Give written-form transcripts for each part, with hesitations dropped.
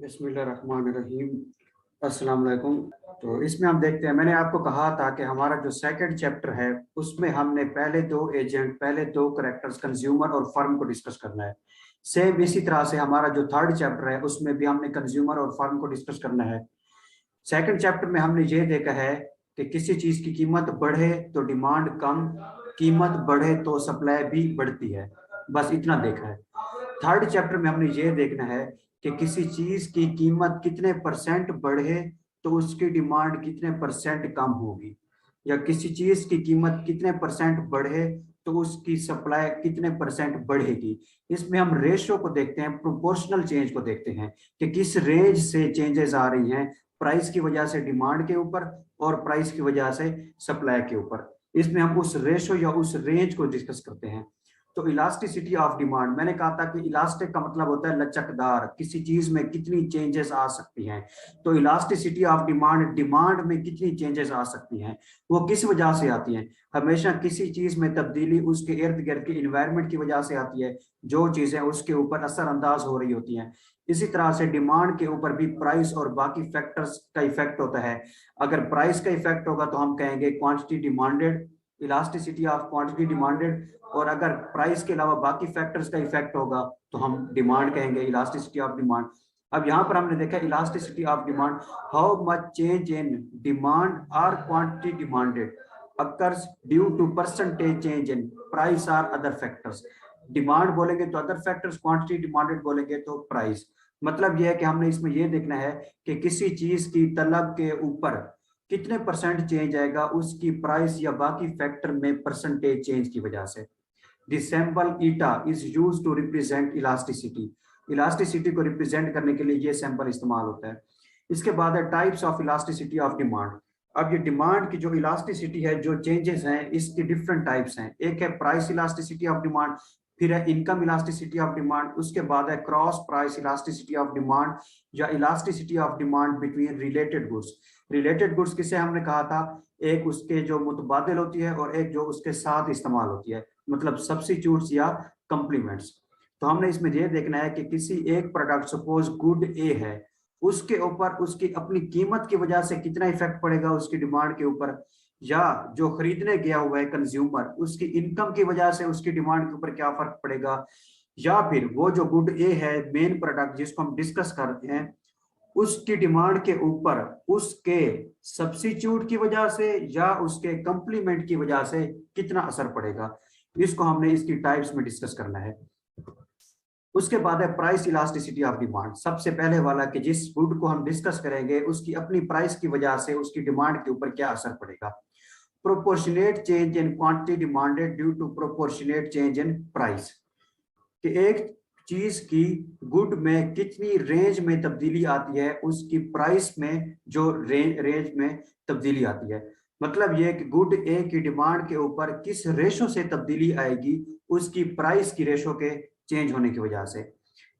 बिस्मिल्लाहिर्रहमानिर्रहीम। अस्सलाम वालेकुम। तो इसमें हम देखते हैं, मैंने आपको कहा था कि हमारा जो सेकंड चैप्टर है उसमें हमने पहले दो करेक्टर्स कंज्यूमर और फर्म को डिस्कस करना है। सेम इसी तरह से हमारा जो थर्ड चैप्टर है उसमें भी हमने कंज्यूमर और फर्म को डिस्कस करना है। सेकंड चैप्टर में हमने ये देखा है कि किसी चीज की कीमत बढ़े तो डिमांड कम, कीमत बढ़े तो सप्लाई भी बढ़ती है, बस इतना देखा है। थर्ड चैप्टर में हमने ये देखना है कि किसी चीज की कीमत कितने परसेंट बढ़े तो उसकी डिमांड कितने परसेंट कम होगी, या किसी चीज की कीमत कितने परसेंट बढ़े तो उसकी सप्लाई कितने परसेंट बढ़ेगी। इसमें हम रेशो को देखते हैं, प्रोपोर्शनल चेंज को देखते हैं कि किस रेंज से चेंजेस आ रही हैं, प्राइस की वजह से डिमांड के ऊपर और प्राइस की वजह से सप्लाई के ऊपर। इसमें हम उस रेशो या उस रेंज को डिस्कस करते हैं। तो इलास्टिसिटी ऑफ डिमांड, मैंने कहा था कि इलास्टिक का मतलब होता है लचकदार, किसी चीज में कितनी चेंजेस आ सकती हैं। तो इलास्टिसिटी ऑफ डिमांड, डिमांड में कितनी चेंजेस आ सकती हैं, वो किस वजह से आती हैं। हमेशा किसी चीज में तब्दीली उसके इर्द गिर्द के इन्वायरमेंट की वजह से आती है, जो चीजें उसके ऊपर असरअंदाज हो रही होती हैं। इसी तरह से डिमांड के ऊपर भी प्राइस और बाकी फैक्टर्स का इफेक्ट होता है। अगर प्राइस का इफेक्ट होगा तो हम कहेंगे quantity demanded, elasticity of quantity demanded. और अगर प्राइस के अलावा बाकी फैक्टर्स का इफेक्ट होगा तो हम डिमांड कहेंगे, इलास्टिसिटी ऑफ डिमांड। अब यहाँ पर हमने देखा elasticity of demand, how much change in demand और quantity demanded occurs due to percentage change in price और अदर फैक्टर्स। डिमांड बोलेंगे तो अदर फैक्टर्स, क्वांटिटी डिमांडेड बोलेंगे तो प्राइस। मतलब यह है कि हमने इसमें यह देखना है कि किसी चीज की तलब के ऊपर कितने परसेंट चेंज आएगा उसकी प्राइस या बाकी फैक्टर में परसेंटेज चेंज की वजह से। This sample eta is used to represent elasticity, elasticity को रिप्रेजेंट करने के लिए ये सैंपल इस्तेमाल होता है। इसके बाद है types of elasticity of demand. अब ये डिमांड की जो इलास्टिसिटी है, जो चेंजेस हैं, इसकी डिफरेंट टाइप्स हैं। एक है प्राइस इलास्टिसिटी ऑफ डिमांड, फिर है इनकम इलास्टिसिटी ऑफ डिमांड, उसके बाद है cross price elasticity of demand या elasticity of demand between related goods. Related goods किसे हमने कहा था, एक उसके जो मुतबादिल होती है और एक जो उसके साथ इस्तेमाल होती है, मतलब सब्स्टिट्यूट्स या कम्प्लीमेंट्स। तो हमने इसमें यह देखना है कि किसी एक प्रोडक्ट, सपोज गुड ए है, उसके ऊपर उसकी अपनी कीमत की वजह से कितना इफेक्ट पड़ेगा उसकी डिमांड के ऊपर, या जो खरीदने गया हुआ है कंज्यूमर, उसकी इनकम की वजह से उसकी डिमांड के ऊपर क्या फर्क पड़ेगा, या फिर वो जो गुड ए है, मेन प्रोडक्ट जिसको हम डिस्कस करते हैं, उसकी डिमांड के ऊपर उसके सब्स्टिट्यूट की वजह से या उसके कंप्लीमेंट की वजह से कितना असर पड़ेगा। इसको हमने इसकी टाइप्स में डिस्कस करना है। उसके बाद है प्राइस इलास्टिसिटी ऑफ डिमांड। सबसे पहले वाला कि जिस गुड को हम डिस्कस करेंगे उसकी अपनी प्राइस की वजह से उसकी डिमांड के ऊपर क्या असर पड़ेगा। Proportionate change in quantity demanded due to proportionate change in price, कि एक चीज की गुड में कितनी रेंज में तब्दीली आती है, उसकी प्राइस में जो रेंज में तब्दीली आती है। मतलब ये कि गुड ए की डिमांड के ऊपर किस रेशो से तब्दीली आएगी, उसकी प्राइस की रेशो के चेंज होने की वजह से।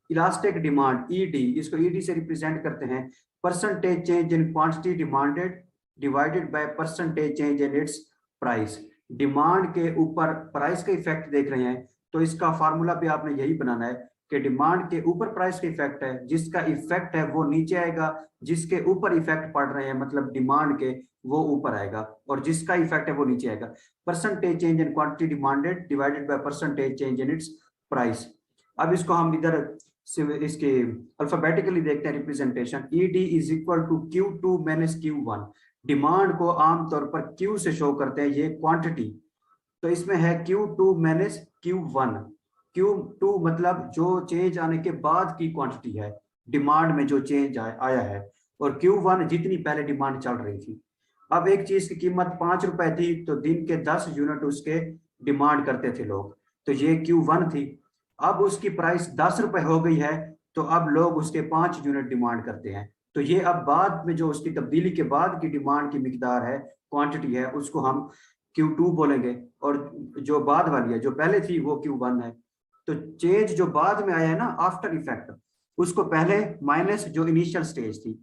इलास्टिक डिमांड ईडी, इसको ईडी से रिप्रेजेंट करते हैं, percentage change in quantity demanded divided by percentage change in its price. Demand के ऊपर प्राइस का इफेक्ट देख रहे हैं तो इसका फार्मूला भी आपने यही बनाना है कि डिमांड के ऊपर प्राइस का इफेक्ट है, जिसका इफेक्ट है वो नीचे आएगा, जिसके ऊपर इफेक्ट पड़ रहे हैं मतलब डिमांड के, वो ऊपर आएगा, और जिसका इफेक्ट है वो नीचे आएगा। Percentage change in quantity demanded divided by percentage change in its price. अब इसको हम इधर इसके अल्फाबेटिकली देखते हैं representation. ED is equal to Q2 minus Q1। Demand को आमतौर पर Q से शो करते हैं, ये क्वांटिटी, तो इसमें है Q2 माइनस Q1। Q2 मतलब जो चेंज आने के बाद की क्वांटिटी है, डिमांड में जो चेंज आया है, और Q1 जितनी पहले डिमांड चल रही थी। अब एक चीज की कीमत 5 रुपए थी तो दिन के 10 यूनिट उसके डिमांड करते थे लोग, तो ये Q1 थी। अब उसकी प्राइस 10 रुपए हो गई है तो अब लोग उसके 5 यूनिट डिमांड करते हैं। तो ये अब बाद में जो उसकी तब्दीली के बाद की डिमांड की मिकदार है, क्वांटिटी है, उसको हम Q2 बोलेंगे, और जो बाद वाली है जो पहले थी वो Q1 है। तो चेंज जो बाद में आया है ना, आफ्टर इफेक्ट, उसको पहले माइनस जो इनिशियल स्टेज थी,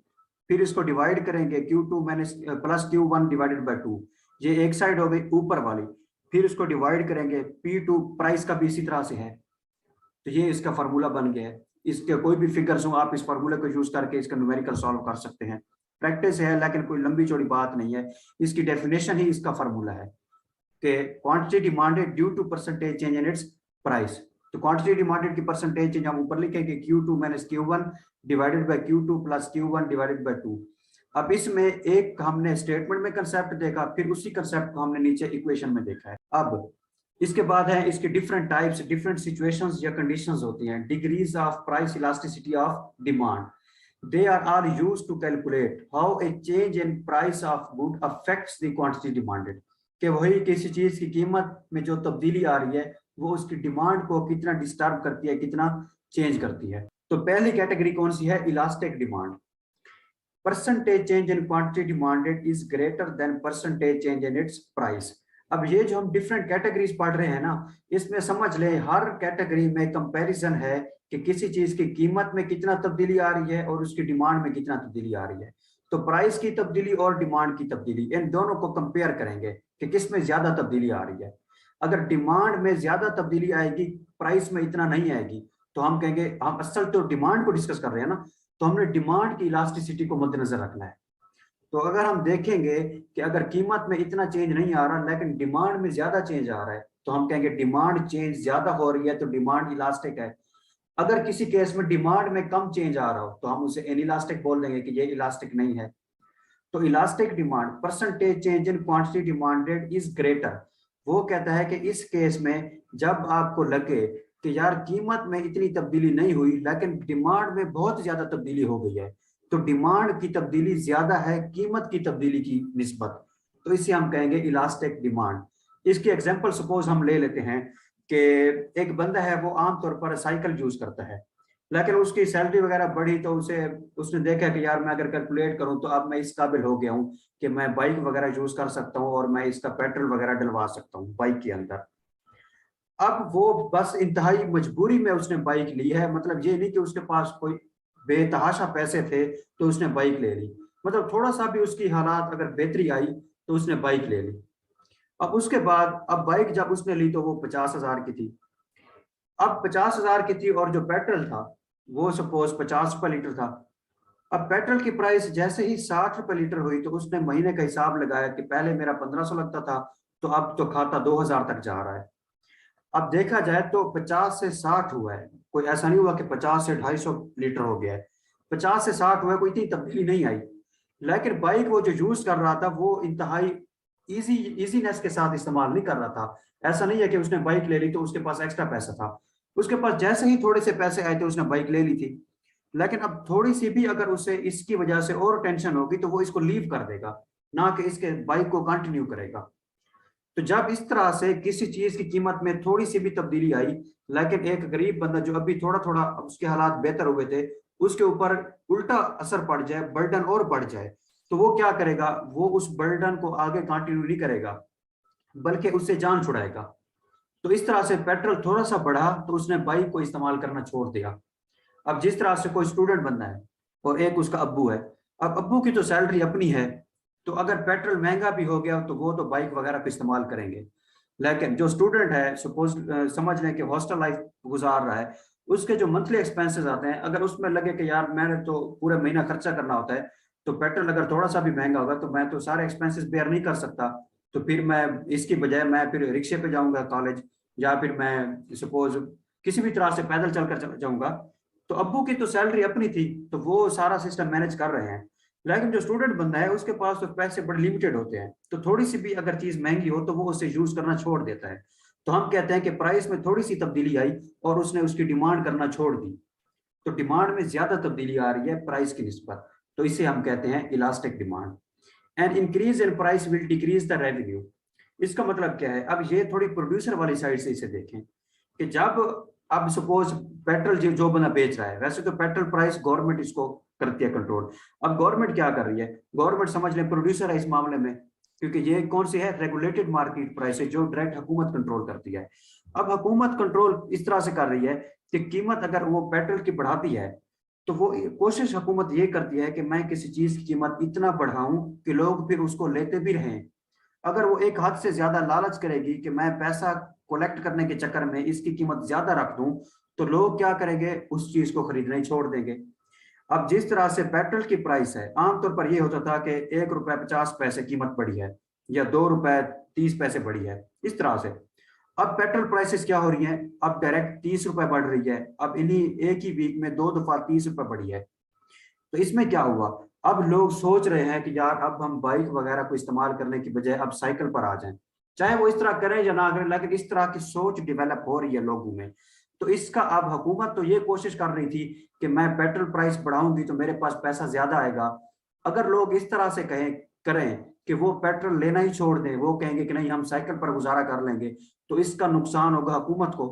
फिर इसको डिवाइड करेंगे Q2 minus plus Q1 divided by 2, ये एक साइड हो गई ऊपर वाली, फिर इसको डिवाइड करेंगे P2, प्राइस का भी इसी तरह से है, तो ये इसका फार्मूला बन गया है। इसके कोई भी फिगर्स हो, आप इस फार्मूले को यूज करके इसका न्यूमेरिकल सॉल्व कर सकते हैं। प्रैक्टिस है, लेकिन कोई लंबी चौड़ी बात नहीं है। इसकी डेफिनेशन ही इसका फार्मूला है कि quantity demanded due to percentage change in its price. तो क्वांटिटी डिमांडेड की परसेंटेज चेंज हम ऊपर लिखेंगे Q2 minus Q1 divided by Q2 plus Q1 divided by 2। अब इसमें एक हमने स्टेटमेंट में कंसेप्ट देखा, फिर उसी कंसेप्ट को हमने नीचे इक्वेशन में देखा है। अब इसके बाद है इसके डिफरेंट टाइप्स, डिफरेंट सिचुएशंस या कंडीशंस होती हैं। Degrees of price elasticity of demand, they are all used to calculate how a change in price of good affects the quantity demanded। कि वही किसी चीज की कीमत में जो तब्दीली आ रही है वो उसकी डिमांड को कितना डिस्टर्ब करती है, कितना चेंज करती है। तो पहली कैटेगरी कौन सी है? Elastic demand. Percentage change in quantity demanded is greater than percentage change in its price. अब ये जो हम डिफरेंट कैटेगरीज पढ़ रहे हैं ना, इसमें समझ ले हर कैटेगरी में कंपैरिजन है कि किसी चीज की कीमत में कितना तब्दीली आ रही है और उसकी डिमांड में कितना तब्दीली आ रही है। तो प्राइस की तब्दीली और डिमांड की तब्दीली, इन दोनों को कंपेयर करेंगे कि किस में ज्यादा तब्दीली आ रही है। अगर डिमांड में ज्यादा तब्दीली आएगी, प्राइस में इतना नहीं आएगी, तो हम कहेंगे, हम असल तो डिमांड को डिस्कस कर रहे हैं ना, तो हमने डिमांड की इलास्टिसिटी को मद्देनजर रखना है। तो अगर हम देखेंगे कि अगर कीमत में इतना चेंज नहीं आ रहा लेकिन डिमांड में ज्यादा चेंज आ रहा है, तो हम कहेंगे डिमांड चेंज ज्यादा हो रही है, तो डिमांड इलास्टिक है। अगर किसी केस में डिमांड में कम चेंज आ रहा हो तो हम उसे इनइलास्टिक बोल देंगे कि ये इलास्टिक नहीं है। तो elastic demand, percentage change in quantity demanded is greater. वो कहता है कि इस केस में जब आपको लगे कि यार कीमत में इतनी तब्दीली नहीं हुई लेकिन डिमांड में बहुत ज्यादा तब्दीली हो गई है, तो डिमांड की तब्दीली ज्यादा है कीमत की तब्दीली की निस्बत, तो इसे हम कहेंगे इलास्टिक डिमांड। इसकी एग्जांपल सपोज हम ले लेते हैं कि एक बंदा है, वो आमतौर पर साइकिल यूज करता है, लेकिन उसकी सैलरी वगैरह बढ़ी तो उसने देखा कि यार मैं अगर कैलकुलेट करूं तो अब मैं इस काबिल हो गया हूं कि मैं बाइक वगैरह यूज कर सकता हूं और मैं इसका पेट्रोल वगैरह डलवा सकता हूं बाइक के अंदर। अब वो बस इंतहाई मजबूरी में उसने बाइक ली है, मतलब ये नहीं कि उसके पास कोई बेतहाशा पैसे थे तो उसने बाइक ले ली, मतलब थोड़ा सा भी उसकी हालात अगर बेहतरी आई तो उसने बाइक ले ली। अब उसके बाद अब बाइक जब उसने ली तो वो 50,000 की थी। अब 50,000 की थी और जो पेट्रोल था वो सपोज 50 रुपए लीटर था। अब पेट्रोल की प्राइस जैसे ही 60 रुपए लीटर हुई तो उसने महीने का हिसाब लगाया कि पहले मेरा 1500 लगता था, तो अब तो खाता 2000 तक जा रहा है। अब देखा जाए तो 50 से 60 हुआ है, कोई ऐसा नहीं हुआ कि 50 से 250 लीटर हो गया है। 50 से 60 हुआ है, कोई इतनी तब्दीली नहीं आई। लेकिन बाइक वो जो यूज कर रहा था वो इंतहाई इजीनेस के साथ इस्तेमाल नहीं कर रहा था। ऐसा नहीं है कि उसने बाइक ले ली तो उसके पास एक्स्ट्रा पैसा था, उसके पास जैसे ही थोड़े से पैसे आए थे उसने बाइक ले ली थी। लेकिन अब थोड़ी सी भी अगर उसे इसकी वजह से और टेंशन होगी तो वो इसको लीव कर देगा, ना कि इसके बाइक को कंटिन्यू करेगा। तो जब इस तरह से किसी चीज की कीमत में थोड़ी सी भी तब्दीली आई, लेकिन एक गरीब बंदा जो अभी थोड़ा थोड़ा उसके हालात बेहतर हुए थे, उसके ऊपर उल्टा असर पड़ जाए, बर्डन और बढ़ जाए, तो वो क्या करेगा? वो उस बर्डन को आगे कंटिन्यू नहीं करेगा बल्कि उससे जान छुड़ाएगा। तो इस तरह से पेट्रोल थोड़ा सा बढ़ा तो उसने बाइक को इस्तेमाल करना छोड़ दिया। अब जिस तरह से कोई स्टूडेंट बनना है और एक उसका अब्बू है, अब अब्बू की तो सैलरी अपनी है, तो अगर पेट्रोल महंगा भी हो गया तो वो तो बाइक वगैरह का इस्तेमाल करेंगे। लेकिन जो स्टूडेंट है, सपोज समझ लें कि हॉस्टल लाइफ गुजार रहा है, उसके जो मंथली एक्सपेंसेस आते हैं, अगर उसमें लगे कि यार मैंने तो पूरे महीना खर्चा करना होता है, तो पेट्रोल अगर थोड़ा सा भी महंगा होगा तो मैं तो सारे एक्सपेंसेस बेयर नहीं कर सकता, तो फिर मैं इसकी बजाय मैं फिर रिक्शे पे जाऊंगा कॉलेज, या फिर मैं सपोज किसी भी तरह से पैदल चलकर जाऊंगा। तो अब्बू की तो सैलरी अपनी थी तो वो सारा सिस्टम मैनेज कर रहे हैं। लेकिन जो स्टूडेंट बंदा है उसके पास तो पैसे बड़े लिमिटेड होते हैं, तो थोड़ी सी भी अगर चीज महंगी हो तो वो उसे यूज करना छोड़ देता है। तो हम कहते हैं कि प्राइस में थोड़ी सी तब्दीली आई और उसने उसकी डिमांड करना छोड़ दी, तो डिमांड में ज्यादा तब्दीली आ रही है प्राइस की निस्बत, तो इसे हम कहते हैं elastic demand. And increase in price will decrease the revenue. इसका मतलब क्या है? अब ये थोड़ी प्रोड्यूसर वाली साइड से इसे देखें कि जब अब सपोज पेट्रोल जो बंदा बेच रहा है, वैसे तो पेट्रोल प्राइस गवर्नमेंट इसको करती है कंट्रोल। अब गवर्नमेंट क्या कर रही है? गवर्नमेंट समझ लें प्रोड्यूसर है इस मामले में, क्योंकि ये कौन सी है? रेगुलेटेड मार्केट प्राइस है जो डायरेक्ट हुकूमत कंट्रोल करती है। अब हुकूमत कंट्रोल इस तरह से कर रही है कि कीमत अगर वो पेट्रोल की बढ़ाती है तो वो कोशिश हुकूमत ये करती है कि मैं किसी चीज की कीमत इतना बढ़ाऊं कि लोग फिर उसको लेते भी रहें। अगर वो एक हद से ज्यादा लालच करेगी कि मैं पैसा कलेक्ट करने के चक्कर में इसकी कीमत ज्यादा रख दूं, तो लोग क्या करेंगे, उस चीज को खरीदना ही छोड़ देंगे। अब जिस तरह से पेट्रोल की प्राइस है, आमतौर पर ये होता था कि 1 रुपए 50 पैसे कीमत बढ़ी है या 2 रुपए 30 पैसे बढ़ी है, इस तरह से। अब पेट्रोल प्राइसेस क्या हो रही हैं, अब डायरेक्ट 30 रुपए बढ़ रही है। अब इन्हीं एक ही वीक में 2 दफा 30 रुपए बढ़ी है। तो इसमें क्या हुआ, अब लोग सोच रहे हैं कि यार अब हम बाइक वगैरह को इस्तेमाल करने की बजाय अब साइकिल पर आ जाएं। चाहे वो इस तरह करें या ना करें, लेकिन इस तरह की सोच डेवलप हो रही है लोगों में। तो इसका अब हुकूमत तो ये कोशिश कर रही थी कि मैं पेट्रोल प्राइस बढ़ाऊंगी तो मेरे पास पैसा ज्यादा आएगा। अगर लोग इस तरह से कहें करें कि वो पेट्रोल लेना ही छोड़ दें, वो कहेंगे कि नहीं हम साइकिल पर गुजारा कर लेंगे, तो इसका नुकसान होगा हुकूमत को।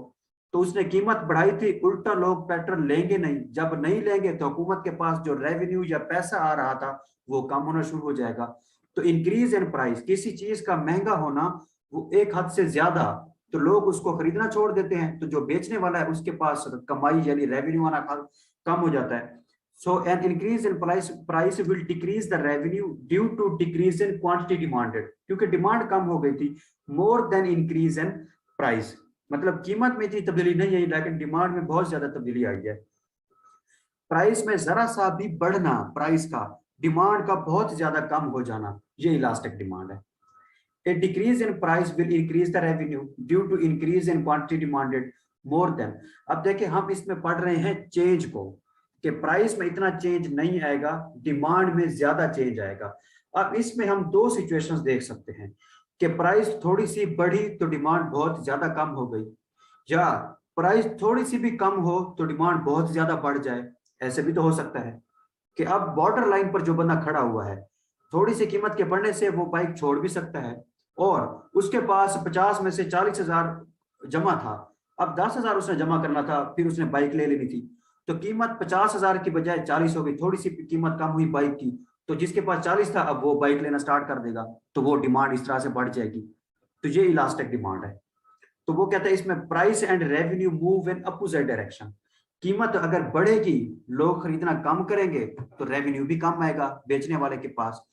तो उसने कीमत बढ़ाई थी, उल्टा लोग पेट्रोल लेंगे नहीं। जब नहीं लेंगे तो हुकूमत के पास जो रेवेन्यू या पैसा आ रहा था वो कम होना शुरू हो जाएगा। तो इंक्रीज इन प्राइस, किसी चीज का महंगा होना वो एक हद से ज्यादा, तो लोग उसको खरीदना छोड़ देते हैं। तो जो बेचने वाला है उसके पास कमाई यानी रेवेन्यू आना कम हो जाता है। So an increase in price will decrease the revenue due to decrease in quantity demanded, क्योंकि डिमांड कम हो गई थी। More than increase in price, मतलब कीमत में इतनी तब्दीली नहीं आई लेकिन डिमांड में बहुत ज्यादा तब्दीली आई है। प्राइस में जरा सा भी बढ़ना, प्राइस का डिमांड का बहुत ज्यादा कम हो जाना, ये इलास्टिक डिमांड है। A decrease in price will increase the revenue due to increase in quantity demanded more than। अब देखिए हम इसमें पढ़ रहे हैं चेंज को, कि प्राइस में इतना चेंज नहीं आएगा, डिमांड में ज्यादा चेंज आएगा। अब इसमें हम दो सिचुएशंस देख सकते हैं कि प्राइस थोड़ी सी बढ़ी तो डिमांड बहुत ज्यादा कम हो गई, या प्राइस थोड़ी सी भी कम हो तो डिमांड बहुत ज्यादा बढ़ जाए। ऐसे भी तो हो सकता है कि अब बॉर्डर लाइन पर जो बंदा खड़ा हुआ है, थोड़ी सी कीमत के बढ़ने से वो बाइक छोड़ भी सकता है, और उसके पास 50 में से 40,000 जमा था, अब 10,000 उसने जमा करना था, फिर उसने बाइक ले लेनी थी। तो कीमत 50,000 की बजाय 40 हो गई, थोड़ी सी कीमत कम हुई बाइक की। तो जिसके पास 40 था अब वो बाइक लेना स्टार्ट कर देगा, तो वो डिमांड इस तरह से बढ़ जाएगी। तो ये इलास्टिक डिमांड है। तो वो कहता है इसमें price and revenue move in opposite direction. कीमत अगर बढ़ेगी, लोग खरीदना कम करेंगे तो रेवेन्यू भी कम आएगा बेचने वाले के पास।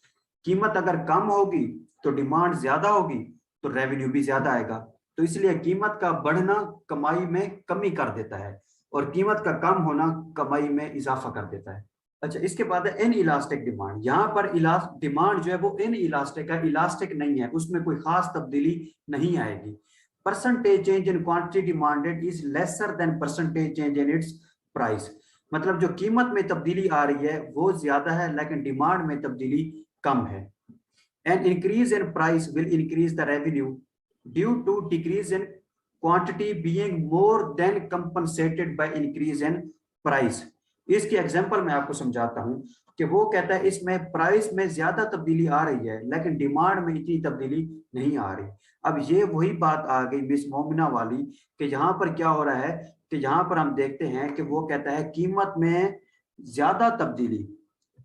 कीमत अगर कम होगी तो डिमांड ज्यादा होगी, तो रेवेन्यू भी ज्यादा आएगा। तो इसलिए कीमत का बढ़ना कमाई में कमी कर देता है, और कीमत का कम होना कमाई में इजाफा कर देता है। अच्छा, इसके बाद है इन इलास्टिक डिमांड। यहाँ पर डिमांड जो है वो इन इलास्टिक है, इलास्टिक नहीं है, उसमें कोई खास तब्दीली नहीं आएगी। Percentage change in quantity demanded is lesser than percentage change in its price. मतलब जो कीमत में तब्दीली आ रही है वो ज्यादा है लेकिन डिमांड में तब्दीली कम है। An increase in price will increase the revenue due to decrease in quantity being more than compensated by increase in price। इसकी एग्जांपल मैं आपको समझाता हूं कि वो कहता है इसमें प्राइस में ज्यादा तब्दीली आ रही है लेकिन डिमांड में इतनी तब्दीली नहीं आ रही। अब ये वही बात आ गई मिस मोमिना वाली, कि यहाँ पर क्या हो रहा है कि यहाँ पर हम देखते हैं कि वो कहता है कीमत में ज्यादा तब्दीली,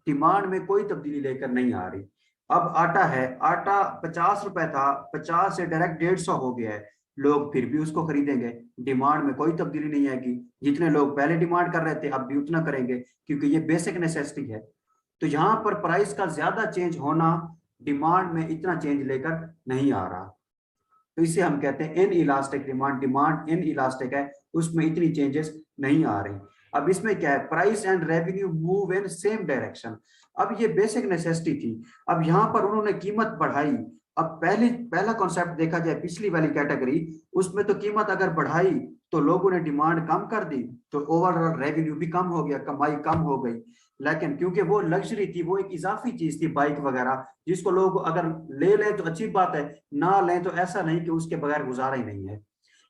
डिमांड में कोई तब्दीली लेकर नहीं आ रही। अब आटा है, आटा 50 रुपए था, 50 से डायरेक्ट 150 हो गया है, लोग फिर भी उसको खरीदेंगे, डिमांड में कोई तब्दीली नहीं आएगी। जितने लोग पहले डिमांड कर रहे थे अब भी उतना करेंगे, क्योंकि ये बेसिक नेसेसिटी है। तो यहाँ पर प्राइस का ज्यादा चेंज होना डिमांड में इतना चेंज लेकर नहीं आ रहा। तो इसे हम कहते हैं in elastic demand. Demand in elastic है, उसमें इतनी चेंजेस नहीं आ रही। अब इसमें क्या है, price and revenue move in same direction. अब ये बेसिक नेसेसिटी थी, अब यहाँ पर उन्होंने कीमत बढ़ाई। अब पहला कॉन्सेप्ट देखा जाए पिछली वाली कैटेगरी, उसमें तो कीमत अगर बढ़ाई तो लोगों ने डिमांड कम कर दी, तो ओवरऑल रेवेन्यू भी कम हो गया, कमाई कम हो गई। लेकिन क्योंकि वो लग्जरी थी, वो एक इजाफी चीज थी बाइक वगैरह, जिसको लोग अगर ले लें तो अच्छी बात है, ना लें तो ऐसा नहीं कि उसके बगैर गुजारा ही नहीं है।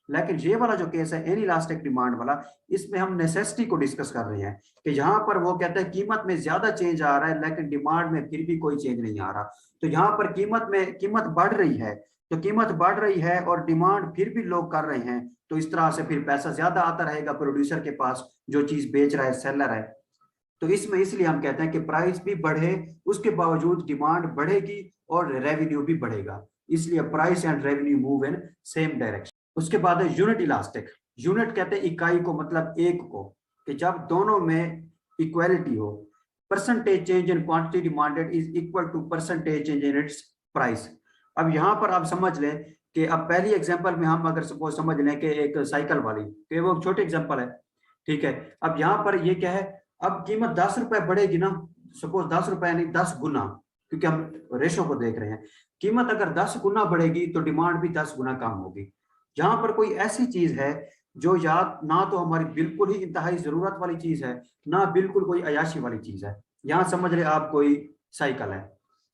लेकिन ये वाला जो केस है इन इलास्टिक डिमांड वाला, इसमें हम नेसेसिटी को डिस्कस कर रहे हैं कि यहाँ पर वो कहते हैं कीमत में ज्यादा चेंज आ रहा है लेकिन डिमांड में फिर भी कोई चेंज नहीं आ रहा। तो यहाँ पर कीमत बढ़ रही है, तो कीमत बढ़ रही है और डिमांड फिर भी लोग कर रहे हैं, तो इस तरह से फिर पैसा ज्यादा आता रहेगा प्रोड्यूसर के पास जो चीज बेच रहा है, सेलर है। तो इसमें इसलिए हम कहते हैं कि प्राइस भी बढ़े उसके बावजूद डिमांड बढ़ेगी और रेवेन्यू भी बढ़ेगा, इसलिए price and revenue move in same direction. उसके बाद है यूनिट इलास्टिक। यूनिट कहते हैं इकाई को, मतलब एक को, कि जब दोनों में इक्वालिटी हो। Percentage change in quantity demanded is equal to percentage change in its price. अब यहाँ पर आप समझ लें कि अब पहली एग्जांपल में हम अगर सपोज समझ लें कि एक साइकिल वाली, कि वो छोटी एग्जांपल है, ठीक है। अब यहाँ पर ये क्या है, अब कीमत 10 रुपए बढ़ेगी ना, सपोज 10 रुपए नहीं 10 गुना, क्योंकि हम रेशो को देख रहे हैं। कीमत अगर 10 गुना बढ़ेगी तो डिमांड भी 10 गुना कम होगी। यहाँ पर कोई ऐसी चीज है जो या ना तो हमारी बिल्कुल ही इंतहाई जरूरत वाली चीज है, ना बिल्कुल कोई अयाशी वाली चीज है। यहाँ समझ ले आप, कोई साइकिल है,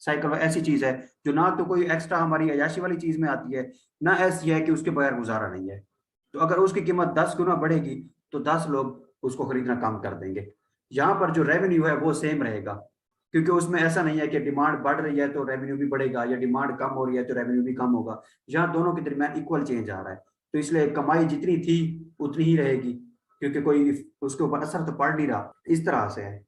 साइकिल ऐसी चीज है जो ना तो कोई एक्स्ट्रा हमारी अयाशी वाली चीज में आती है, ना ऐसी है कि उसके बगैर गुजारा नहीं है। तो अगर उसकी कीमत 10 गुना बढ़ेगी तो 10 लोग उसको खरीदना कम कर देंगे। यहाँ पर जो रेवेन्यू है वो सेम रहेगा, क्योंकि उसमें ऐसा नहीं है कि डिमांड बढ़ रही है तो रेवेन्यू भी बढ़ेगा, या डिमांड कम हो रही है तो रेवेन्यू भी कम होगा। यहाँ दोनों के दरमियान इक्वल चेंज आ रहा है, तो इसलिए कमाई जितनी थी उतनी ही रहेगी, क्योंकि कोई उसके ऊपर असर तो पड़ नहीं रहा। इस तरह से है।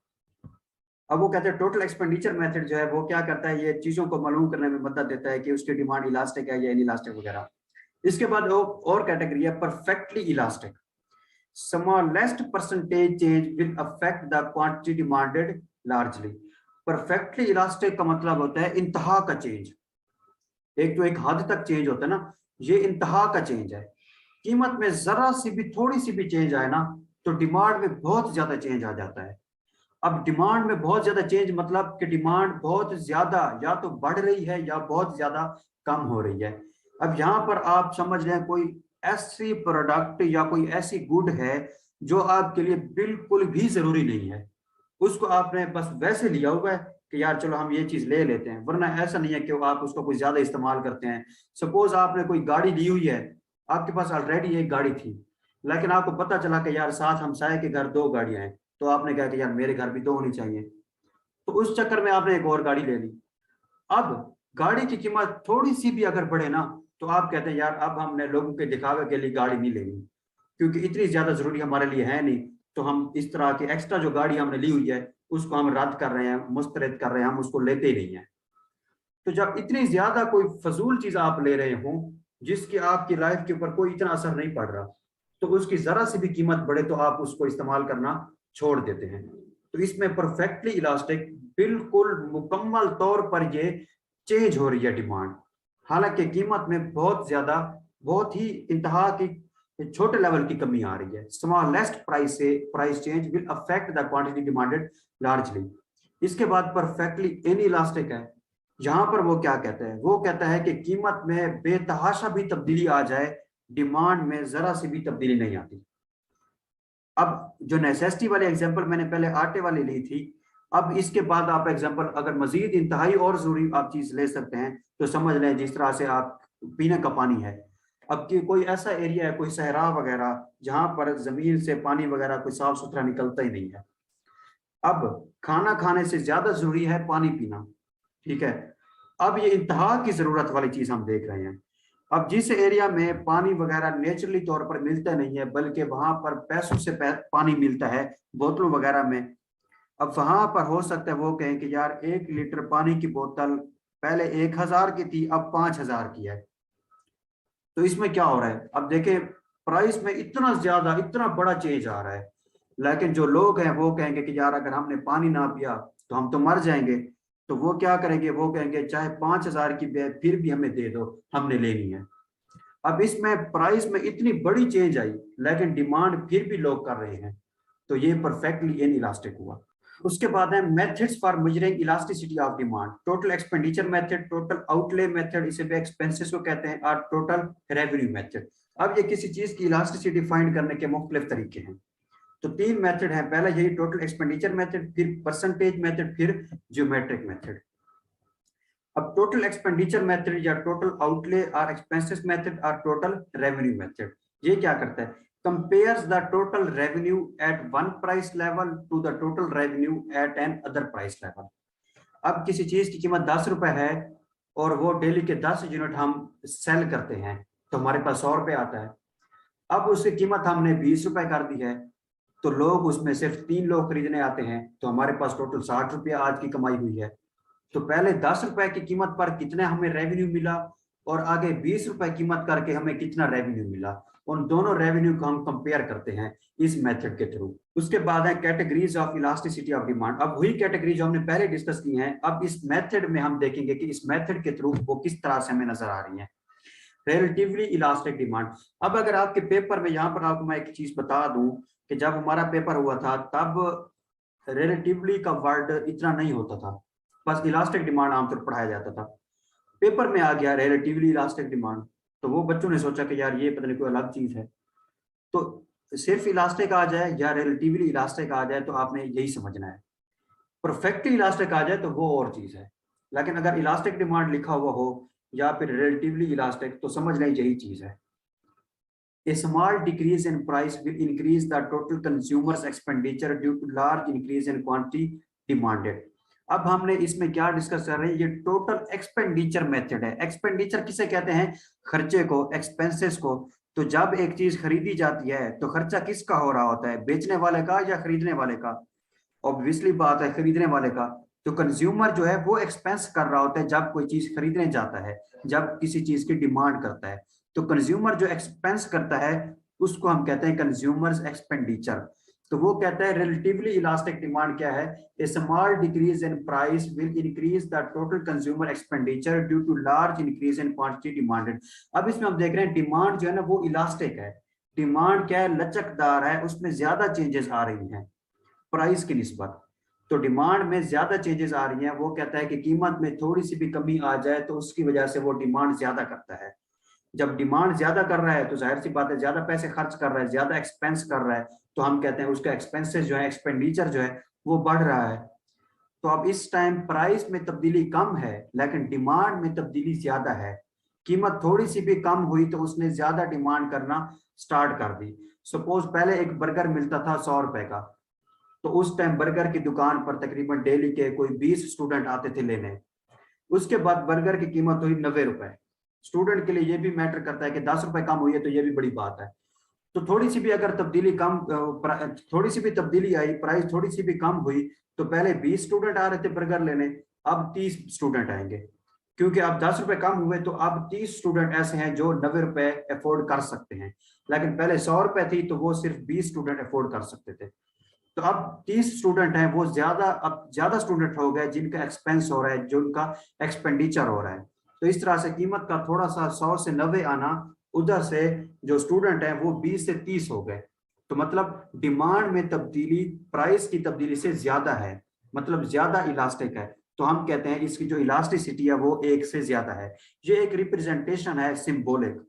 अब वो कहते हैं टोटल एक्सपेंडिचर मेथड जो है वो क्या करता है, ये चीजों को मालूम करने में मदद देता है कि उसकी डिमांड इलास्टिक है या इलास्टिक वगैरह। इसके बाद और कैटेगरी है perfectly elastic. Smallest percentage change will affect the quantity demanded largely. Perfectly elastic का मतलब होता है इंतहा का चेंज। एक तो एक हद तक चेंज होता है ना, ये इंतहा का चेंज है। कीमत में जरा सी भी थोड़ी सी भी चेंज आए ना तो डिमांड में बहुत ज्यादा चेंज आ जाता है। अब डिमांड में बहुत ज्यादा चेंज मतलब कि डिमांड बहुत ज्यादा या तो बढ़ रही है या बहुत ज्यादा कम हो रही है। अब यहाँ पर आप समझ लें कोई ऐसी प्रोडक्ट या कोई ऐसी गुड है जो आपके लिए बिल्कुल भी जरूरी नहीं है, उसको आपने बस वैसे लिया हुआ है कि यार चलो हम ये चीज ले लेते हैं, वरना ऐसा नहीं है कि आप उसको कोई ज्यादा इस्तेमाल करते हैं। सपोज आपने कोई गाड़ी ली हुई है, आपके पास ऑलरेडी एक गाड़ी थी, लेकिन आपको पता चला कि यार साथ हमसाए के घर 2 गाड़ियां हैं, तो आपने कहा कि यार मेरे घर भी 2 होनी चाहिए, तो उस चक्कर में आपने एक और गाड़ी ले ली। अब गाड़ी की कीमत थोड़ी सी भी अगर बढ़े ना तो आप कहते हैं यार अब हमने लोगों के दिखावे के लिए गाड़ी नहीं लेनी, क्योंकि इतनी ज्यादा जरूरी हमारे लिए है नहीं, तो हम इस तरह की एक्स्ट्रा जो गाड़ी हमने ली हुई है उसको हम रद्द कर रहे हैं, मुस्तरद कर रहे हैं, हम उसको लेते ही नहीं है। तो जब इतनी ज्यादा कोई फजूल चीज आप ले रहे हो जिसकी आपकी लाइफ के ऊपर कोई इतना असर नहीं पड़ रहा, तो उसकी जरा सी भी कीमत बढ़े तो आप उसको इस्तेमाल करना छोड़ देते हैं। तो इसमें परफेक्टली इलास्टिक बिल्कुल मुकम्मल तौर पर ये चेंज हो रही है डिमांड, हालांकि कीमत में बहुत ज्यादा बहुत ही इंतहा की छोटे लेवल की कमी आ रही है। Smallest price change will affect the quantity demanded largely. इसके बाद परफेक्टली इन इलास्टिक है। यहां पर वो क्या कहता है, वो कहता है कि कीमत में बेतहाशा भी तब्दीली आ जाए, डिमांड में जरा सी भी तब्दीली नहीं आती। अब जो नेसेसिटी वाले एग्जांपल मैंने पहले आटे वाली ली थी, अब इसके बाद आप एग्जांपल अगर मजीद इंतहाई और जरूरी आप चीज ले सकते हैं तो समझ लें जिस तरह से आप पीने का पानी है। अब कि कोई ऐसा एरिया है, कोई सहरा वगैरह, जहां पर जमीन से पानी वगैरह कोई साफ सुथरा निकलता ही नहीं है। अब खाना खाने से ज्यादा जरूरी है पानी पीना, ठीक है। अब ये इंतहा की जरूरत वाली चीज हम देख रहे हैं। अब जिस एरिया में पानी वगैरह नेचुरली तौर पर मिलता नहीं है, बल्कि वहां पर पैसों से पानी मिलता है बोतलों वगैरह में, अब वहां पर हो सकता है वो कहें कि यार 1 लीटर पानी की बोतल पहले 1000 की थी, अब 5000 की है। तो इसमें क्या हो रहा है, अब देखें प्राइस में इतना ज्यादा इतना बड़ा चेंज आ रहा है, लेकिन जो लोग हैं वो कहेंगे कि यार अगर हमने पानी ना पिया तो हम तो मर जाएंगे। तो वो क्या करेंगे, वो कहेंगे चाहे 5000 की फिर भी हमें दे दो, हमने लेनी है। अब इसमें प्राइस में इतनी बड़ी चेंज आई लेकिन डिमांड फिर भी लोग कर रहे हैं, तो ये परफेक्टली इन इलास्टिक हुआ। उसके बाद है methods for measuring elasticity of demand. Total expenditure method, total outlay method, इसे भी एक्सपेंसेस को कहते हैं, और टोटल रेवेन्यू मेथड। अब ये किसी चीज की इलास्टिसिटी फाइंड करने के मुख्तलिफ तरीके हैं। तो 3 मेथड है, पहला यही टोटल एक्सपेंडिचर मेथड, फिर परसेंटेज मेथड, फिर ज्योमेट्रिक मेथड। अब टोटल एक्सपेंडिचर मेथड या टोटल आउटले और एक्सपेंसेस मेथड और टोटल रेवेन्यू मेथड, ये क्या करता है, compares the total revenue at one price level to the total revenue at an other price level। अब किसी चीज की कीमत 10 रुपए है और वो डेली के 10 यूनिट हम सेल करते हैं तो हमारे पास 100 रुपए आता है। अब उसकी कीमत हमने 20 रुपए कर दी है, तो लोग उसमें सिर्फ 3 लोग खरीदने आते हैं, तो हमारे पास टोटल 60 रुपया आज की कमाई हुई है। तो पहले 10 रुपए की कीमत पर कितने हमें रेवेन्यू मिला और आगे 20 रुपए कीमत करके हमें कितना रेवेन्यू मिला, उन दोनों रेवेन्यू को हम कंपेयर करते हैं इस मेथड के थ्रू। उसके बाद है categories of elasticity of demand. अब वही कैटेगरी जो हमने पहले डिस्कस की हैं, अब इस मेथड में हम देखेंगे कि इस मेथड के थ्रू वो किस तरह से हमें नजर आ रही है। Relatively elastic demand. अब अगर आपके पेपर में यहाँ पर आपको मैं एक चीज बता दूं कि जब हमारा पेपर हुआ था तब रिलेटिवली का वर्ड इतना नहीं होता था, बस इलास्टिक डिमांड आमतौर पर पढ़ाया जाता था। पेपर में आ गया रिलेटिवली इलास्टिक डिमांड, तो वो बच्चों ने सोचा कि यार ये पता नहीं कोई अलग चीज है। तो सिर्फ इलास्टिक आ जाए या रिलेटिवली इलास्टिक आ जाए तो आपने यही समझना है। परफेक्टली इलास्टिक आ जाए तो वो और चीज है, लेकिन अगर इलास्टिक डिमांड लिखा हुआ हो या फिर रिलेटिवली इलास्टिक तो समझ लें यही चीज है। A small decrease in price will increase the total consumer's expenditure due to large increase in quantity demanded. अब हमने इसमें क्या डिस्कस कर रहे हैं, ये टोटल एक्सपेंडिचर मेथड है। एक्सपेंडिचर किसे कहते हैं? खर्चे को, एक्सपेंसेस को। तो जब एक चीज खरीदी जाती है तो खर्चा किसका हो रहा होता है, बेचने वाले का या खरीदने वाले का? ऑब्वियसली बात है खरीदने वाले का। तो कंज्यूमर जो है वो एक्सपेंस कर रहा होता है जब कोई चीज खरीदने जाता है, जब किसी चीज की डिमांड करता है। तो कंज्यूमर जो एक्सपेंस करता है उसको हम कहते हैं कंज्यूमर्स एक्सपेंडिचर। तो वो कहता है रिलेटिवली इलास्टिक डिमांड क्या है? A small decrease in price will increase the total consumer expenditure due to large increase in quantity demanded. अब इसमें हम देख रहे हैं डिमांड जो है ना वो इलास्टिक है। डिमांड क्या है? लचकदार है, उसमें ज्यादा चेंजेस आ रही हैं प्राइस की निस्बत। तो डिमांड में ज्यादा चेंजेस आ रही हैं, वो कहता है कि कीमत में थोड़ी सी भी कमी आ जाए तो उसकी वजह से वो डिमांड ज्यादा करता है। जब डिमांड ज्यादा कर रहा है तो जाहिर सी बात है ज्यादा पैसे खर्च कर रहा है, ज्यादा एक्सपेंस कर रहा है, तो हम कहते हैं उसका एक्सपेंसेस जो है, एक्सपेंडिचर जो है वो बढ़ रहा है। तो अब इस टाइम प्राइस में तब्दीली कम है लेकिन डिमांड में तब्दीली ज्यादा है। कीमत थोड़ी सी भी कम हुई तो उसने ज्यादा डिमांड करना स्टार्ट कर दी। सपोज पहले एक बर्गर मिलता था 100 रुपए का, तो उस टाइम बर्गर की दुकान पर तकरीबन डेली के कोई 20 स्टूडेंट आते थे लेने। उसके बाद बर्गर की कीमत हुई 90 रुपए। स्टूडेंट के लिए ये भी मैटर करता है कि 10 रुपए कम हुई है तो ये भी बड़ी बात है। तो थोड़ी सी भी अगर तब्दीली कम थोड़ी सी भी तब्दीली आई, प्राइस थोड़ी सी भी कम हुई, तो पहले 20 स्टूडेंट आ रहे थे बर्गर लेने, अब 30 स्टूडेंट आएंगे। क्योंकि अब 10 रुपए कम हुए तो अब 30 स्टूडेंट ऐसे हैं जो 90 रुपए अफोर्ड कर सकते हैं। लेकिन पहले 100 रुपए थी तो वो सिर्फ 20 स्टूडेंट अफोर्ड कर सकते थे। तो अब 30 स्टूडेंट हैं वो ज्यादा, अब ज्यादा स्टूडेंट हो गए जिनका एक्सपेंस हो रहा है, जो उनका एक्सपेंडिचर हो रहा है। तो इस तरह से कीमत का थोड़ा सा 100 से 90 आना, उधर से जो स्टूडेंट हैं वो 20 से 30 हो गए। तो मतलब डिमांड में तब्दीली प्राइस की तब्दीली से ज्यादा है, मतलब ज्यादा इलास्टिक है। तो हम कहते हैं इसकी जो इलास्टिसिटी है वो एक से ज्यादा है। ये एक रिप्रेजेंटेशन है सिंबॉलिक।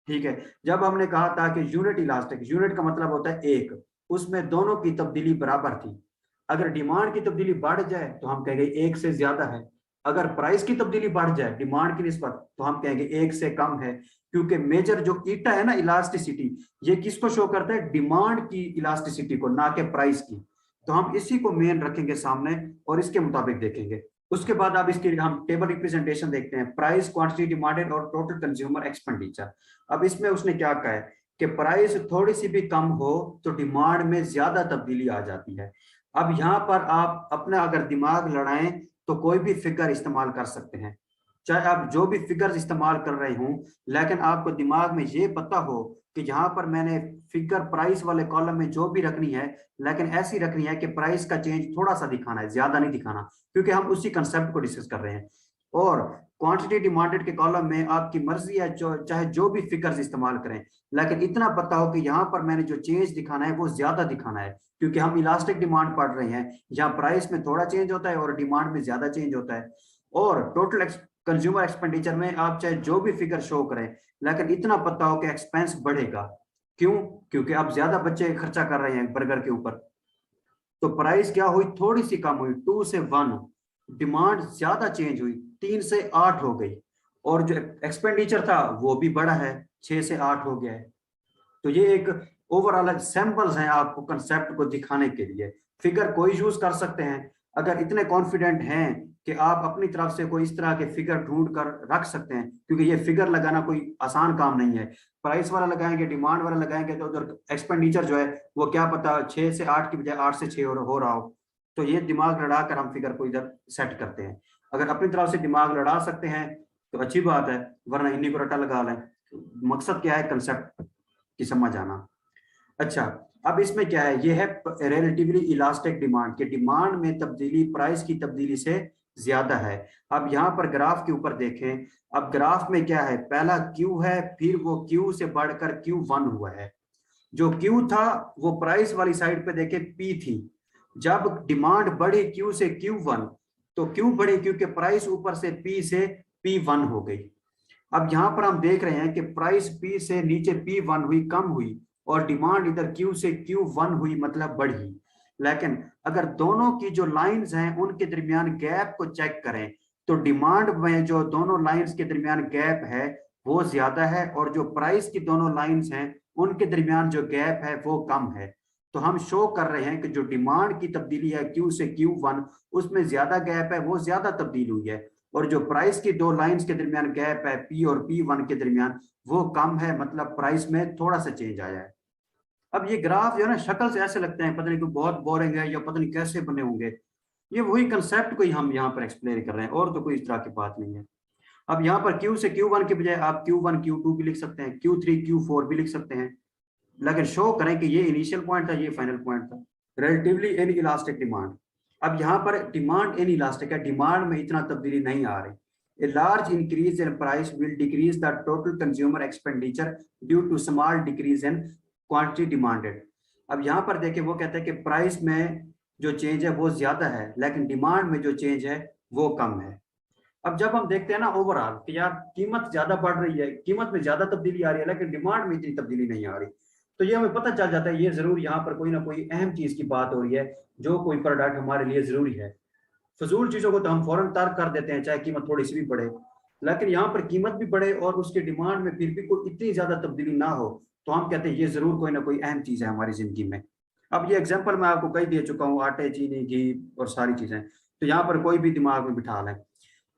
ठीक है, जब हमने कहा था कि यूनिट इलास्टिक, यूनिट का मतलब होता है एक, उसमें दोनों की तब्दीली बराबर थी। अगर डिमांड की तब्दीली बढ़ जाए तो हम कहेंगे एक से ज्यादा है। अगर प्राइस की तब्दीली बढ़ जाए डिमांड की निस्बत तो हम कहेंगे एक से कम है। क्योंकि मेजर जो ईटा है ना इलास्टिसिटी, ये किसको शो करता है? डिमांड की इलास्टिसिटी को, ना कि प्राइस की। तो हम इसी को मेन रखेंगे सामने और इसके मुताबिक देखेंगे। उसके बाद अब इसकी हम टेबल रिप्रेजेंटेशन देखते हैं, प्राइस, क्वांटिटी डिमांडेड और टोटल कंज्यूमर एक्सपेंडिचर। अब इसमें उसने क्या कहा है कि प्राइस थोड़ी सी भी कम हो तो डिमांड में ज्यादा तब्दीली आ जाती है। अब यहाँ पर आप अपना अगर दिमाग लड़ाएं तो कोई भी फिगर इस्तेमाल कर सकते हैं, चाहे आप जो भी फिगर्स इस्तेमाल कर रहे हों, लेकिन आपको दिमाग में ये पता हो कि यहाँ पर मैंने फिगर प्राइस वाले कॉलम में जो भी रखनी है, लेकिन ऐसी रखनी है कि प्राइस का चेंज थोड़ा सा दिखाना है, ज्यादा नहीं दिखाना, क्योंकि हम उसी कंसेप्ट को डिस्कस कर रहे हैं। और क्वांटिटी डिमांडेड के कॉलम में आपकी मर्जी है चाहे जो भी फिगर्स इस्तेमाल करें, लेकिन इतना पता हो कि यहाँ पर मैंने जो चेंज दिखाना है वो ज्यादा दिखाना है, क्योंकि हम इलास्टिक डिमांड पढ़ रहे हैं जहाँ प्राइस में थोड़ा चेंज होता है और डिमांड में ज्यादा चेंज होता है। और टोटल कंज्यूमर एक्सपेंडिचर में आप चाहे जो भी फिगर शो करें, लेकिन इतना पता हो कि एक्सपेंस बढ़ेगा। क्यों? क्योंकि अब ज्यादा बच्चे खर्चा कर रहे हैं बर्गर के ऊपर। तो प्राइस क्या हुई? थोड़ी सी कम हुई, 2 से 1। डिमांड ज्यादा चेंज हुई, 3 से 8 हो गई। और जो एक्सपेंडिचर था वो भी बढ़ा है, 6 से 8 हो गया है। तो ये एक ओवरऑल सैंपल्स हैं आपको कंसेप्ट को दिखाने के लिए। फिगर कोई यूज कर सकते हैं। अगर इतने कॉन्फिडेंट हैं कि आप अपनी तरफ से कोई इस तरह के फिगर ढूंढ कर रख सकते हैं, क्योंकि ये फिगर लगाना कोई आसान काम नहीं है। प्राइस वाला लगाएंगे, डिमांड वाला लगाएंगे तो उधर एक्सपेंडिचर जो है वो क्या पता 6 से 8 की बजाय 8 से 6 हो रहा हो। तो ये दिमाग लड़ा कर हम फिगर को इधर सेट करते हैं। अगर अपनी तरफ से दिमाग लड़ा सकते हैं तो अच्छी बात है, वरना इन्हीं को रटा लगा लें। मकसद क्या है? कंसेप्ट की समझ आना। अच्छा, अब इसमें क्या है? ये है रिलेटिवली इलास्टिक डिमांड, के डिमांड में तब्दीली प्राइस की तब्दीली से ज्यादा है। अब यहाँ पर ग्राफ के ऊपर देखें। अब ग्राफ में क्या है? पहला क्यू है, फिर वो क्यू से बढ़कर Q1 हुआ है। जो क्यू था वो प्राइस वाली साइड पे देखे पी थी। जब डिमांड बढ़ी क्यू से क्यू वन, तो क्यू बढ़ी क्योंकि प्राइस ऊपर से पी से पी वन हो गई। अब यहां पर हम देख रहे हैं कि प्राइस पी से नीचे पी वन हुई, कम हुई, और डिमांड इधर क्यू से क्यू वन हुई, मतलब बढ़ी। लेकिन अगर दोनों की जो लाइंस हैं उनके दरमियान गैप को चेक करें, तो डिमांड में जो दोनों लाइंस के दरमियान गैप है वो ज्यादा है, और जो प्राइस की दोनों लाइंस हैं उनके दरमियान जो गैप है वो कम है। तो हम शो कर रहे हैं कि जो डिमांड की तब्दीली है क्यू से क्यू वन, उसमें ज्यादा गैप है, वो ज्यादा तब्दील हुई है। और जो प्राइस की दो लाइंस के दरमियान गैप है पी और पी वन के दरमियान, वो कम है, मतलब प्राइस में थोड़ा सा चेंज आया है। अब ये ग्राफ जो है ना, शक्ल से ऐसे लगते हैं पता नहीं कोई बहुत बोरिंग है या पता नहीं कैसे बने होंगे। ये वही कंसेप्ट को ही हम यहाँ पर एक्सप्लेन कर रहे हैं, और तो कोई इस तरह की बात नहीं है। अब यहाँ पर क्यू से क्यू वन के बजाय आप क्यू वन क्यू टू भी लिख सकते हैं, क्यू थ्री क्यू फोर भी लिख सकते हैं, लेकिन शो करें कि ये इनिशियल पॉइंट था, ये फाइनल पॉइंट था। रिलेटिवली इन इलास्टिक डिमांड, अब यहाँ पर डिमांड इन इलास्टिक है, डिमांड में इतना तब्दीली नहीं आ रही। A large increase in price will decrease the total consumer expenditure due to small decrease in quantity demanded। अब यहाँ पर देखें वो कहते हैं कि प्राइस में जो चेंज है वो ज्यादा है, लेकिन डिमांड में जो चेंज है वो कम है। अब जब हम देखते हैं ना ओवरऑल कि यार कीमत ज्यादा बढ़ रही है, कीमत में ज्यादा तब्दीली आ रही है, लेकिन डिमांड में इतनी तब्दीली नहीं आ रही, तो ये हमें पता चल जाता है ये जरूर यहाँ पर कोई ना कोई अहम चीज की बात हो रही है, जो कोई प्रोडक्ट हमारे लिए जरूरी है। फजूल चीजों को तो हम फौरन तर्क कर देते हैं, चाहे कीमत थोड़ी सी भी बढ़े, लेकिन यहाँ पर कीमत भी बढ़े और उसकी डिमांड में फिर भी कोई इतनी ज्यादा तब्दीली ना हो, तो हम कहते हैं ये जरूर कोई ना कोई अहम चीज है हमारी जिंदगी में। अब ये एग्जाम्पल मैं आपको कई दे चुका हूँ, आटे चीनी घी और सारी चीजें, तो यहाँ पर कोई भी दिमाग में बिठा लें।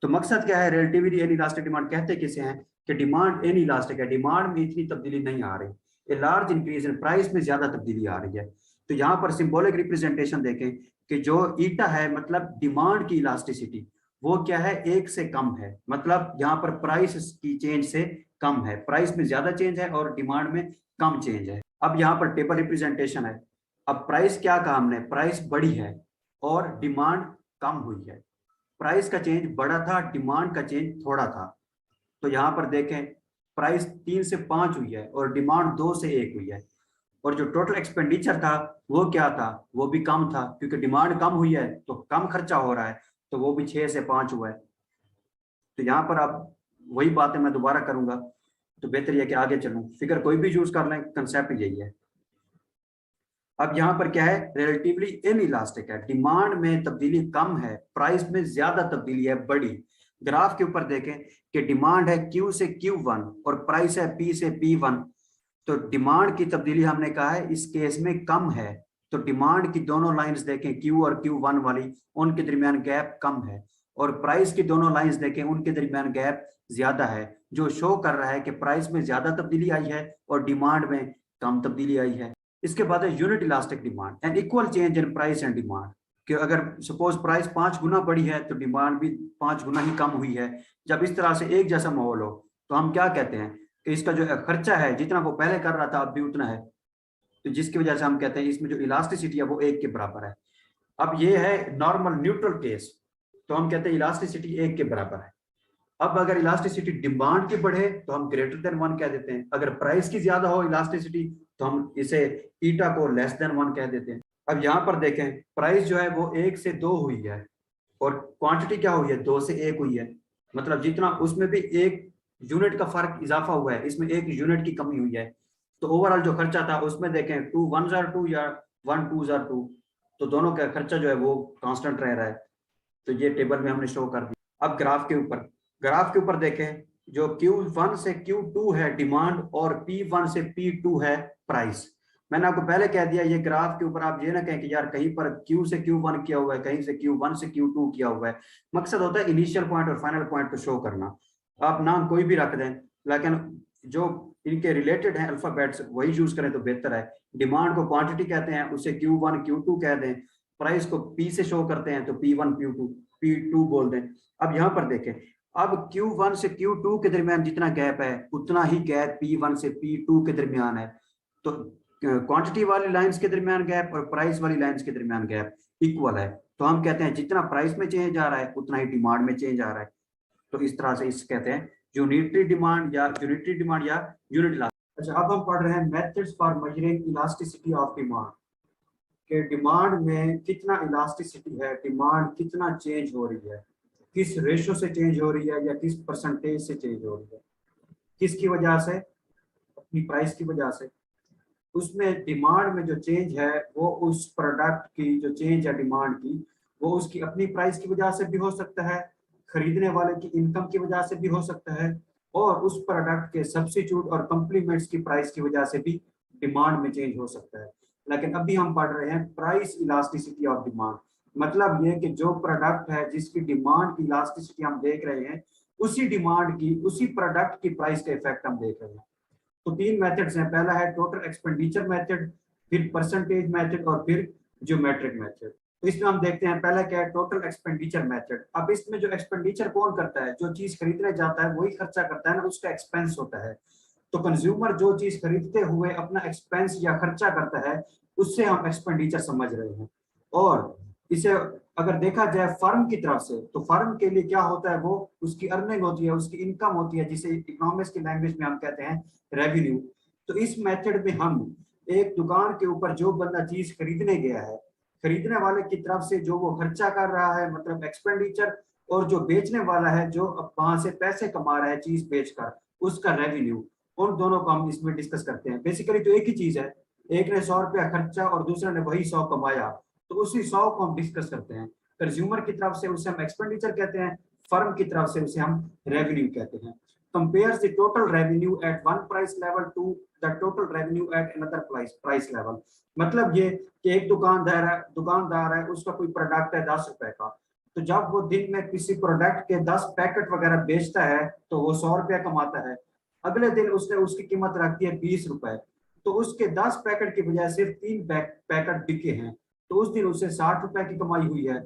तो मकसद क्या है, रिलेटिविटी इन इलास्टिक डिमांड कहते किसे हैं कि डिमांड इन इलास्टिक है, डिमांड में इतनी तब्दीली नहीं आ रही। A large increase in price में ज्यादा तब्दीली आ रही है। तो यहाँ पर सिंबॉलिक रिप्रेजेंटेशन देखें कि जो ईटा है मतलब डिमांड की इलास्टिसिटी, वो क्या है, एक से कम है, मतलब यहाँ पर प्राइस की चेंज से कम है, प्राइस में ज्यादा चेंज है और डिमांड में कम चेंज है। अब यहाँ पर टेबल रिप्रेजेंटेशन है। अब प्राइस क्या कहा हमने, प्राइस बढ़ी है और डिमांड कम हुई है। प्राइस का चेंज बड़ा था, डिमांड का चेंज थोड़ा था। तो यहाँ पर देखें प्राइस 3 से 5 हुई है और डिमांड 2 से 1 हुई है। और जो टोटल एक्सपेंडिचर था वो क्या था, वो भी कम था, क्योंकि डिमांड कम हुई है तो कम खर्चा हो रहा है, तो वो भी 6 से 5 हुआ है। तो यहाँ पर अब वही बातें मैं दोबारा करूंगा, तो बेहतर यह कि आगे चलूं, फिगर कोई भी यूज कर लें, कंसेप्ट यही है। अब यहाँ पर क्या है, रिलेटिवली इन इलास्टिक है, डिमांड में तब्दीली कम है, प्राइस में ज्यादा तब्दीली है, बड़ी। ग्राफ के ऊपर देखें कि डिमांड है क्यू से क्यू वन और प्राइस है पी से पी वन। तो डिमांड की तब्दीली हमने कहा है इस केस में कम है। तो डिमांड की दोनों लाइंस देखें क्यू और क्यू वन वाली, उनके दरमियान गैप कम है, और प्राइस की दोनों लाइंस देखें उनके दरमियान गैप ज्यादा है, जो शो कर रहा है कि प्राइस में ज्यादा तब्दीली आई है और डिमांड में कम तब्दीली आई है। इसके बाद है unit elastic demand and equal change in price and demand, कि अगर सपोज प्राइस 5 गुना बढ़ी है तो डिमांड भी 5 गुना ही कम हुई है। जब इस तरह से एक जैसा माहौल हो तो हम क्या कहते हैं कि इसका जो खर्चा है जितना वो पहले कर रहा था अब भी उतना है, तो जिसकी वजह से हम कहते हैं इसमें जो इलास्टिसिटी है वो 1 के बराबर है। अब ये है नॉर्मल न्यूट्रल केस, तो हम कहते हैं इलास्टिसिटी 1 के बराबर है। अब अगर इलास्टिसिटी डिमांड की बढ़े तो हम ग्रेटर देन 1 कह देते हैं, अगर प्राइस की ज्यादा हो इलास्टिसिटी तो हम इसे ईटा को लेस देन 1 कह देते हैं। अब यहाँ पर देखें प्राइस जो है वो 1 से 2 हुई है और क्वांटिटी क्या हुई है, 2 से 1 हुई है, मतलब जितना उसमें भी 1 यूनिट का फर्क इजाफा हुआ है, इसमें 1 यूनिट की कमी हुई है। तो ओवरऑल जो खर्चा था उसमें देखें 2 1 जार 2 या 1 2 जार 2, तो दोनों का खर्चा जो है वो कांस्टेंट रह रहा है। तो ये टेबल में हमने शो कर दिया। अब ग्राफ के ऊपर देखें जो Q1 से Q2 है डिमांड और P1 से P2 है प्राइस। मैंने आपको पहले कह दिया ये ग्राफ के ऊपर आप ये ना कहें कि यार कहीं पर Q से Q1 किया हुआ है, कहीं से Q1 से Q2 किया हुआ है। मकसद होता है इनिशियल पॉइंट और फाइनल पॉइंट को शो करना। आप नाम कोई भी रख दें, लेकिन जो इनके रिलेटेड है अल्फाबेट्स वही यूज करें तो बेहतर है। डिमांड को क्वांटिटी कहते हैं, उसे Q1 Q2 कह दें। प्राइस को P से शो करते हैं तो P1 P2 बोल दें। अब यहाँ पर देखें, अब Q1 से Q2 के दरमियान जितना गैप है उतना ही गैप P1 से P2 के दरमियान है। तो क्वांटिटी वाली लाइंस के दरमियान गैप और प्राइस वाली लाइंस के दरमियान गैप इक्वल है। तो हम कहते हैं जितना प्राइस में चेंज आ रहा है उतना ही डिमांड में चेंज आ रहा है। तो इस तरह से इस कहते हैं यूनिटरी डिमांड या यूनिट अच्छा, अब हम पढ़ रहे हैं methods for measuring elasticity of demand, कि डिमांड में कितना इलास्टिसिटी है, डिमांड कितना चेंज हो रही है, किस रेशो से चेंज हो रही है या किस परसेंटेज से चेंज हो रही है, किसकी वजह से, अपनी प्राइस की वजह से। उसमें डिमांड में जो चेंज है वो उस प्रोडक्ट की जो चेंज है डिमांड की, वो उसकी अपनी प्राइस की वजह से भी हो सकता है, खरीदने वाले की इनकम की वजह से भी हो सकता है, और उस प्रोडक्ट के सब्स्टिट्यूट और कॉम्प्लीमेंट्स की प्राइस की वजह से भी डिमांड में चेंज हो सकता है। लेकिन अभी हम पढ़ रहे हैं प्राइस इलास्टिसिटी ऑफ डिमांड, मतलब ये कि जो प्रोडक्ट है जिसकी डिमांड की इलास्टिसिटी हम देख रहे हैं, उसी डिमांड की, उसी प्रोडक्ट की प्राइस का इफेक्ट हम देख रहे हैं। तो तीन मेथड्स हैं, पहला है टोटल एक्सपेंडिचर मेथड, फिर परसेंटेज मेथड और फिर ज्योमेट्रिक मेथड। तो इसमें हम देखते हैं पहला क्या है, टोटल एक्सपेंडिचर मेथड। अब इसमें जो एक्सपेंडिचर कौन करता है, जो चीज खरीदने जाता है वही खर्चा करता है ना, उसका एक्सपेंस होता है। तो कंज्यूमर जो चीज खरीदते हुए अपना एक्सपेंस या खर्चा करता है, उससे हम एक्सपेंडिचर समझ रहे हैं। और इसे अगर देखा जाए फर्म की तरफ से, तो फर्म के लिए क्या होता है, वो उसकी अर्निंग होती है, उसकी इनकम होती है, जिसे इकोनॉमिक्स की लैंग्वेज में हम कहते हैं रेवेन्यू। तो इस मेथड में हम एक दुकान के ऊपर जो बंदा चीज खरीदने गया है, खरीदने वाले की तरफ से जो वो खर्चा कर रहा है मतलब एक्सपेंडिचर, और जो बेचने वाला है जो वहां से पैसे कमा रहा है चीज बेचकर, उसका रेवेन्यू, उन दोनों को हम इसमें डिस्कस करते हैं। बेसिकली तो एक ही चीज है, एक ने 100 रुपया खर्चा और दूसरे ने वही 100 कमाया, तो उसी 100 को हम डिस्कस करते हैं। कंज्यूमर की तरफ से उसे हम एक्सपेंडिचर कहते हैं, फर्म की तरफ से उसे हम रेवेन्यू कहते हैं। compares the total revenue at one price level to the total revenue at another price level। मतलब ये कि एक दुकानदार है उसका कोई प्रोडक्ट है 10 रुपए का, तो जब वो दिन में किसी प्रोडक्ट के 10 पैकेट वगैरह बेचता है तो वो 100 रुपया कमाता है। अगले दिन उसने उसकी कीमत रखती है 20 रुपए, तो उसके 10 पैकेट की बजाय सिर्फ 3 पैकेट बिके हैं, तो उस दिन उसे 60 रुपए की कमाई हुई है।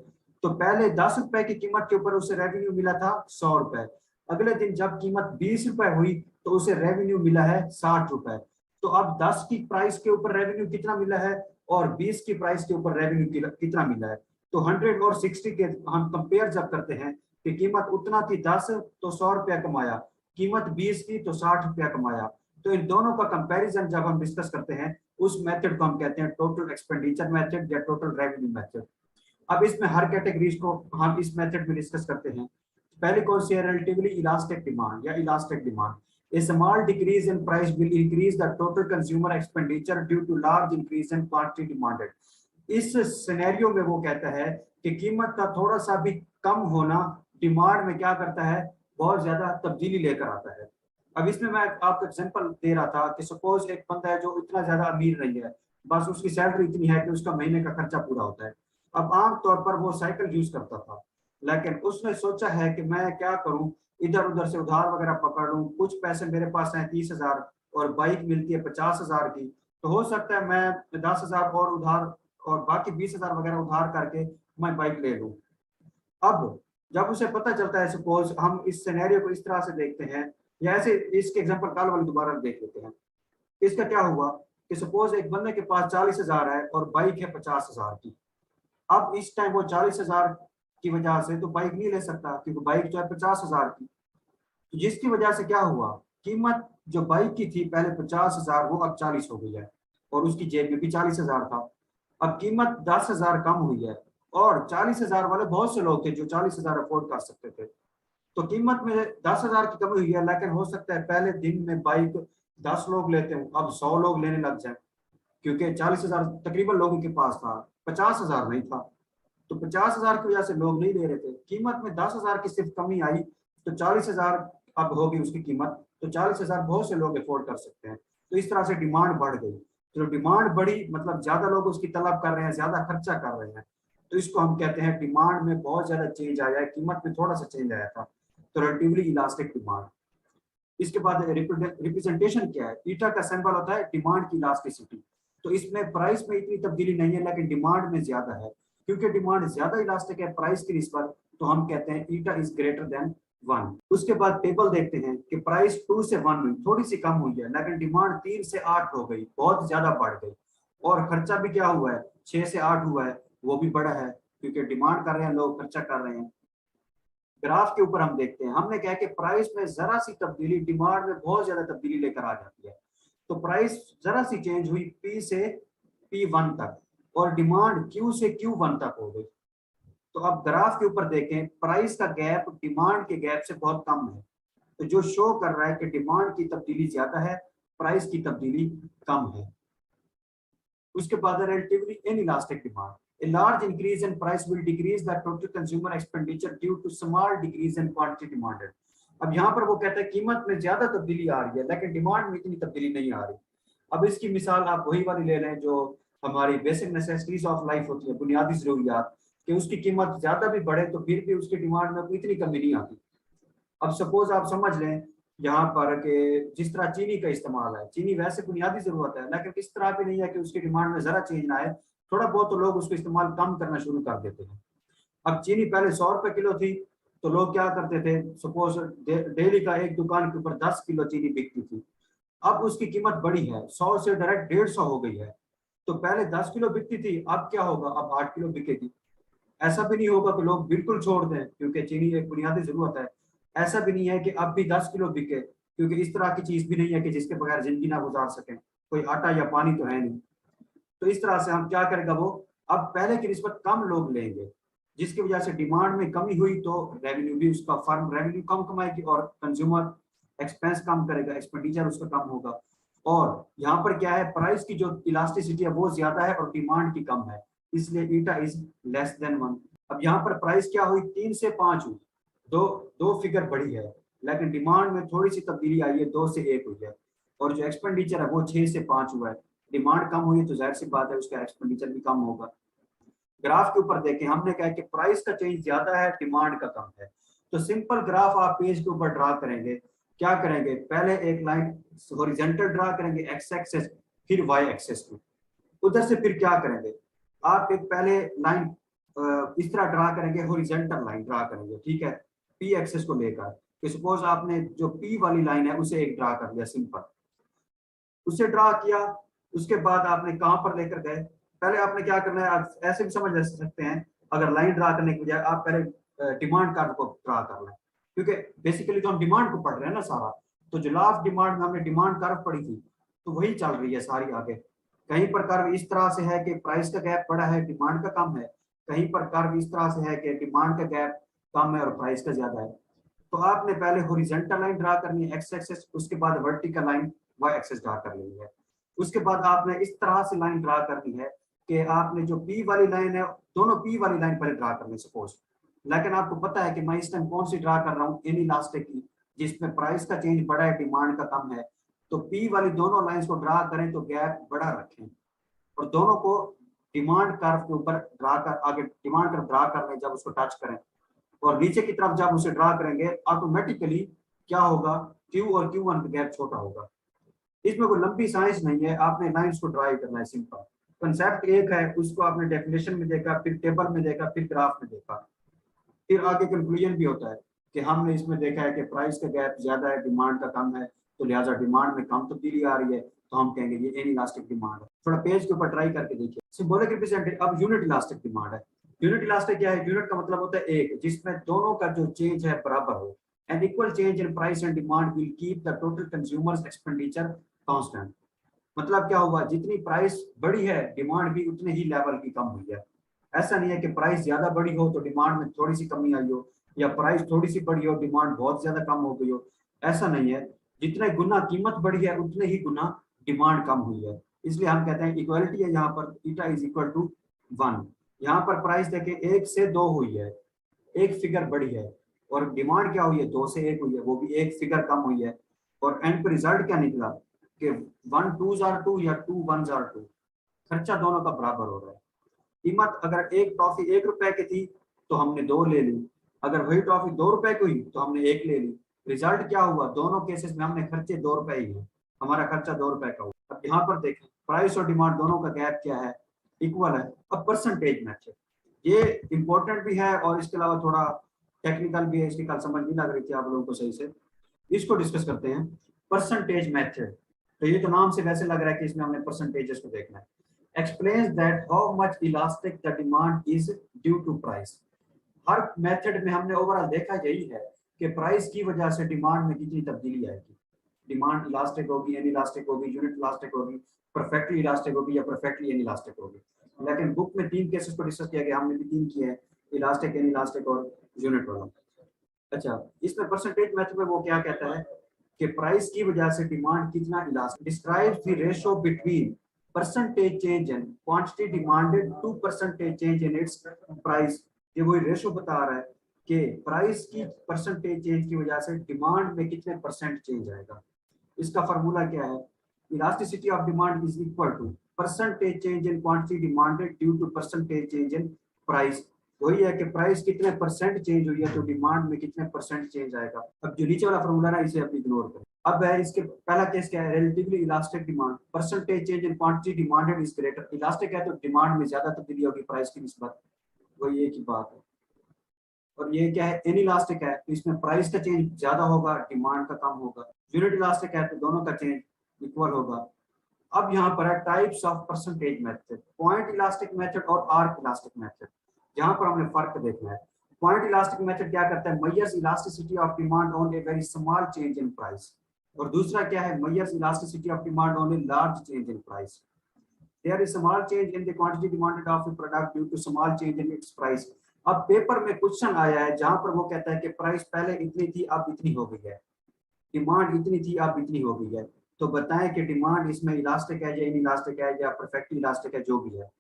तो पहले 10 रुपए की कीमत के ऊपर उसे रेवेन्यू मिला था 100 रुपए, अगले दिन जब कीमत 20 रुपए हुई तो उसे रेवेन्यू मिला है 60 रुपए। तो अब 10 की प्राइस के ऊपर रेवेन्यू कितना मिला है और 20 की प्राइस के ऊपर रेवेन्यू कितना मिला है। तो 100 और 60 के हम कंपेयर जब करते हैं कि कीमत उतना थी 10 तो 100 रुपया कमाया, कीमत 20 की तो 60 रुपया कमाया। तो इन दोनों का कंपैरिजन जब हम डिस्कस करते हैं, उस मेथड को हम कहते हैं टोटल एक्सपेंडिचर मेथड या टोटल रेवेन्यू मेथड। अब इसमें हर कैटेगरीज को हम इस मेथड में डिस्कस करते हैं। पहले कौन सी है, रिलेटिवली इलास्टिक डिमांड या elastic demand. A small decrease in price will increase the total consumer expenditure due to large increase in quantity demanded। इस सिनेरियो में वो कहता है कि कीमत का थोड़ा सा भी कम होना डिमांड में क्या करता है, बहुत ज्यादा तब्दीली लेकर आता है। अब इसमें मैं आपको एग्जांपल दे रहा था कि सपोज एक बंदा है जो इतना ज्यादा अमीर नहीं है, बस उसकी सैलरी इतनी है कि उसका महीने का खर्चा पूरा होता है। अब आम तौर पर वो साइकिल यूज करता था, लेकिन उसने सोचा है कि मैं क्या करूं, इधर उधर से उधार वगैरह पकड़ लूं, कुछ पैसे मेरे पास हैं 30,000 और बाइक मिलती है 50,000 की, तो हो सकता है मैं 10,000 और उधार और बाकी 20,000 वगैरह उधार करके मैं बाइक ले लूं। अब जब उसे पता चलता है, सपोज हम इस सिनेरियो को इस तरह से देखते हैं, या ऐसे इसके एग्जांपल कल वाले दोबारा देख लेते हैं। इसका क्या हुआ कि सपोज एक बंदे के पास 40,000 है और बाइक है 50,000 की। अब इस टाइम वो 40,000 की वजह से तो बाइक नहीं ले सकता, क्योंकि बाइक जो है 50,000 की। तो जिसकी वजह से क्या हुआ, कीमत जो बाइक की थी पहले 50,000 वो अब 40 हो गई है, और उसकी जेब में भी 40,000 था। अब कीमत 10,000 कम हुई है, और 40,000 वाले बहुत से लोग थे जो 40,000 अफोर्ड कर सकते थे। तो कीमत में 10,000 की कमी हुई है, लेकिन हो सकता है पहले दिन में बाइक 10 लोग लेते हो, अब 100 लोग लेने लग जाए, क्योंकि 40,000 तकरीबन लोगों के पास था, 50,000 नहीं था। तो 50,000 की वजह से लोग नहीं ले रहे थे, कीमत में 10,000 की सिर्फ कमी आई, तो 40,000 अब होगी उसकी कीमत, तो 40,000 बहुत से लोग अफोर्ड कर सकते हैं। तो इस तरह से डिमांड बढ़ गई, तो डिमांड बढ़ी मतलब ज्यादा लोग उसकी तलब कर रहे हैं, ज्यादा खर्चा कर रहे हैं, तो इसको हम कहते हैं डिमांड में बहुत ज्यादा चेंज आया है, कीमत में थोड़ा सा चेंज आया था, तो रिलेटिवली इलास्टिक डिमांड। इसके बाद रिप्रेजेंटेशन क्या है, ईटा का सिंबल होता है डिमांड की इलास्टिसिटी। तो इसमें प्राइस में इतनी तब्दीली नहीं है, लेकिन डिमांड में ज्यादा है, क्योंकि डिमांड ज्यादा इलास्टिक है प्राइस की निस्बत, तो हम कहते हैं ईटा इज ग्रेटर देन 1। उसके बाद टेबल देखते हैं कि प्राइस 2 से 1 हुई, थोड़ी सी कम हुई है, लेकिन डिमांड 3 से 8 हो गई, बहुत ज्यादा बढ़ गई। और खर्चा भी क्या हुआ है, 6 से 8 हुआ है, वो भी बड़ा है, क्योंकि डिमांड कर रहे हैं लोग, खर्चा कर रहे हैं। ग्राफ के ऊपर हम देखते हैं, हमने कहा कि प्राइस में जरा सी तब्दीली डिमांड में बहुत ज्यादा तब्दीली लेकर आ जाती है। तो प्राइस जरा सी चेंज हुई P से P1 तक और डिमांड Q से Q1 तक हो गई। तो अब ग्राफ के ऊपर देखें, प्राइस का गैप डिमांड के गैप से बहुत कम है, तो जो शो कर रहा है कि डिमांड की तब्दीली ज्यादा है, प्राइस की तब्दीली कम है। उसके बाद relatively inelastic demand, a large increase in price will decrease the total consumer expenditure due to small decrease in quantity demanded। अब यहाँ पर वो कहता है कीमत में ज्यादा तब्दीली आ रही है लेकिन डिमांड में इतनी तब्दीली नहीं आ रही। अब इसकी मिसाल आप वही वाली ले लें जो हमारी बेसिक नेसेसिटीज ऑफ लाइफ होती है, बुनियादी जरूरियात, कि उसकी कीमत ज्यादा भी बढ़े तो फिर भी उसकी डिमांड में कोई इतनी कमी नहीं आती। अब सपोज आप समझ लें यहाँ पर कि जिस तरह चीनी का इस्तेमाल है, चीनी वैसे बुनियादी जरूरत है लेकिन इस तरह भी नहीं है कि उसकी डिमांड में जरा चेंज ना आए, थोड़ा बहुत तो लोग उसको इस्तेमाल कम करना शुरू कर देते हैं। अब चीनी पहले 100 रुपए किलो थी तो लोग क्या करते थे, सपोज डेली का एक दुकान के ऊपर 10 किलो चीनी बिकती थी, अब उसकी कीमत बढ़ी है, 100 से डायरेक्ट 150 हो गई है। तो पहले 10 किलो बिकती थी, अब क्या होगा, अब 8 किलो बिकेगी। ऐसा भी नहीं होगा कि लोग बिल्कुल छोड़ दें क्योंकि चीनी एक बुनियादी जरूरत है, ऐसा भी नहीं है कि अब भी 10 किलो बिके, क्योंकि इस तरह की चीज भी नहीं है कि जिसके बगैर जिंदगी ना गुजार सकें, कोई आटा या पानी तो है नहीं। तो इस तरह से हम क्या करेगा, वो अब पहले की निस्बत कम लोग लेंगे, जिसकी वजह से डिमांड में कमी हुई तो रेवेन्यू भी उसका, फर्म रेवेन्यू कम कमाएगी और कंज्यूमर एक्सपेंस कम करेगा, एक्सपेंडिचर उसका कम होगा। और यहाँ पर क्या है, प्राइस की जो इलास्टिसिटी है वो ज्यादा है और डिमांड की कम है, इसलिए ईटा इज लेस देन 1। अब यहाँ पर प्राइस क्या हुई, 3 से 5 हुई, दो दो फिगर बढ़ी है, लेकिन डिमांड में थोड़ी सी तब्दीली आई है, 2 से 1 हुई है। और जो एक्सपेंडिचर है वो 6 से 5 हुआ है। डिमांड कम हुई तो जाहिर सी बात है उसका एक्सपेंडिचर भी कम होगा। ग्राफ के ऊपर देखें, हमने कहा कि प्राइस का चेंज ज्यादा है, डिमांड का कम है। तो सिंपल ग्राफ आप पेज के ऊपर ड्रा करेंगे, क्या करेंगे, पहले एक लाइन हॉरिजॉन्टल ड्रा करेंगे एक्स एक्सेस, फिर वाई एक्सेस को, उधर से फिर क्या करेंगे, आप एक पहले लाइन इस तरह ड्रा करेंगे, हॉरिजॉन्टल लाइन ड्रा करेंगे, ठीक है, पी एक्सेस को लेकर। तो सपोज आपने जो पी वाली लाइन है उसे एक ड्रा कर लिया, सिंपल उसे ड्रा किया, उसके बाद आपने कहां पर लेकर गए, पहले आपने क्या करना है, आप ऐसे भी समझ सकते हैं, अगर लाइन ड्रा करने के बजाय आप पहले डिमांड कर्व को ड्रा कर लें, क्योंकि बेसिकली तो हम डिमांड को पढ़ रहे हैं ना सारा। तो जो लास्ट डिमांड में हमने डिमांड कर्व पढ़ी थी तो वही चल रही है सारी आगे। कहीं पर कर्व इस तरह से है कि प्राइस का गैप बड़ा है, डिमांड का कम है, कहीं पर कर्व इस तरह से है कि डिमांड का गैप कम है और प्राइस का ज्यादा है। तो आपने पहले हॉरिजॉन्टल लाइन ड्रा करनी है एक्स एक्सेस, उसके बाद vertical line Y axis draw कर लेनी है। उसके बाद आपने इस तरह से लाइन ड्रा करनी है कि आपने जो पी वाली लाइन है, दोनों पी वाली लाइन पहले ड्रा करनी सपोज, लेकिन आपको पता है कि मैं इस टाइम कौन सी ड्रा कर रहा हूँ, इनइलास्टिक की, जिसमें प्राइस का चेंज बड़ा है, डिमांड का कम है। तो पी वाली दोनों लाइंस को ड्रा करें तो गैप बड़ा रखें और दोनों को डिमांड कर्व के ऊपर ड्रा कर, आगे डिमांड कर्व ड्रा कर लें, जब उसको टच करें और नीचे की तरफ जब उसे ड्रा करेंगे ऑटोमेटिकली क्या होगा, Q और Q1 का गैप छोटा होगा। इसमें कोई लंबी साइंस नहीं है, आपने लाइंस को ड्रा करना है, सिंपल कंसेप्ट एक है, उसको आपने डेफिनेशन में देखा, फिर टेबल में देखा, फिर ग्राफ में देखा, फिर आगे कंक्लूजन भी होता है कि हमने इसमें देखा है कि प्राइस का गैप ज्यादा है, डिमांड का कम है, तो लिहाजा डिमांड में कम तब्दीली आ रही है, तो हम कहेंगे ये इनइलास्टिक डिमांड है। थोड़ा पेज के ऊपर ट्राई करके देखिए, सिंबॉलिक रिप्रेजेंटेटिव। अब यूनिट इलास्टिक डिमांड है। यूनिट इलास्टिक क्या है, यूनिट का मतलब होता है एक, जिसमें दोनों का जो चेंज है बराबर हो, and equal change in price and demand will keep the total consumers expenditure constant. मतलब क्या हुआ, जितनी प्राइस बढ़ी है डिमांड भी उतने ही लेवल की कम हुई है। ऐसा नहीं है कि प्राइस ज्यादा बढ़ी हो तो डिमांड में थोड़ी सी कमी आई हो, या प्राइस थोड़ी सी बढ़ी हो डिमांड बहुत ज्यादा कम हो गई हो, ऐसा नहीं है। जितने गुना कीमत बढ़ी है उतने ही गुना डिमांड कम हुई है, इसलिए हम कहते हैं इक्वालिटी है यहाँ पर, ईटा इज इक्वल टू 1। यहाँ पर प्राइस देखें 1 से 2 हुई है, एक फिगर बढ़ी है, और डिमांड क्या हुई है, 2 से 1 हुई है, वो भी एक फिगर कम हुई है। और एंड पर रिजल्ट क्या निकला कि 1 2s are 2 या 2 1s are 2, खर्चा दोनों का बराबर हो रहा है। कीमत अगर एक टॉफी 1 रुपए की थी तो हमने 2 ले ली, अगर वही टॉफी 2 रुपए की हुई तो हमने 1 ले ली। रिजल्ट क्या हुआ, दोनों केसेस में हमने खर्चे 2 रुपए ही है, हमारा खर्चा 2 रुपए का हुआ। अब यहाँ पर देखें प्राइस और डिमांड दोनों का गैप क्या है, इक्वल है। अब परसेंटेज मेथड, ये इंपॉर्टेंट भी है और इसके अलावा थोड़ा टेक्निकल भी है, इसकी कल समझ नहीं लग रही थी आप लोगों को सही से, इसको डिस्कस करते हैं। परसेंटेज मेथड, तो ये तो नाम से वैसे लग रहा है कि इसमें हमने परसेंटेजेस को देखना है। explains that how much elastic the demand is due to price। Her method में हमने ओवरऑल देखा यही है कि प्राइस की वजह से डिमांड में कितनी तब्दीली आएगी। डिमांड इलास्टिक होगी, इलास्टिक होगी, यूनिट इलास्टिक होगी, परफेक्टली इलास्टिक होगी या परफेक्टली इलास्टिक होगी। लेकिन बुक में 3 केसेस को डिस्कस किया गया, हमने भी 3 किए हैं, इलास्टिक, इलास्टिक और यूनिट वाला। अच्छा, इसमें परसेंटेज मेथड में वो क्या कहता है कि प्राइस की वजह से डिमांड कितना elastic, describes the ratio between percentage change in quantity demanded to percentage change in its price. ये वही रेशियो बता रहा है कि प्राइस की परसेंटेज चेंज की वजह से डिमांड में कितने परसेंट चेंज आएगा। इसका फार्मूला क्या है, elasticity of demand is equal to percentage change in quantity demanded due to percentage change in price. वही है कि प्राइस कितने परसेंट चेंज हुई है तो डिमांड में कितने परसेंट चेंज आएगा। अब जो नीचे वाला फॉर्मूला है इसे आप इग्नोर करें। अब है इसके पहला केस क्या है, relatively elastic demand, percentage change in quantity demanded is greater. Elastic है तो डिमांड में ज्यादा तब्दीली होगी प्राइस की निस्बत, वही एक ही बात है। और ये क्या है, इनइलास्टिक है तो इसमें प्राइस का चेंज ज्यादा होगा, डिमांड का कम होगा। यूनिट इलास्टिक है तो दोनों का चेंज इक्वल होगा। अब यहाँ पर है types of percentage method, point elastic method और आर्क इलास्टिक मेथड। यहाँ पर हमने फर्क देखना है। पॉइंट इलास्टिक मेथड क्या करता है, measures elasticity of demand on a very small change in price. और दूसरा क्या है, measures elasticity of demand on a large change in price. There is small change in the quantity demanded of a product due to small change in its price. अब paper में question आया है जहां पर वो कहता है कि प्राइस पहले इतनी थी अब इतनी हो गई है, डिमांड इतनी थी अब इतनी हो गई है, तो बताएं कि डिमांड इसमें इलास्टिक है या इनइलास्टिक है या परफेक्टली इलास्टिक है, जो भी है।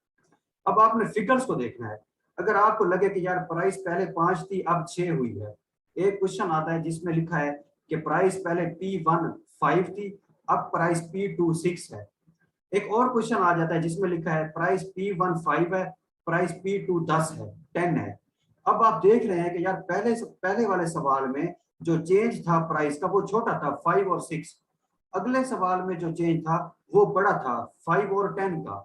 अब आपने फिगर्स को देखना है। अगर आपको लगे कि यार प्राइस पहले 5 थी अब 6 हुई है, एक क्वेश्चन आता है जिसमें लिखा है कि प्राइस पहले P1 5 थी अब प्राइस P2 6 है। एक और क्वेश्चन आ जाता है जिसमें लिखा है प्राइस P1 5 है, प्राइस P2 10 है, 10 है। अब आप देख रहे हैं कि यार पहले वाले सवाल में जो चेंज था प्राइस का वो छोटा था 5 और 6, अगले सवाल में जो चेंज था वो बड़ा था 5 और 10 का।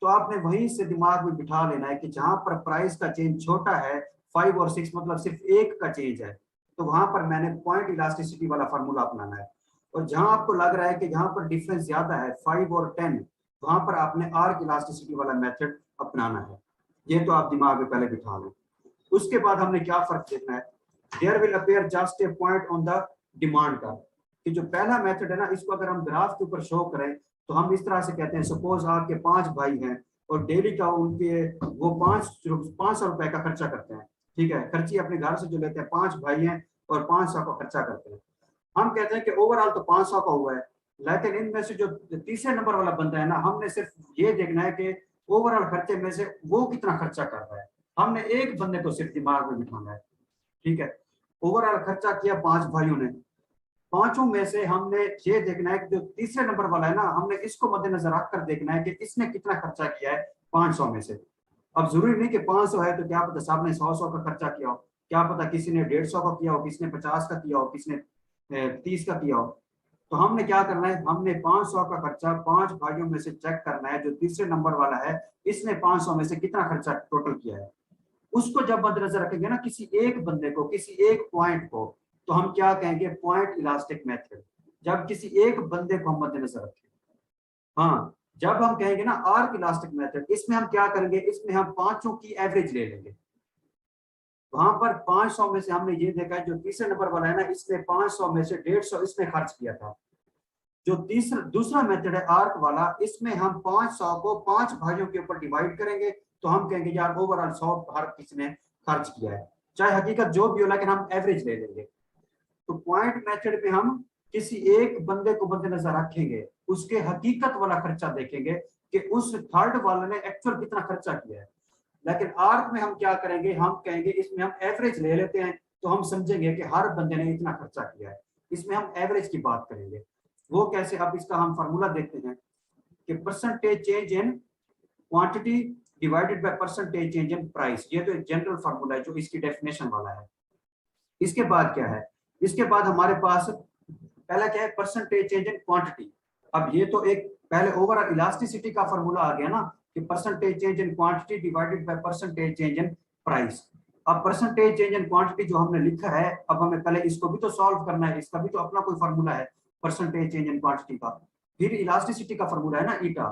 तो आपने वहीं से दिमाग में बिठा लेना है कि जहां पर प्राइस का चेंज छोटा है 5 और 6 मतलब सिर्फ एक का चेंज है, तो वहां पर मैंने पॉइंट इलास्टिसिटी वाला फार्मूला अपनाना है। और जहां आपको लग रहा है कि जहां पर डिफरेंस ज्यादा है 5 और 10, वहां पर आपने आर्क इलास्टिसिटी वाला मेथड अपनाना है। ये तो आप दिमाग में पहले बिठा लो। उसके बाद हमने क्या फर्क देखना है, there will appear just a point on the demand का, कि जो पहला मेथड है ना इसको अगर हम ग्राफ के ऊपर शो करें तो हम इस तरह से कहते हैं, सपोज आपके 5 भाई हैं और डेली का उनके वो 500 रुपए का खर्चा करते हैं, ठीक है, खर्ची अपने घर से जो लेते हैं, 5 भाई हैं और 500 का खर्चा करते हैं। हम कहते हैं कि ओवरऑल तो 500 का हुआ है, लेकिन इनमें से जो तीसरे नंबर वाला बंदा है ना, हमने सिर्फ ये देखना है कि ओवरऑल खर्चे में से वो कितना खर्चा कर रहा है। हमने एक बंदे को सिर्फ दिमाग में बिठाना है, ठीक है। ओवरऑल खर्चा किया 5 भाइयों ने, पांचों में से हमने ये देखना है कि जो तीसरे नंबर वाला है ना, हमने इसको मद्देनजर रखकर देखना है कि इसने कितना खर्चा किया है 500 में से। अब जरूरी नहीं कि 500 है तो क्या पता साहब ने 100 का खर्चा किया हो, क्या पता किसी ने 150 का किया हो, किसी ने 50 का किया हो, किसी ने 30 का किया हो। तो हमने क्या करना है, हमने 500 का खर्चा 5 भाइयों में से चेक करना है, जो तीसरे नंबर वाला है इसने 500 में से कितना खर्चा टोटल किया है। उसको जब मद्देनजर रखेंगे ना किसी एक बंदे को, किसी एक पॉइंट को, तो हम क्या कहेंगे, पॉइंट इलास्टिक मेथड, जब किसी एक बंदे को हम मद्देनजर रखें। हाँ, जब हम कहेंगे ना आर्क इलास्टिक मेथड, इसमें हम क्या करेंगे, इसमें हम पांचों की एवरेज ले लेंगे। वहां पर 500 में से हमने ये देखा है जो तीसरे नंबर वाला है ना, इसने 500 में से 150 इसने खर्च किया था। जो दूसरा मेथड है आर्क वाला, इसमें हम 500 को 5 भाइयों के ऊपर डिवाइड करेंगे, तो हम कहेंगे यार ओवरऑल 100 हर किसी ने खर्च किया है, चाहे हकीकत जो भी हो, लेकिन हम एवरेज ले लेंगे। तो पॉइंट मेथड में हम किसी एक बंदे को मद्देनजर रखेंगे, उसके हकीकत वाला खर्चा देखेंगे कि उस थर्ड वाले ने एक्चुअल कितना खर्चा किया है। लेकिन आर्क में हम क्या करेंगे, हम कहेंगे इसमें हम एवरेज ले लेते हैं, तो हम समझेंगे कि हर बंदे ने इतना खर्चा किया है, इसमें हम एवरेज की बात करेंगे। वो कैसे, अब इसका हम फार्मूला देखते हैं कि percentage change in quantity divided by percentage change in price. ये तो एक जनरल फार्मूला है जो इसकी डेफिनेशन वाला है। इसके बाद क्या है, इसके बाद हमारे पास पहला क्या है, परसेंटेज चेंज इन क्वांटिटी। अब ये तो एक पहले ओवरऑल इलास्टिसिटी का फार्मूला आ गया ना कि percentage change in quantity divided by percentage change in price. अब परसेंटेज चेंज इन क्वांटिटी जो हमने लिखा है, अब हमें पहले इसको भी तो सॉल्व करना है, इसका भी तो अपना कोई फार्मूला है परसेंटेज चेंज इन क्वांटिटी का। फिर इलास्टिसिटी का फार्मूला है ना ईटा,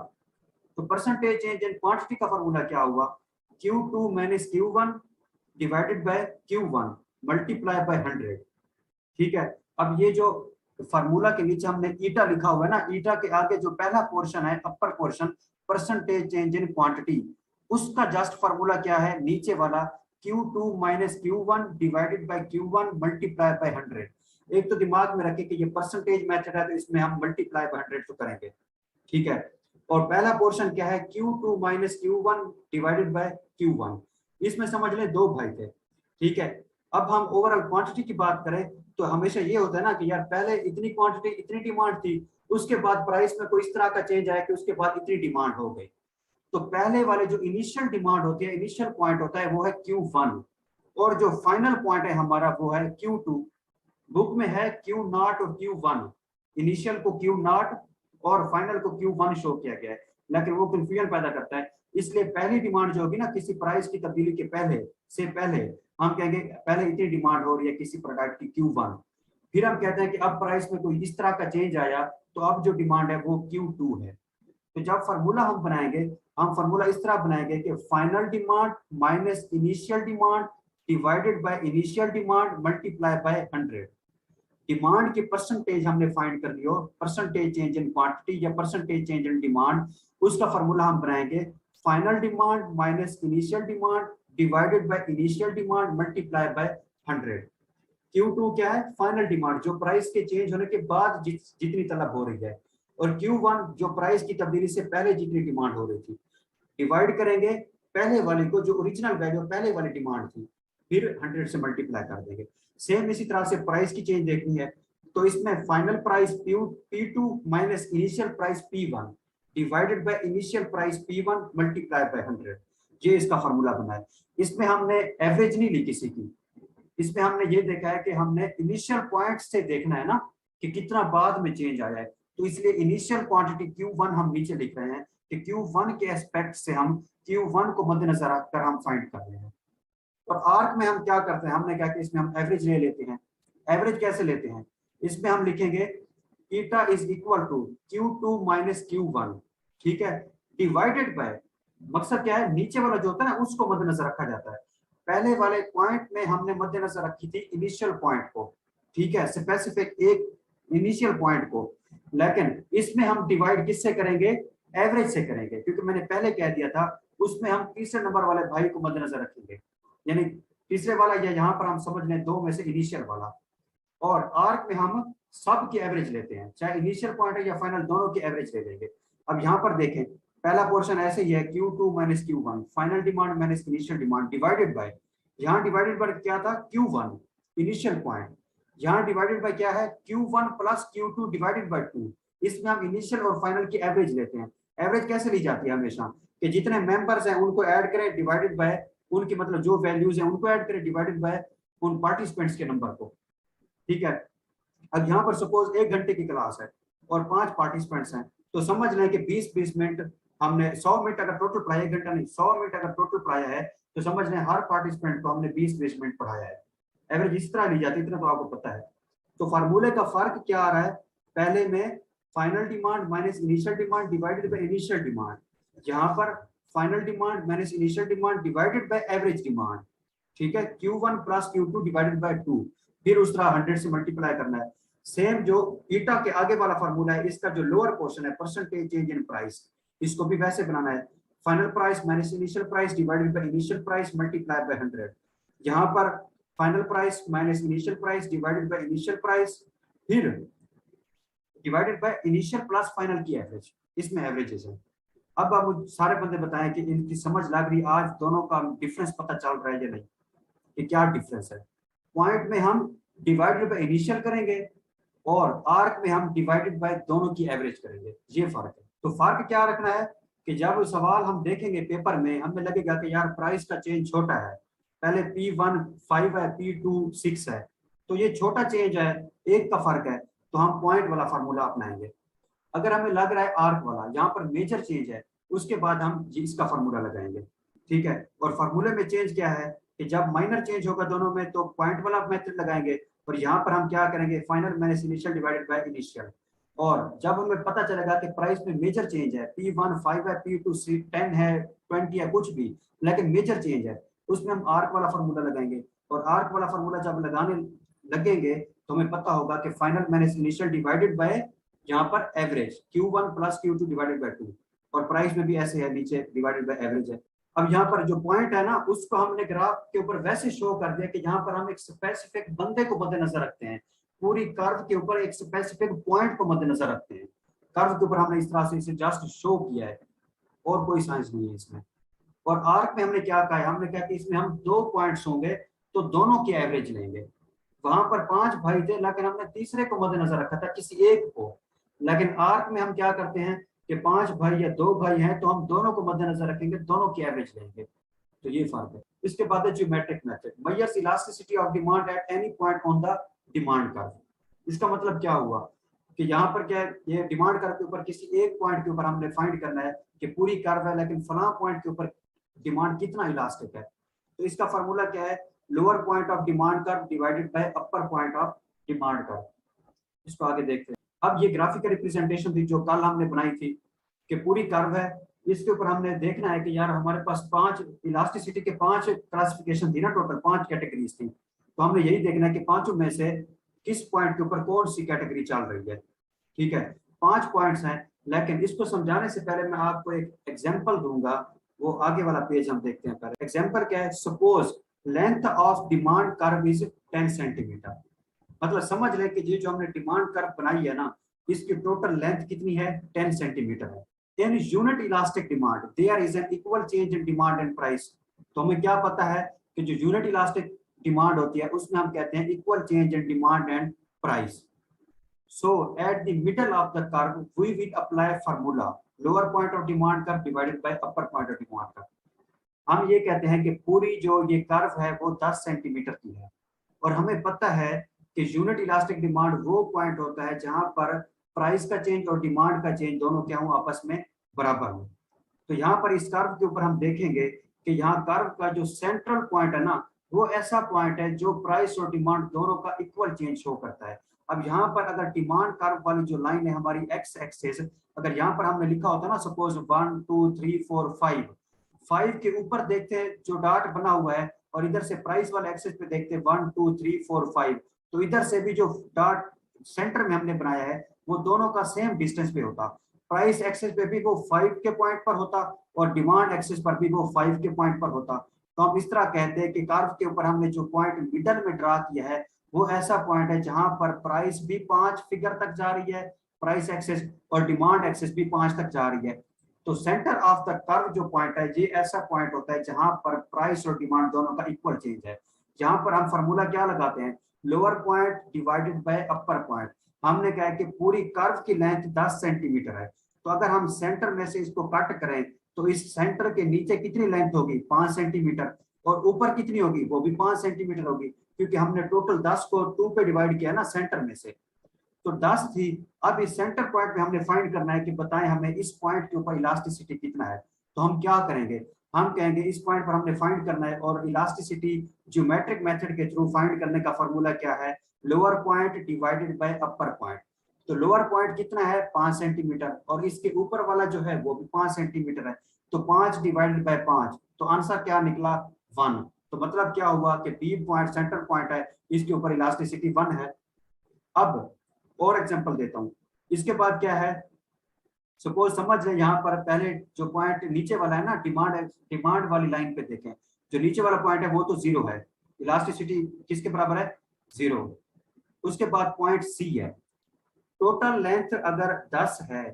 तो परसेंटेज चेंज इन क्वांटिटी का फार्मूला क्या हुआ, Q2 minus Q1 divided bye Q1 multiply by 100, ठीक है। अब ये जो तो फार्मूला के नीचे हमने ईटा लिखा हुआ है ना, ईटा के आगे जो पहला पोर्शन है upper portion percentage change in quantity, उसका जस्ट फार्मूला क्या है, नीचे वाला Q2 minus Q1 divided bye Q1 multiply by 100। एक तो दिमाग में रखे कि ये परसेंटेज मेथड है तो इसमें हम मल्टीप्लाई बाय 100 तो करेंगे, ठीक है। और पहला पोर्शन क्या है, Q2 minus Q1 divided bye Q1। इसमें समझ लें दो भाई थे, ठीक है। अब हम ओवरऑल क्वांटिटी की बात करें तो हमेशा ये होता है ना कि यार पहले इतनी क्वांटिटी इतनी डिमांड थी, उसके बाद प्राइस में कोई इस तरह का चेंज आया कि उसके बाद इतनी डिमांड हो गई। तो पहले वाले जो इनिशियल डिमांड होती है, इनिशियल पॉइंट होता है वो है Q1, और जो फाइनल पॉइंट है हमारा वो है Q2। बुक में है Q0 और Q1, इनिशियल को Q0 और फाइनल को Q1 शो किया गया है, लेकिन वो कंफ्यूजन पैदा करता है। इसलिए पहली डिमांड जो होगी ना किसी प्राइस की तब्दीली के पहले हम कहेंगे पहले इतनी डिमांड हो रही है किसी प्रोडक्ट की Q1, फिर हम कहते हैं कि अब प्राइस में कोई इस तरह का चेंज आया तो अब जो डिमांड है वो Q2 है। तो जब फार्मूला हम बनाएंगे, हम फार्मूला इस तरह बनाएंगे कि final demand minus initial demand divided by initial demand multiply by 100। Demand की परसेंटेज हमने फाइंड कर लियो, परसेंटेज चेंज इन क्वांटिटी या परसेंटेज चेंज इन डिमांड, उसका फार्मूला हम बनाएंगे final demand minus initial demand divided by initial demand multiply by 100। Q2 क्या है, final demand जो प्राइस के चेंज होने के बाद जितनी तलब हो रही है, और Q1 जो प्राइस की तब्दीली से पहले जितनी डिमांड हो रही थी। डिवाइड करेंगे पहले वाले को जो ओरिजिनल वैल्यू पहले वाली डिमांड थी, फिर 100 से मल्टीप्लाई कर देंगे। सेम इसी तरह से प्राइस की चेंज देखनी है तो इसमें final price P2 minus initial price P1 divided by initial price P1 multiply by 100, ये इसका फार्मूला बना है। इसमें हमने एवरेज नहीं ली किसी की, इसमें हमने ये देखा है कि हमने इनिशियल पॉइंट से देखना है ना कि कितना बाद में चेंज आया है, तो इसलिए इनिशियल क्वांटिटी Q1 हम नीचे लिख रहे हैं कि Q1 के एस्पेक्ट से हम Q1 को मद्देनजर रखकर हम फाइंड कर रहे हैं। और आर्क में हम क्या करते हैं, हमने कहा कि इसमें हम एवरेज ले लेते हैं। एवरेज कैसे लेते हैं, इसमें हम लिखेंगे eta is equal to Q2 minus Q1, ठीक है, डिवाइडेड बाय, मकसद क्या है, नीचे वाला जो होता है ना उसको मद्देनजर रखा जाता है। पहले वाले पॉइंट में हमने मद्देनजर रखी थी इनिशियल पॉइंट को, ठीक है, स्पेसिफिक एक इनिशियल पॉइंट को, लेकिन इसमें हम डिवाइड किससे करेंगे, एवरेज से करेंगे, क्योंकि मैंने पहले कह दिया था उसमें हम तीसरे नंबर वाले भाई को मद्देनजर रखेंगे, यानी तीसरे वाला या यहाँ पर हम समझ लें दो में से इनिशियल वाला। और आर्क में हम सब की एवरेज लेते हैं, चाहे इनिशियल पॉइंट है या फाइनल, दोनों की एवरेज ले लेंगे। अब यहाँ पर देखें पहला पोर्शन ऐसे ही है Q2 minus Q1 final demand minus initial demand divided by, यहाँ डिवाइडेड बाय क्या था Q1 इनिशियल पॉइंट, यहाँ डिवाइडेड बाय क्या है Q1 plus Q2 divided by 2। इसमें हम इनिशियल और फाइनल की एवरेज लेते हैं। एवरेज कैसे ली जाती है, हमेशा कि जितने मेंबर्स हैं उनको ऐड करें डिवाइडेड बाय उनकी मतलब जो वैल्यूज हैं उनको ऐड करें डिवाइडेड बाय उन पार्टिसिपेंट्स के नंबर को, ठीक है। अब यहाँ पर सपोज 1 घंटे की क्लास है और 5 पार्टिसिपेंट्स हैं, तो समझ लें कि 20-20 मिनट हमने 100 मिनट अगर टोटल पढ़ाया, 1 घंटा नहीं 100 मिनट अगर टोटल पढ़ाया है तो समझ लें हर पार्टिसिपेंट को हमने 20-20 मिनट पढ़ाया है। एवरेज इस तरह ली जाती है, इतना तो आपको पता है। तो फार्मूले का फर्क क्या आ रहा है, पहले में final demand minus initial demand divided by initial demand, यहाँ पर final demand minus initial demand divided by average demand, ठीक है, Q1 plus Q2 divided by 2, फिर उस तरह 100 से मल्टीप्लाई करना है। सेम जो ईटा के आगे वाला फार्मूला है, इसका जो लोअर पोर्शन है परसेंटेज चेंज इन प्राइस, इसको भी वैसे बनाना है, final price minus initial price divided by initial price multiply by 100। यहाँ पर final price minus initial price divided by initial price, फिर divided by initial plus final की एवरेज, इसमें एवरेजेस है। अब आप सारे बंदे बताएं कि इनकी समझ लग रही, आज दोनों का डिफरेंस पता चल रहा है या नहीं, कि क्या डिफरेंस है। पॉइंट में हम डिवाइडेड बाय इनिशियल करेंगे और आर्क में हम डिवाइडेड बाय दोनों की एवरेज करेंगे, ये फर्क है। तो फर्क क्या रखना है कि जब सवाल हम देखेंगे पेपर में, हमें लगेगा कि यार प्राइस का चेंज छोटा है, पहले P1 5 है P2 6 है, तो ये छोटा चेंज है, एक का फर्क है, तो हम पॉइंट वाला फार्मूला अपनाएंगे। अगर हमें लग रहा है आर्क वाला यहाँ पर मेजर चेंज है, उसके बाद हम इसका फार्मूला लगाएंगे, ठीक है। और फार्मूले में चेंज क्या है कि जब माइनर चेंज होगा दोनों में तो पॉइंट वाला मेथड लगाएंगे, और यहाँ पर हम क्या करेंगे final minus initial divided by initial. और जब हमें पता चलेगा कि प्राइस में मेजर चेंज है, P1 5 है P2 10 है 20 है कुछ भी, लेकिन मेजर चेंज है, उसमें हम आर्क वाला फार्मूला लगाएंगे। और आर्क वाला फार्मूला जब लगेंगे तो हमें पता होगा कि final minus initial divided by यहाँ पर average Q1 plus Q2 divided by 2, और प्राइस में भी ऐसे है, नीचे डिवाइडेड बाय एवरेज है। अब यहाँ पर जो पॉइंट है ना, उसको हमने ग्राफ के ऊपर वैसे शो कर दिया कि यहाँ पर हम एक स्पेसिफिक बंदे को मद्देनजर रखते हैं, पूरी कर्व के ऊपर एक स्पेसिफिक पॉइंट को मद्देनजर रखते हैं। कर्व के ऊपर हमने इस तरह से इसे जस्ट शो किया है, और कोई साइंस नहीं है इसमें। और आर्क में हमने क्या कहा है, हमने कहा कि इसमें हम 2 पॉइंट्स होंगे तो दोनों की एवरेज लेंगे। वहां पर 5 भाई थे, लेकिन हमने तीसरे को मद्देनजर रखा था, किसी एक को। लेकिन आर्क में हम क्या करते हैं कि 5 भाई या 2 भाई हैं तो हम दोनों को मद्देनजर रखेंगे, दोनों की एवरेज लेंगे। तो ये फर्क है। इसके बाद है geometric method, measures elasticity of demand at any point on the demand curve. इसका मतलब क्या हुआ कि यहाँ पर क्या है, ये डिमांड कर्व के ऊपर किसी एक पॉइंट के ऊपर हमने फाइंड करना है कि पूरी कर्व है लेकिन फला पॉइंट के ऊपर डिमांड कितना इलास्टिक है। तो इसका फॉर्मूला क्या है, lower point of demand curve divided by upper point of demand curve. इसको आगे देखते हैं। अब ये ग्राफिकल रिप्रेजेंटेशन थी जो कल हमने बनाई थी कि पूरी कर्व है, इसके ऊपर हमने देखना है कि यार हमारे पास 5 इलास्टिसिटी के 5 क्लासिफिकेशन थी ना, टोटल 5 कैटेगरीज थी। तो हमने यही देखना है कि पांचों में से किस पॉइंट के ऊपर कौन सी कैटेगरी चल रही है। ठीक है, 5 पॉइंट्स हैं, लेकिन इसको समझाने से पहले मैं आपको एक एग्जांपल दूंगा। वो आगे वाला पेज हम देखते हैं। पहले एग्जांपल क्या है, suppose length of demand curve is 10 centimetre. मतलब समझ लें कि ये जो हमने डिमांड कर्व बनाई है ना, इसकी टोटल लेंथ कितनी है, 10 सेंटीमीटर है। In unit elastic demand there is an equal change in demand and price. तो हमें क्या पता है कि जो यूनिट इलास्टिक डिमांड होती है उसमें हम कहते हैं equal change in demand and price. So at the middle of the curve, we will apply formula lower point of demand curve divided by upper point of demand curve. हम ये कहते हैं कि पूरी जो ये कर्व है वो 10 सेंटीमीटर की है, और हमें पता है कि यूनिट इलास्टिक डिमांड वो पॉइंट होता है जहां पर प्राइस का चेंज और डिमांड का चेंज दोनों क्या हो, आपस में बराबर हो। तो यहाँ पर इस कर्व के ऊपर हम देखेंगे कि यहाँ कर्व का जो सेंट्रल पॉइंट है ना, वो ऐसा पॉइंट है जो प्राइस और डिमांड दोनों का इक्वल चेंज शो करता है। अब यहाँ पर अगर डिमांड कर्व वाली जो लाइन है हमारी एक्स एक्सेस, अगर यहाँ पर हमने लिखा होता है ना सपोज 1 2 3 4 5 के ऊपर देखते हैं जो डॉट बना हुआ है, और इधर से प्राइस वाले एक्सेस पे देखते हैं 1 2 3 4 5, तो इधर से भी जो डॉट सेंटर में हमने बनाया है वो दोनों का सेम डिस्टेंस पे होता। प्राइस एक्सेस पे भी वो 5 के पॉइंट पर होता और डिमांड एक्सेस पर भी वो 5 के पॉइंट पर होता। तो हम इस तरह कहते हैं कि कर्व के ऊपर हमने जो पॉइंट मिडल में ड्रा किया है वो ऐसा पॉइंट है जहां पर प्राइस भी 5 फिगर तक जा रही है, प्राइस एक्सेस, और डिमांड एक्सेस भी 5 तक जा रही है। तो सेंटर ऑफ द कर्व जो पॉइंट है ये ऐसा पॉइंट होता है जहां पर प्राइस और डिमांड दोनों का इक्वल चेंज है। जहां पर हम फॉर्मूला क्या लगाते हैं, lower point divided by upper point. हमने कहा कि पूरी कर्व की लेंथ 10 सेंटीमीटर है, तो अगर हम सेंटर में से इसको कट करें तो इस सेंटर के नीचे कितनी लेंथ होगी, 5 सेंटीमीटर, और ऊपर कितनी होगी, वो भी 5 सेंटीमीटर होगी, क्योंकि हमने टोटल 10 को 2 पे डिवाइड किया ना सेंटर में से, तो 10 थी। अब इस सेंटर पॉइंट में हमने फाइंड करना है कि बताएं हमें इस पॉइंट के ऊपर इलास्टिसिटी कितना है। तो हम क्या करेंगे, हम कहेंगे इस पॉइंट पर हमने फाइंड करना है, और इलास्टिसिटी ज्योमेट्रिक मेथड के थ्रू फाइंड करने का फॉर्मूला क्या है, lower point divided by upper point. तो लोअर पॉइंट कितना है, 5 सेंटीमीटर, और इसके ऊपर वाला जो है वो भी 5 सेंटीमीटर है, तो 5 डिवाइडेड बाय 5, तो आंसर क्या निकला, 1। तो मतलब क्या हुआ कि बी पॉइंट सेंटर पॉइंट है, इसके ऊपर इलास्टिसिटी 1 है। अब और एग्जांपल देता हूं। इसके बाद क्या है, सपोज समझ लें यहाँ पर पहले जो पॉइंट नीचे वाला है ना, डिमांड वाली लाइन पे देखें, जो नीचे वाला पॉइंट है वो तो 0 है, इलास्टिसिटी किसके बराबर है, 0। उसके बाद पॉइंट सी है, टोटल लेंथ अगर 10 है,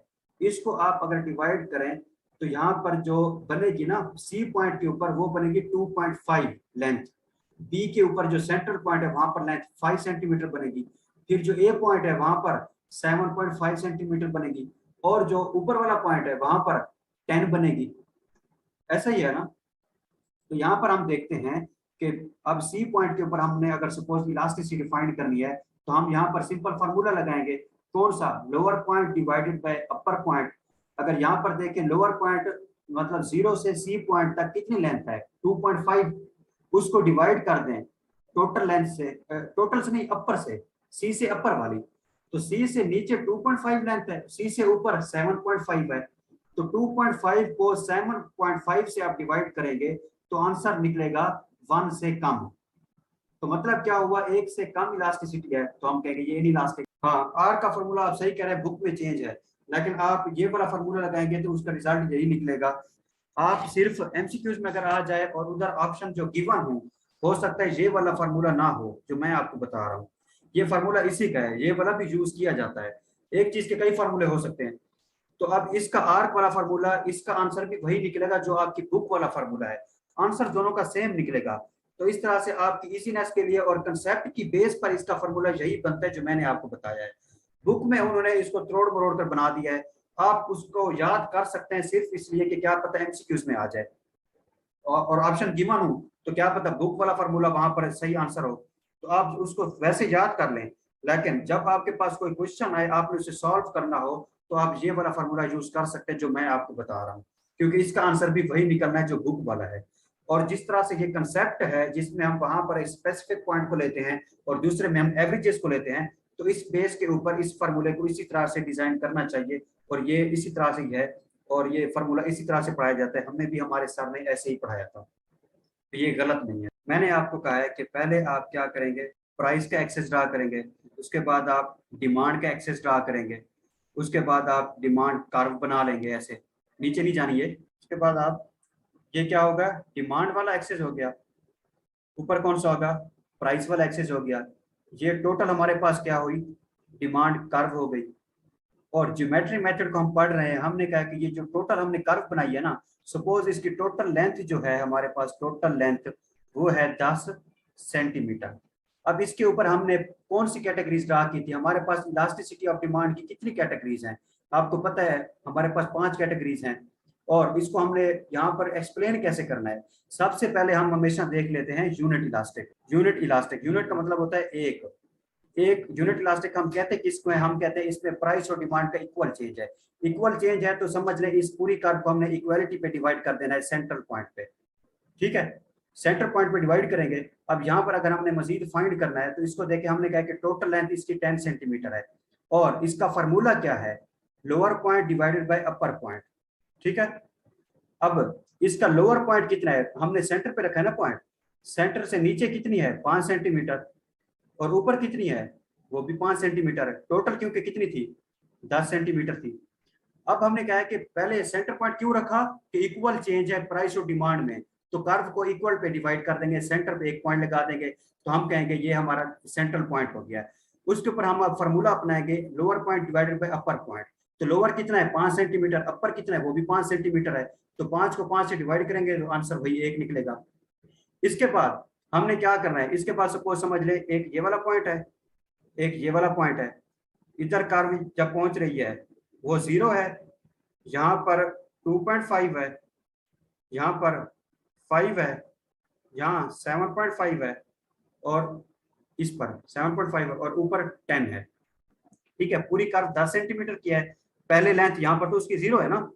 इसको आप अगर डिवाइड करें तो यहाँ पर जो बनेगी ना सी पॉइंट के ऊपर वो बनेगी 2.5 लेंथ, बी के ऊपर जो सेंट्रल पॉइंट है वहां पर लेंथ 5 सेंटीमीटर बनेगी, फिर जो ए पॉइंट है वहां पर 7.5 सेंटीमीटर बनेगी, और जो ऊपर वाला पॉइंट है वहां पर 10 बनेगी। ऐसा ही है ना। तो यहाँ पर हम देखते हैं कि अब सी पॉइंट के ऊपर हमने अगर सपोज इलास्टिसिटी फाइंड करनी है तो हम यहाँ पर सिंपल फार्मूला लगाएंगे, कौन सा, lower point divided by upper point. अगर यहाँ पर देखें लोअर पॉइंट मतलब 0 से सी पॉइंट तक कितनी लेंथ है, 2.5, उसको डिवाइड कर दें टोटल लेंथ से, टोटल से नहीं अपर से, सी से अपर वाली, तो सी से नीचे 2.5 लेंथ है, सी से ऊपर 7.5 है, तो 2.5 को 7.5 से आप डिवाइड करेंगे तो आंसर निकलेगा 1 से कम। तो मतलब क्या हुआ, एक से कम इलास्टिसिटी है तो हम कहेंगे ये इलास्टिक। हाँ, आर का फॉर्मूला आप सही कह रहे हैं, बुक में चेंज है, लेकिन आप ये वाला फॉर्मूला लगाएंगे तो उसका रिजल्ट यही निकलेगा। आप सिर्फ एमसीक्यूज में अगर आ जाए और उधर ऑप्शन जो गिवन हो सकता है ये वाला फार्मूला ना हो जो मैं आपको बता रहा हूँ, ये फार्मूला इसी का है, ये वाला भी यूज किया जाता है। एक चीज के कई फार्मूले हो सकते हैं। तो अब इसका आर्क वाला फार्मूला, इसका आंसर भी वही निकलेगा जो आपकी बुक वाला फार्मूला है, आंसर दोनों का सेम निकलेगा। तो इस तरह से आपकी इजीनेस के लिए और कंसेप्ट की बेस पर इसका फार्मूला यही बनता है जो मैंने आपको बताया है। बुक में उन्होंने इसको तोड़ मरोड़ कर बना दिया है, आप उसको याद कर सकते हैं सिर्फ इसलिए कि क्या पता एमसीक्यूज में आ जाए और ऑप्शन गिवन हो, तो क्या पता बुक वाला फार्मूला वहां पर सही आंसर हो, तो आप उसको वैसे याद कर लें। लेकिन जब आपके पास कोई क्वेश्चन आए, आपने उसे सॉल्व करना हो, तो आप ये वाला फार्मूला यूज कर सकते हैं जो मैं आपको बता रहा हूँ, क्योंकि इसका आंसर भी वही निकलना है जो बुक वाला है। और जिस तरह से ये कंसेप्ट है जिसमें हम वहां पर स्पेसिफिक पॉइंट को लेते हैं और दूसरे में हम एवरेजेस को लेते हैं, तो इस बेस के ऊपर इस फार्मूले को इसी तरह से डिजाइन करना चाहिए, और ये इसी तरह से ही है, और ये फार्मूला इसी तरह से पढ़ाया जाता है, हमें भी हमारे सर ने ऐसे ही पढ़ाया था, तो ये गलत नहीं है। मैंने आपको कहा है कि पहले आप क्या करेंगे, प्राइस का एक्सेस ड्रा करेंगे, उसके बाद आप डिमांड का एक्सेस ड्रा करेंगे, उसके बाद आप डिमांड कर्व बना लेंगे, ऐसे नीचे नहीं जानिए। उसके बाद आप, ये क्या होगा, डिमांड वाला एक्सेस हो गया, ऊपर कौन सा होगा, प्राइस वाला एक्सेस हो गया, ये टोटल हमारे पास क्या हुई, डिमांड कर्व हो गई। और ज्योमेट्री मेथड को हम पढ़ रहे हैं, हमने कहा कि ये जो टोटल हमने कर्व बनाई है ना, सपोज इसकी टोटल लेंथ जो है हमारे पास, टोटल लेंथ वो है 10 सेंटीमीटर। अब इसके ऊपर हमने कौन सी कैटेगरीज ड्रा की थी, हमारे पास इलास्टिसिटी ऑफ डिमांड की कितनी कैटेगरीज हैं, आपको पता है हमारे पास 5 कैटेगरीज हैं। और इसको हमने यहाँ पर एक्सप्लेन कैसे करना है, सबसे पहले हम हमेशा देख लेते हैं unit elastic. Unit elastic, unit का मतलब होता है एक, एक यूनिट इलास्टिक हम कहते हैं किसको है, हम कहते हैं इसमें प्राइस और डिमांड का इक्वल चेंज है। इक्वल चेंज है तो समझ लें इस पूरी कर्व को हमने इक्वालिटी पे डिवाइड कर देना है, सेंट्रल पॉइंट पे, ठीक है, सेंटर पॉइंट पे डिवाइड करेंगे। अब यहाँ पर अगर हमने मजीद फाइंड करना है तो इसको देखे, हमने कहा कि टोटल लेंथ इसकी 10 सेंटीमीटर है, और इसका फार्मूला क्या है, lower point divided by upper point, ठीक है। अब इसका लोअर पॉइंट कितना है, हमने सेंटर पे रखा है ना पॉइंट, सेंटर से नीचे कितनी है 5 सेंटीमीटर, और ऊपर कितनी है वो भी 5 सेंटीमीटर है, टोटल क्योंकि कितनी थी 10 सेंटीमीटर थी। अब हमने कहा है कि पहले सेंटर पॉइंट क्यों रखा कि इक्वल चेंज है प्राइस और डिमांड में, तो कर्व को इक्वल पे डिवाइड कर देंगे, सेंटर पे एक पॉइंट लगा देंगे, तो हम कहेंगे ये हमारा सेंट्रल पॉइंट हो गया। उसके ऊपर हम फार्मूला अपनाएंगे, lower point divided by upper point, तो लोअर कितना है 5 सेंटीमीटर, अपर कितना है वो भी 5 सेंटीमीटर है, तो 5 को 5 से डिवाइड करेंगे तो आंसर वही 1 निकलेगा। इसके बाद हमने क्या करना है, इसके बाद सपोज समझ ले एक ये वाला पॉइंट है, एक ये वाला पॉइंट है, इधर कर्व जब पहुंच रही है वो 0 है, यहाँ पर 2.5 है, यहाँ पर 5 है, यहाँ 7.5 है, और इस पर 7.5 है, और ऊपर 10 है, ठीक है। पूरी कर्व 10 सेंटीमीटर की है, पहले लेंथ यहाँ पर तो उसकी 0 है ना,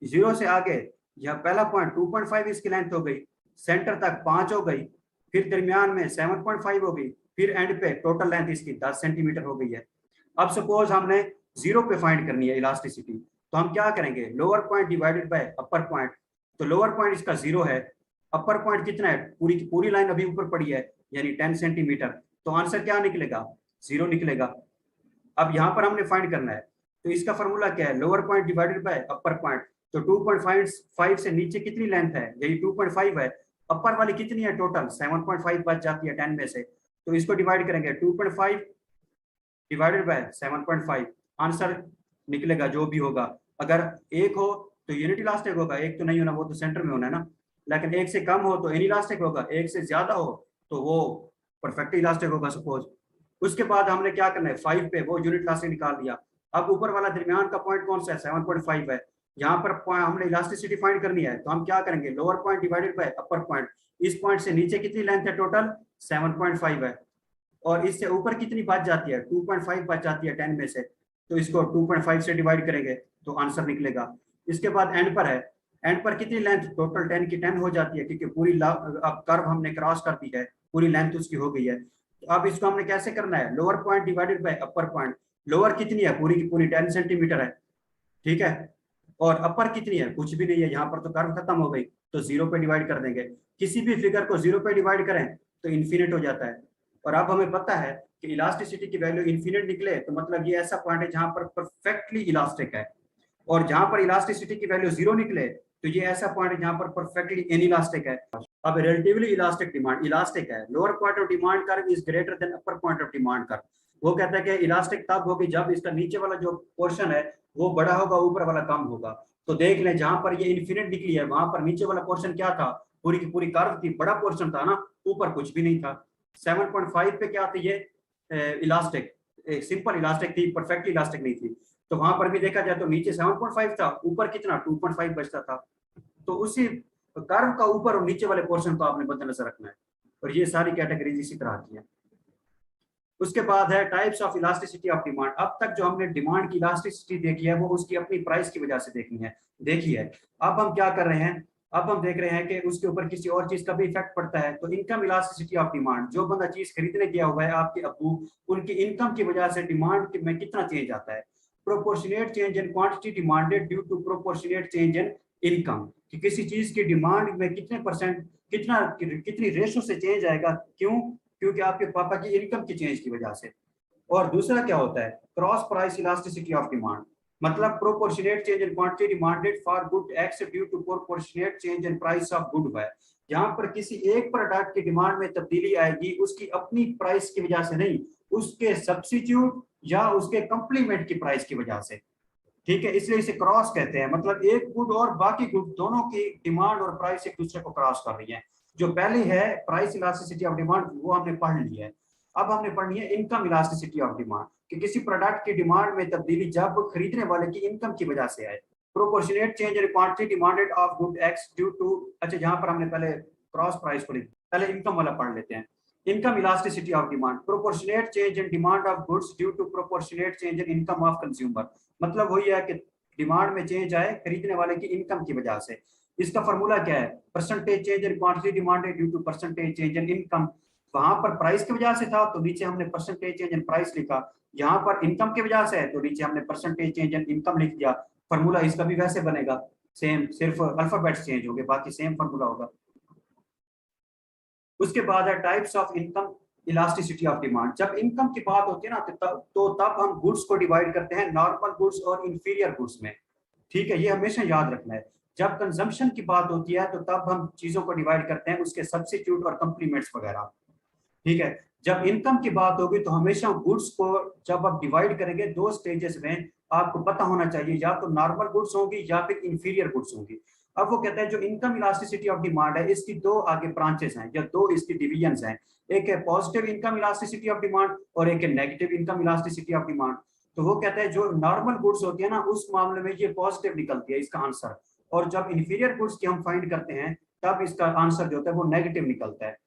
0 से आगे यह पहला पॉइंट 2.5 इसकी लेंथ हो गई, सेंटर तक 5 हो गई, फिर दरमियान में 7.5 हो गई, फिर एंड पे टोटल लेंथ इसकी 10 सेंटीमीटर हो गई है। अब सपोज हमने 0 पे फाइंड करनी है इलास्टिसिटी, तो हम क्या करेंगे, lower point divided by upper point, तो लोअर पॉइंट इसका 0 है, अपर पॉइंट कितना है, पूरी की पूरी लाइन अभी ऊपर पड़ी है यानी 10 सेंटीमीटर, तो आंसर क्या निकलेगा 0 निकलेगा। अब यहाँ पर हमने फाइंड करना है, तो इसका फॉर्मूला क्या है, lower point divided by upper point, तो 2.5 से नीचे कितनी लेंथ है, यही 2.5 है, अपर वाली कितनी है टोटल 7.5 बच जाती है 10 में से, तो इसको डिवाइड करेंगे 2.5 डिवाइडेड बाय 7.5, आंसर निकलेगा जो भी होगा। अगर एक हो तो यूनिट इलास्टिक होगा, एक तो नहीं होना, वो तो सेंटर में होना है ना, लेकिन एक से कम हो तो इनइलास्टिक होगा, एक से ज्यादा हो तो वो परफेक्ट इलास्टिक होगा सपोज। उसके बाद हमने क्या करना है, 5 पे वो यूनिट इलास्टिक निकाल दिया। अब ऊपर वाला दरमियान का पॉइंट कौन सा है, 7.5 है, यहाँ पर हमने इलास्टिसिटी फाइंड करनी है, तो हम क्या करेंगे, lower point divided by upper point, इस पॉइंट से नीचे कितनी लेंथ है टोटल 7.5 है, और इससे ऊपर कितनी बच जाती है 2.5 बच जाती है 10 में से, तो इसको 2.5 से डिवाइड करेंगे तो आंसर निकलेगा। इसके बाद एंड पर है, एंड पर कितनी लेंथ, टोटल 10 की 10 हो जाती है, क्योंकि पूरी अब कर्व हमने क्रॉस कर दी है, पूरी लेंथ उसकी हो गई है। तो अब इसको हमने कैसे करना है, lower point divided by upper point, lower कितनी है पूरी की पूरी 10 सेंटीमीटर है, ठीक है, और अपर कितनी है कुछ भी नहीं है, यहाँ पर तो कर्व खत्म हो गई, तो 0 पे डिवाइड कर देंगे। किसी भी फिगर को 0 पे डिवाइड करें तो इन्फिनिट हो जाता है। और अब हमें पता है कि इलास्टिसिटी की वैल्यू इन्फिनिट निकले तो मतलब ये ऐसा पॉइंट है जहां पर परफेक्टली इलास्टिक है, और जहां पर इलास्टिसिटी की वैल्यू जीरो निकले तो ये ऐसा पॉइंट है जहां पर परफेक्टली इनइलास्टिक है। अब रिलेटिवली इलास्टिक डिमांड इलास्टिक है, lower point of demand curve is greater than upper point of demand curve. वो कहता है कि इलास्टिक तब होगी जब इसका नीचे वाला जो पोर्शन है वो बड़ा होगा, ऊपर वाला कम होगा। तो देख लें जहां पर ये इन्फिनिट निकली है वहां पर नीचे वाला पोर्शन क्या था, पूरी की पूरी कर्व थी, बड़ा पोर्शन था ना, ऊपर कुछ भी नहीं था। 7.5 पे क्या थी ये इलास्टिक, सिंपल इलास्टिक थी, परफेक्टली इलास्टिक नहीं थी। तो वहां पर भी देखा जाए तो नीचे 7.5 था, ऊपर कितना 2.5 बचता था। तो उसी कर्व का ऊपर और नीचे वाले पोर्शन को आपने मद्देनजर रखना है। और ये सारी कैटेगरीज इसी तरह की है। उसके बाद है types of elasticity of demand. अब तक जो हमने डिमांड की इलास्टिसिटी देखी है वो उसकी अपनी प्राइस की वजह से देखी है। अब हम क्या कर रहे हैं, अब हम देख रहे हैं कि उसके ऊपर किसी और चीज का भी इफेक्ट पड़ता है। तो इनकम इलास्टिसिटी ऑफ डिमांड, जो बंदा चीज खरीदने गया हुआ है आपके अब्बू, उनकी इनकम की वजह से डिमांड में कितना चेंज आता है। Proportionate change in quantity demanded due to proportionate change in income, कि किसी चीज की डिमांड में कितने परसेंट कितनी रेशो से चेंज आएगा, क्यों, क्योंकि आपके पापा की इनकम की चेंज की वजह से। और दूसरा क्या होता है, cross price elasticity of demand, मतलब proportionate change in quantity demanded for good X due to proportionate change in price of good है। जहां पर किसी एक प्रोडक्ट की डिमांड में तब्दीली आएगी उसकी अपनी प्राइस की वजह से नहीं, उसके सब्स्टिट्यूट या उसके कंप्लीमेंट की प्राइस की वजह से। ठीक है, इसलिए इसे क्रॉस कहते हैं, मतलब एक गुड और बाकी गुड दोनों की डिमांड और प्राइस एक दूसरे को क्रॉस कर रही है। जो पहले है प्राइस इलास्टिसिटी ऑफ डिमांड वो हमने पढ़ ली है। अब हमने पढ़नी है इनकम इलास्टिसिटी ऑफ डिमांड, कि किसी प्रोडक्ट की डिमांड में तब्दीली जब खरीदने वाले की इनकम की वजह से आए। Proportionate change in quantity demanded of good X due to, अच्छा जहां पर हमने पहले क्रॉस प्राइस को पहले इनकम वाला पढ़ लेते हैं। Income elasticity of demand, proportionate change in demand of goods due to proportionate change in income of consumer, मतलब वही है कि डिमांड में चेंज आए खरीदने वाले की इनकम की वजह से। इसका फॉर्मूला क्या है, percentage change in quantity demanded due to percentage change in income. वहां पर प्राइस की वजह से था तो नीचे हमने परसेंटेज चेंज इन प्राइस लिखा, यहाँ पर इनकम की वजह से है तो नीचे हमने परसेंटेज चेंज इन इनकम लिख दिया। फॉर्मूला इसका भी वैसे बनेगा सेम, सिर्फ अल्फाबेट्स चेंज हो गए, बाकी सेम फॉर्मूला होगा। उसके बाद है types of income elasticity of demand. जब इनकम की बात होती है ना तो तब हम गुड्स को डिवाइड करते हैं नॉर्मल गुड्स और इंफीरियर गुड्स में। ठीक है, ये हमेशा याद रखना है। जब कंजम्पशन की बात होती है तो तब हम चीजों को डिवाइड करते हैं उसके सब्स्टिट्यूट और कंप्लीमेंट्स वगैरह। ठीक है, जब इनकम की बात होगी तो हमेशा गुड्स को जब आप डिवाइड करेंगे दो स्टेजेस में, आपको पता होना चाहिए या तो नॉर्मल गुड्स होंगी या फिर इंफीरियर गुड्स होंगी। अब वो कहता है जो इनकम इलास्टिसिटी ऑफ डिमांड है इसकी दो आगे ब्रांचेस हैं या दो इसकी डिवीजन हैं, एक है positive income elasticity of demand और एक है negative income elasticity of demand. तो वो कहता है जो नॉर्मल गुड्स होती है ना उस मामले में ये पॉजिटिव निकलती है इसका आंसर, और जब इंफीरियर गुड्स की हम फाइंड करते हैं तब इसका आंसर जो होता है वो नेगेटिव निकलता है।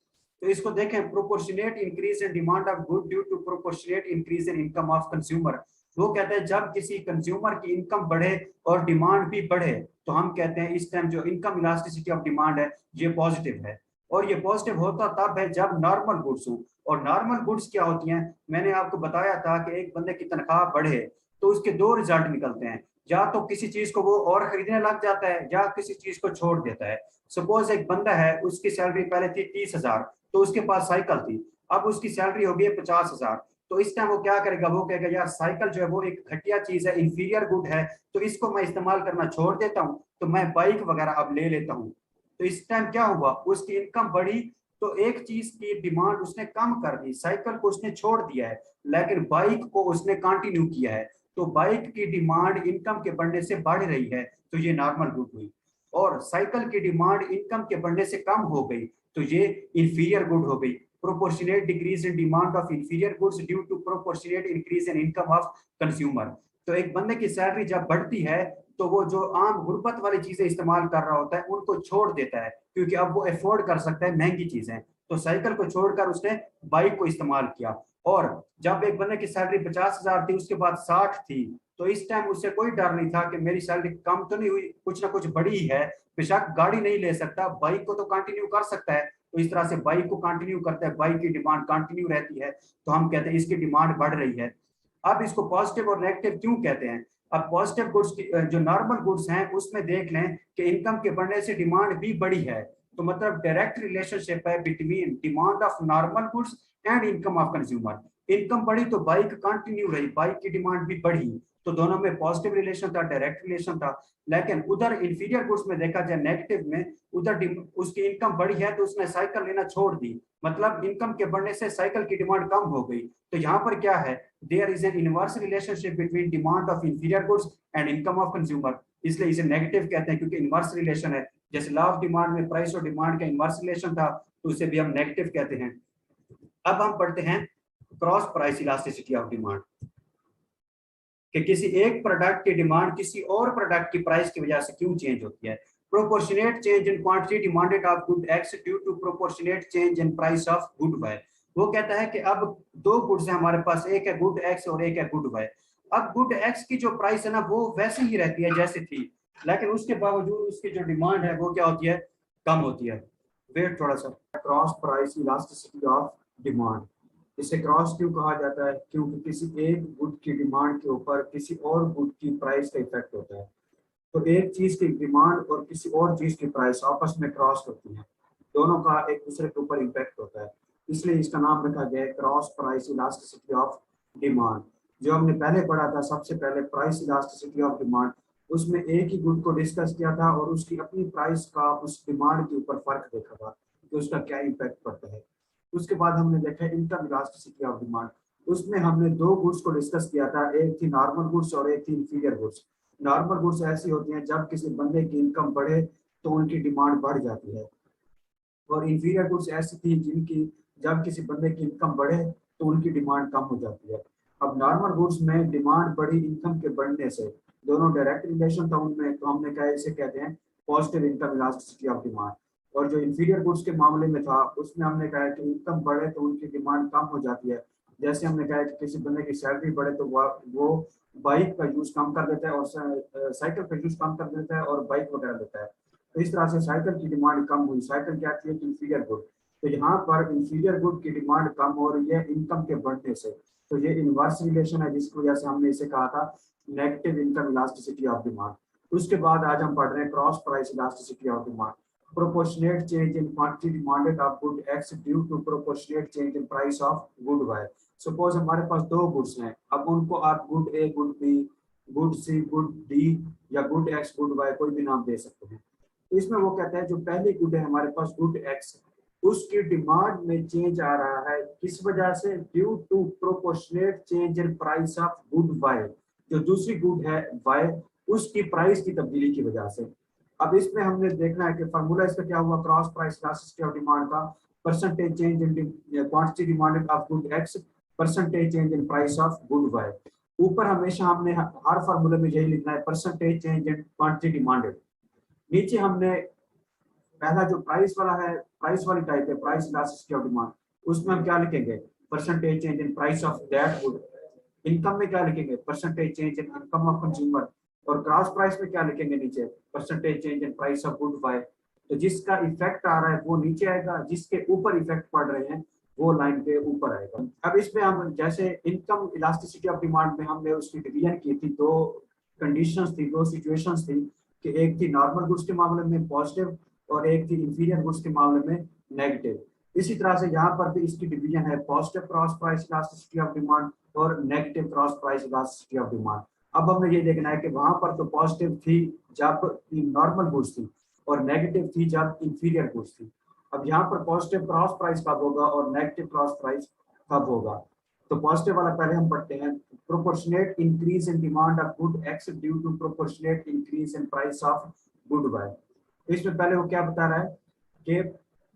तो इसको देखें, proportionate increase in demand of good due to proportionate increase in income of consumer. वो कहते हैं जब किसी कंज्यूमर की इनकम बढ़े और डिमांड भी बढ़े तो हम कहते हैं इस टाइम जो इनकम इलास्टिसिटी ऑफ डिमांड है ये पॉजिटिव है। और ये पॉजिटिव होता तब है जब नॉर्मल गुड्स हो। और नॉर्मल गुड्स क्या होती हैं, मैंने आपको बताया था कि एक बंदे की तनख्वाह बढ़े तो उसके दो रिजल्ट निकलते हैं, या तो किसी चीज को वो और खरीदने लग जाता है या किसी चीज को छोड़ देता है। सपोज एक बंदा है उसकी सैलरी पहले थी 30,000, तो उसके पास साइकिल थी, अब उसकी सैलरी हो गई 50,000। तो इस टाइम वो क्या करेगा, वो कहेगा यार साइकिल जो है वो एक घटिया चीज है, इंफीरियर गुड है, तो इसको मैं इस्तेमाल करना छोड़ देता हूँ, तो मैं बाइक वगैरह अब ले लेता हूँ। तो इस टाइम क्या हुआ, उसकी इनकम बढ़ी तो एक चीज की डिमांड उसने कम कर दी, साइकिल को उसने छोड़ दिया है लेकिन बाइक को उसने कंटिन्यू किया है। तो बाइक की डिमांड इनकम के बढ़ने से बढ़ रही है तो ये नॉर्मल गुड हुई, और साइकिल की डिमांड इनकम के बढ़ने से कम हो गई तो ये इंफीरियर गुड हो गई। Proportionate decrease in demand of inferior goods due to proportionate increase in income of consumer. तो एक बंदे की सैलरी जब बढ़ती है तो वो जो आम गुर्बत वाली चीजें इस्तेमाल कर रहा होता है उनको छोड़ देता है, क्योंकि अब वो अफोर्ड कर सकता है महंगी चीजें। तो साइकिल को छोड़कर उसने बाइक को इस्तेमाल किया। और जब एक बंदे की सैलरी 50,000 थी उसके बाद 60 थी, तो इस टाइम उससे कोई डर नहीं था कि मेरी सैलरी कम तो नहीं हुई, कुछ ना कुछ बढ़ी है। बेशक गाड़ी नहीं ले सकता, बाइक को तो कंटिन्यू कर सकता है, तो इस तरह से बाइक को कंटिन्यू करता है, बाइक की डिमांड कंटिन्यू रहती है, तो हम कहते हैं इसकी डिमांड बढ़ रही है। अब इसको पॉजिटिव और नेगेटिव क्यों कहते हैं, अब पॉजिटिव गुड्स की जो नॉर्मल गुड्स हैं उसमें देख लें कि इनकम के बढ़ने से डिमांड भी बढ़ी है, तो मतलब डायरेक्ट रिलेशनशिप है between demand of normal goods and income of consumer. Income बढ़ी तो बाइक कंटिन्यू रही, बाइक की डिमांड भी बढ़ी, तो दोनों में पॉजिटिव रिलेशन था, डायरेक्ट रिलेशन था। लेकिन उधर इंफीरियर गुड्स में देखा जाए नेगेटिव में, उधर उसकी इनकम बढ़ी है तो उसने साइकिल लेना छोड़ दी, मतलब इनकम के बढ़ने से साइकिल की डिमांड कम हो गई। तो यहाँ पर क्या है, there is an inverse relationship between demand of inferior goods and income of consumer, इसलिए इसे नेगेटिव कहते हैं क्योंकि इनवर्स रिलेशन है। जैसे लॉ ऑफ डिमांड में प्राइस और डिमांड का इनवर्स रिलेशन था, तो उसे भी हम नेगेटिव कहते हैं। अब हम पढ़ते हैं cross price elasticity of demand, कि किसी एक प्रोडक्ट की डिमांड किसी और प्रोडक्ट की प्राइस की वजह से क्यों चेंज होती है। Proportionate change in quantity demanded of good X due to proportionate change in price of good Y. वो कहता है कि अब दो गुड्स हैं हमारे पास, एक है गुड एक्स और एक है गुड वाई। अब गुड एक्स की जो प्राइस है ना वो वैसे ही रहती है जैसे थी, लेकिन उसके बावजूद उसकी जो डिमांड है वो क्या होती है, कम होती है। वेट थोड़ा सा, cross price elasticity of demand, इसे क्रॉस क्यों कहा जाता है, क्योंकि किसी एक गुड की डिमांड के ऊपर किसी और गुड की प्राइस का इफेक्ट होता है। तो एक चीज की डिमांड और किसी और चीज की प्राइस आपस में क्रॉस होती है, दोनों का एक दूसरे के ऊपर इम्पैक्ट होता है, इसलिए इसका नाम रखा गया है cross price elasticity of demand. जो हमने पहले पढ़ा था सबसे पहले प्राइस इलास्टिसिटी ऑफ डिमांड, उसमें एक ही गुड को डिस्कस किया था और उसकी अपनी प्राइस का उस डिमांड के ऊपर फर्क देखा था कि उसका क्या इम्पैक्ट पड़ता है। उसके बाद हमने देखा इनकम इलास्टिसिटी ऑफ डिमांड, उसमें हमने दो गुड्स को डिस्कस किया था, एक थी नॉर्मल गुड्स और एक थी इंफीरियर गुड्स। नॉर्मल गुड्स ऐसी होती हैं जब किसी बंदे की इनकम बढ़े तो उनकी डिमांड बढ़ जाती है, और इंफीरियर गुड्स ऐसी थी जिनकी जब किसी बंदे की इनकम बढ़े तो उनकी डिमांड कम हो जाती है। अब नॉर्मल गुड्स में डिमांड बढ़ी इनकम के बढ़ने से, दोनों डायरेक्ट रिलेशन था उनमें, तो हमने कहा इसे कहते हैं positive income elasticity of demand. और जो इंफीरियर गुड्स के मामले में था उसमें हमने कहा कि इनकम बढ़े तो उनकी डिमांड कम हो जाती है। जैसे हमने कहा कि किसी बंदे की सैलरी बढ़े तो वो बाइक का यूज कम कर देता है और साइकिल का यूज कम कर देता है और बाइक वगैरह लेता है। तो इस तरह से साइकिल की डिमांड कम हुई, साइकिल क्या थी, इंफीरियर गुड। तो यहाँ पर इंफीरियर गुड की डिमांड कम हो रही है इनकम के बढ़ने से, तो ये इनवर्स रिलेशन है जिसकी वजह से हमने इसे कहा था negative income elasticity of demand. उसके बाद आज हम पढ़ रहे हैं cross price elasticity of demand, proportionate change in quantity demanded of good X due to proportionate change in price of good Y. Suppose हमारे पास दो गुड्स हैं, अब उनको आप good A, good B, good C, good D या good X, good Y कोई भी नाम दे सकते हैं। तो इसमें वो कहता है जो पहली गुड है हमारे पास गुड एक्स, उसकी डिमांड में चेंज आ रहा है किस वजह से, due to proportionate change in price of good Y. जो दूसरी गुड है वाई, उसकी प्राइस की तब्दीली की वजह से। अब इसमें हमने देखना है कि फार्मूला इसका क्या हुआ, cross price elasticity of demand का, percentage change in quantity demanded of good X, percentage change in price of good Y. ऊपर हमेशा हमने हर फार्मूले में यही लिखना है percentage change in quantity demanded. नीचे हमने पहला जो प्राइस वाला है, प्राइस वाली टाइप है प्राइस इलास्टिसिटी ऑफ डिमांड, उसमें हम क्या लिखेंगे, percentage change in price of that good. Income में क्या लिखेंगे, percentage change in income of consumer. और क्रॉस प्राइस में क्या लिखेंगे नीचे, percentage change in price of good Y. तो जिसका इफेक्ट आ रहा है वो नीचे आएगा, जिसके ऊपर इफेक्ट पड़ रहे हैं वो लाइन के ऊपर आएगा। अब इसमें हम जैसे इनकम इलास्टिसिटी ऑफ डिमांड में हमने उसकी डिवीजन की थी, दो कंडीशंस थी, दो सिचुएशंस थी, कि एक थी नॉर्मल गुड्स के मामले में पॉजिटिव और एक थी इंफीरियर गुड्स के मामले में नेगेटिव। इसी तरह से यहाँ पर भी इसकी डिवीजन है positive cross price elasticity of demand और negative cross price elasticity of demand. अब हमें ये देखना है कि वहां पर तो पॉजिटिव थी जब नॉर्मल गुड्स थी और नेगेटिव थी जब इंफीरियर गुड्स थी। अब यहाँ पर पॉजिटिव क्रॉस प्राइस कब होगा और नेगेटिव क्रॉस प्राइस कब होगा। तो पॉजिटिव वाला पहले हम पढ़ते हैं, proportionate increase in demand of good X due to proportionate increase in price of good Y. इसमें पहले वो क्या बता रहा है कि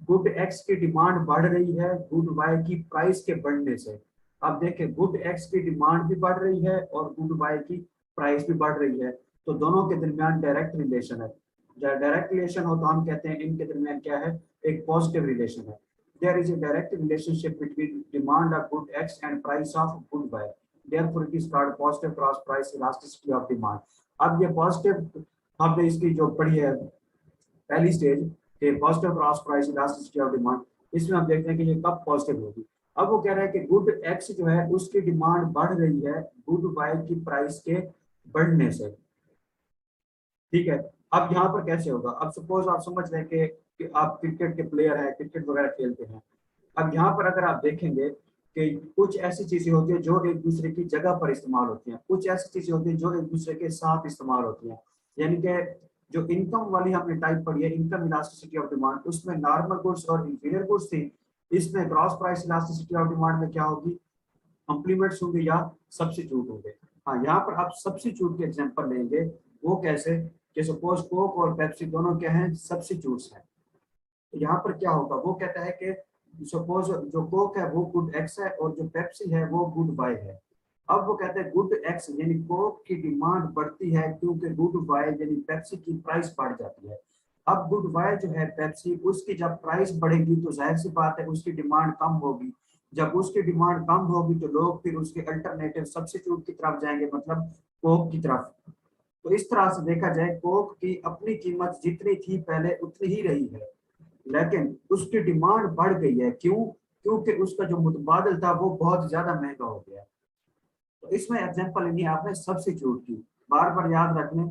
गुड एक्स की डिमांड बढ़ रही है गुड वाई की प्राइस के बढ़ने से। अब देखें गुड एक्स की डिमांड भी बढ़ रही है और गुड वाई की प्राइस भी बढ़ रही है, तो दोनों के दरमियान डायरेक्ट रिलेशन है। जब डायरेक्ट रिलेशन हो तो हम कहते हैं इनके दरमियान क्या है, एक पॉजिटिव रिलेशन है। There is a direct relationship between demand of good X and price of good Y. Therefore, it is called positive cross price elasticity of demand. अब ये पॉजिटिव हमने इसकी जो पढ़ी है पहली स्टेज के positive cross price elasticity of demand, इसमें हम देखते हैं कि ये कब पॉजिटिव होगी। अब वो कह रहा है कि गुड एक्स जो है उसकी डिमांड बढ़ रही है गुड वाई की प्राइस के बढ़ने से। ठीक है, अब यहाँ पर कैसे होगा, अब सपोज आप समझ लें कि कि आप क्रिकेट के प्लेयर हैं, क्रिकेट वगैरह खेलते हैं। अब यहाँ पर अगर आप देखेंगे कि कुछ ऐसी चीजें होती है जो एक दूसरे की जगह पर इस्तेमाल होती हैं, कुछ ऐसी चीजें होती है जो एक दूसरे के साथ इस्तेमाल होती हैं। यानी कि जो इनकम वाली हमने टाइप पढ़ी है, इनकम इलास्टिसिटी ऑफ डिमांड, उसमें नॉर्मल गुड्स और इंफीरियर गुड्स थी। इसमें gross price elasticity of demand में क्या होगी, कॉम्प्लीमेंट्स होंगे या सब्स्टिट्यूट होंगे। हाँ, यहाँ पर आप सब्स्टिट्यूट के एग्जांपल लेंगे। वो कैसे, कि सपोज कोक और पेप्सी दोनों क्या हैं, सब्स्टिट्यूट्स हैं। तो यहाँ पर क्या होगा, वो कहता है कि सपोज जो कोक है वो गुड एक्स है और जो पेप्सी है वो गुड वाई है। अब वो कहते हैं गुड एक्स यानी कोक की डिमांड बढ़ती है क्योंकि गुड वाई यानी पेप्सी की प्राइस बढ़ जाती है। अब गुड वाई जो है पेप्सी, उसकी जब प्राइस बढ़ेगी तो जाहिर सी बात है उसकी डिमांड कम होगी। जब उसकी डिमांड कम होगी तो लोग फिर उसके अल्टरनेटिव सब्स्टिट्यूट की तरफ जाएंगे, मतलब कोक की तरफ। तो इस तरह से देखा जाए कोक की अपनी कीमत जितनी थी पहले उतनी ही रही है, लेकिन उसकी डिमांड बढ़ गई है। क्यों? क्योंकि उसका जो मुतबादल था वो बहुत ज्यादा महंगा हो गया। तो इसमें एग्जांपल लेनी है आपने सब्स्टिट्यूट की। बार बार याद रखने,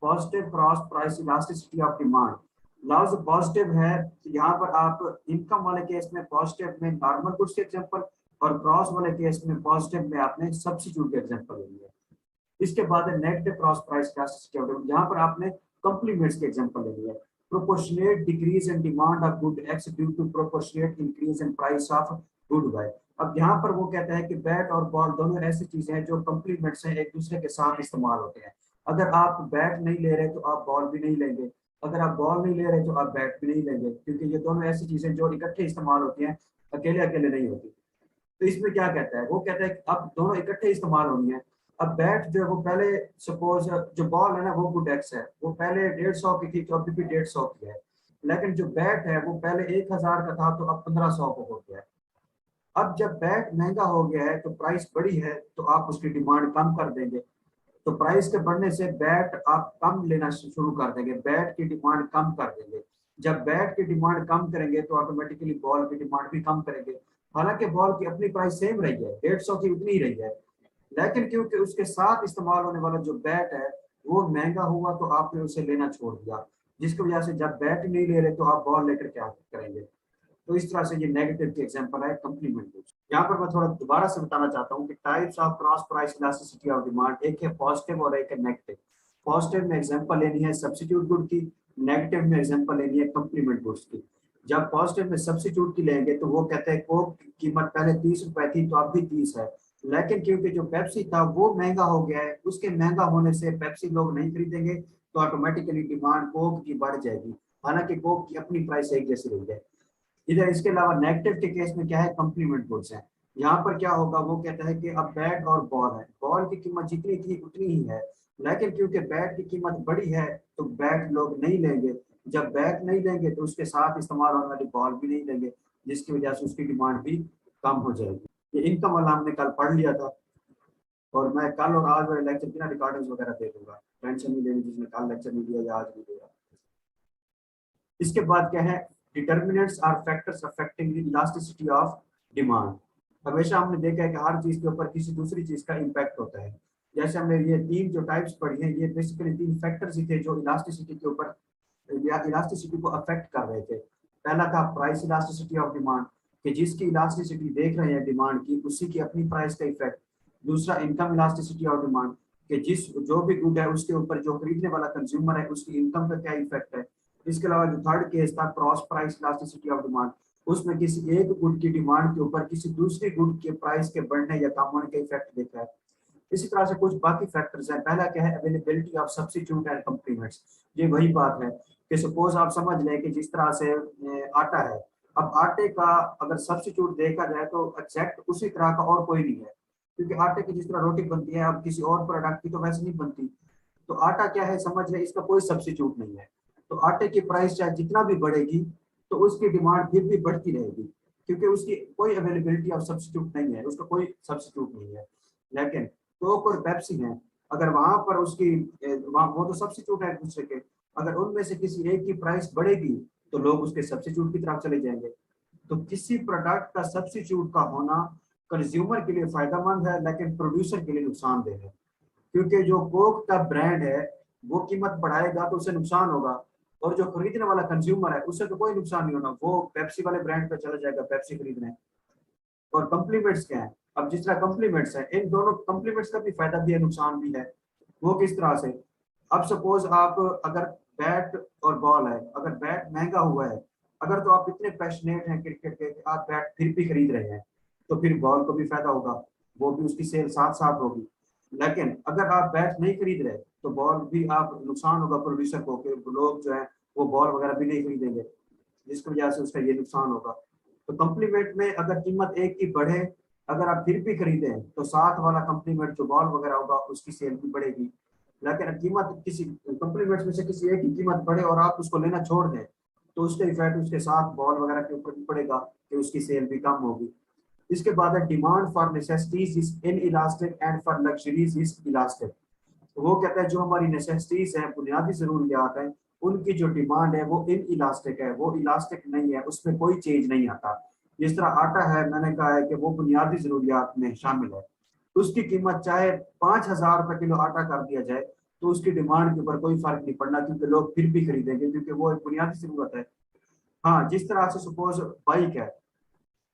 positive cross price elasticity of demand. लफ्ज पॉजिटिव है, यहाँ पर आप इनकम वाले केस में पॉजिटिव में नॉर्मल गुड्स के एग्जांपल, और क्रॉस वाले केस में पॉजिटिव में आपने सब्स्टिट्यूट के एग्जांपल लेनी है। इसके बाद है negative cross price elasticity of demand. यहाँ पर आपने कॉम्प्लीमेंट्स के एग्जांपल लेनी है। Proportionate decrease in demand of good X due to proportionate increase in price of good Y. अब यहाँ पर वो कहता है कि बैट और बॉल दोनों ऐसी चीजें हैं जो कॉम्प्लीमेंट्स हैं, एक दूसरे के साथ इस्तेमाल होते हैं। अगर आप बैट नहीं ले रहे तो आप बॉल भी नहीं लेंगे, अगर आप बॉल नहीं ले रहे तो आप बैट भी नहीं लेंगे, क्योंकि ये दोनों ऐसी चीजें जो इकट्ठे इस्तेमाल होती हैं, अकेले अकेले नहीं होती। तो इसमें क्या कहता है, वो कहता है कि अब दोनों इकट्ठे इस्तेमाल होनी है। अब बैट जो है वो पहले, सपोज जो बॉल है ना वो गुड एक्स है, वो पहले 150 की थी तो अभी भी 150 की है। लेकिन जो बैट है वो पहले 1000 का था तो अब 1500 को हो गया है। अब जब बैट महंगा हो गया है तो प्राइस बढ़ी है तो आप उसकी डिमांड कम कर देंगे। तो प्राइस के बढ़ने से बैट आप कम लेना शुरू कर देंगे, बैट की डिमांड कम कर देंगे। जब बैट की डिमांड कम करेंगे तो ऑटोमेटिकली बॉल की डिमांड भी कम करेंगे। हालांकि बॉल की अपनी प्राइस सेम रही है, 150 की उतनी ही रही है, लेकिन क्योंकि उसके साथ इस्तेमाल होने वाला जो बैट है वो महंगा हुआ तो आपने उसे लेना छोड़ दिया, जिसकी वजह से जब बैट नहीं ले रहे तो आप बॉल लेकर क्या करेंगे। तो इस तरह से ये नेगेटिव की एग्जांपल है कॉम्प्लीमेंट गुड्स। यहाँ पर मैं थोड़ा दोबारा से बताना चाहता हूँ कि types of cross price elasticity of demand, एक है पॉजिटिव और एक है नेगेटिव। पॉजिटिव में एग्जांपल लेनी है सब्स्टिट्यूट गुड की, नेगेटिव में एग्जांपल लेनी है कॉम्प्लीमेंट गुड्स की। जब पॉजिटिव में सब्स्टिट्यूट की लेंगे तो वो कहते हैं कोक की कीमत पहले 30 रुपए थी तो अब भी 30 है, लेकिन क्योंकि जो पेप्सी था वो महंगा हो गया है, उसके महंगा होने से पेप्सी लोग नहीं खरीदेंगे तो ऑटोमेटिकली डिमांड कोक की बढ़ जाएगी, हालांकि कोक की अपनी प्राइस एक जैसी रही है। इधर इसके अलावा नेगेटिव के केस में क्या है, कॉम्प्लीमेंट गुड्स है। यहाँ पर क्या होगा, वो कहता है कि अब बैट और बॉल है, बॉल की कीमत जितनी थी उतनी ही है, लेकिन क्योंकि बैट की कीमत बड़ी है तो बैट लोग नहीं लेंगे। जब बैट नहीं लेंगे तो उसके साथ इस्तेमाल होने वाली बॉल भी नहीं लेंगे, जिसकी वजह से उसकी डिमांड भी कम हो जाएगी। ये इनकम वाला हमने कल पढ़ लिया था, और मैं कल और आज वाले लेक्चर की ना रिकॉर्डिंग्स वगैरह दे दूंगा, टेंशन नहीं लेनी जिसने कल लेक्चर नहीं दिया या आज नहीं दिया। इसके बाद क्या है, determinants or factors affecting the elasticity of demand. हमेशा हमने देखा है कि हर चीज के ऊपर किसी दूसरी चीज का इम्पैक्ट होता है। जैसे हमने ये तीन जो टाइप्स पढ़ी हैं, ये बेसिकली तीन फैक्टर्स ही थे जो इलास्टिसिटी के ऊपर या इलास्टिसिटी को अफेक्ट कर रहे थे। पहला था प्राइस इलास्टिसिटी ऑफ डिमांड, कि जिसकी इलास्टिसिटी देख रहे हैं डिमांड की, उसी की अपनी प्राइस का इफेक्ट। दूसरा इनकम इलास्टिसिटी ऑफ डिमांड, कि जिस जो भी गुड है उसके ऊपर जो खरीदने वाला कंज्यूमर है उसकी इनकम का क्या इफेक्ट है। इसके अलावा जो थर्ड केस था cross price elasticity of demand, उसमें किसी एक गुड की डिमांड के ऊपर किसी दूसरी गुड के प्राइस के बढ़ने या कम होने का इफेक्ट देखा है। इसी तरह से कुछ बाकी फैक्टर्स हैं। पहला क्या है, availability of substitute and complements. ये वही बात है कि सपोज आप समझ लें कि जिस तरह से आटा है, अब आटे का अगर सब्स्टिट्यूट देखा जाए तो एग्जैक्ट उसी तरह का और कोई नहीं है, क्योंकि आटे की जिस तरह रोटी बनती है अब किसी और प्रोडक्ट की तो वैसे नहीं बनती। तो आटा क्या है, समझ लें इसका कोई सब्स्टिट्यूट नहीं है। तो आटे की प्राइस चाहे जितना भी बढ़ेगी तो उसकी डिमांड फिर भी बढ़ती रहेगी, क्योंकि उसकी कोई अवेलेबिलिटी ऑफ सब्स्टिट्यूट नहीं है, उसका कोई सब्स्टिट्यूट नहीं है। लेकिन कोक और पेप्सी है, अगर वहां पर उसकी वहाँ वो तो सब्स्टिट्यूट है एक दूसरे के, अगर उनमें से किसी एक की प्राइस बढ़ेगी तो लोग उसके सब्स्टिट्यूट की तरफ चले जाएंगे। तो किसी प्रोडक्ट का सब्स्टिट्यूट का होना कंज्यूमर के लिए फायदेमंद है, लेकिन प्रोड्यूसर के लिए नुकसानदेह है, क्योंकि जो कोक का ब्रांड है वो कीमत बढ़ाएगा तो उसे नुकसान होगा, और जो खरीदने वाला कंज्यूमर है उसे तो कोई नुकसान नहीं होना, वो पेप्सी वाले ब्रांड पे चला जाएगा पेप्सी खरीदने। और कॉम्प्लीमेंट्स क्या है, अब जिस तरह कॉम्प्लीमेंट्स है, इन दोनों कॉम्प्लीमेंट्स का भी फायदा भी है नुकसान भी है। वो किस तरह से, अब सपोज आप अगर बैट और बॉल है, अगर बैट महंगा हुआ है, अगर तो आप इतने पैशनेट हैं क्रिकेट के कि आप बैट फिर भी खरीद रहे हैं, तो फिर बॉल को भी फायदा होगा, वो भी उसकी सेल साथ साथ होगी। लेकिन अगर आप बैट नहीं खरीद रहे तो बॉल भी आप नुकसान होगा प्रोड्यूसर को, कि लोग जो है वो बॉल वगैरह भी नहीं खरीदेंगे, जिसकी वजह से उसका ये नुकसान होगा। तो कम्प्लीमेंट में अगर कीमत एक की बढ़े, अगर आप फिर भी खरीदें तो साथ वाला कम्प्लीमेंट जो बॉल वगैरह होगा उसकी सेल भी बढ़ेगी। लेकिन कीमत किसी कम्प्लीमेंट्स में से किसी एक की कीमत बढ़े और आप उसको लेना छोड़ दें, तो उसका इफेक्ट उसके साथ बॉल वगैरह के ऊपर भी पड़ेगा कि उसकी सेल भी कम होगी। इसके बाद है demand for necessities is in elastic and for luxuries is elastic. तो वो कहता है जो हमारी नेसेसिटीज हैं, बुनियादी जरूरियात हैं, उनकी जो डिमांड है वो इन इलास्टिक है, वो इलास्टिक नहीं है, उसमें कोई चेंज नहीं आता। जिस तरह आटा है, मैंने कहा है कि वो बुनियादी जरूरियात में शामिल है, उसकी कीमत चाहे 5,000 रुपये किलो आटा कर दिया जाए तो उसकी डिमांड के ऊपर कोई फर्क नहीं पड़ना, क्योंकि लोग फिर भी खरीदेंगे, क्योंकि वो एक बुनियादी जरूरत है। हाँ, जिस तरह से सपोज बाइक है,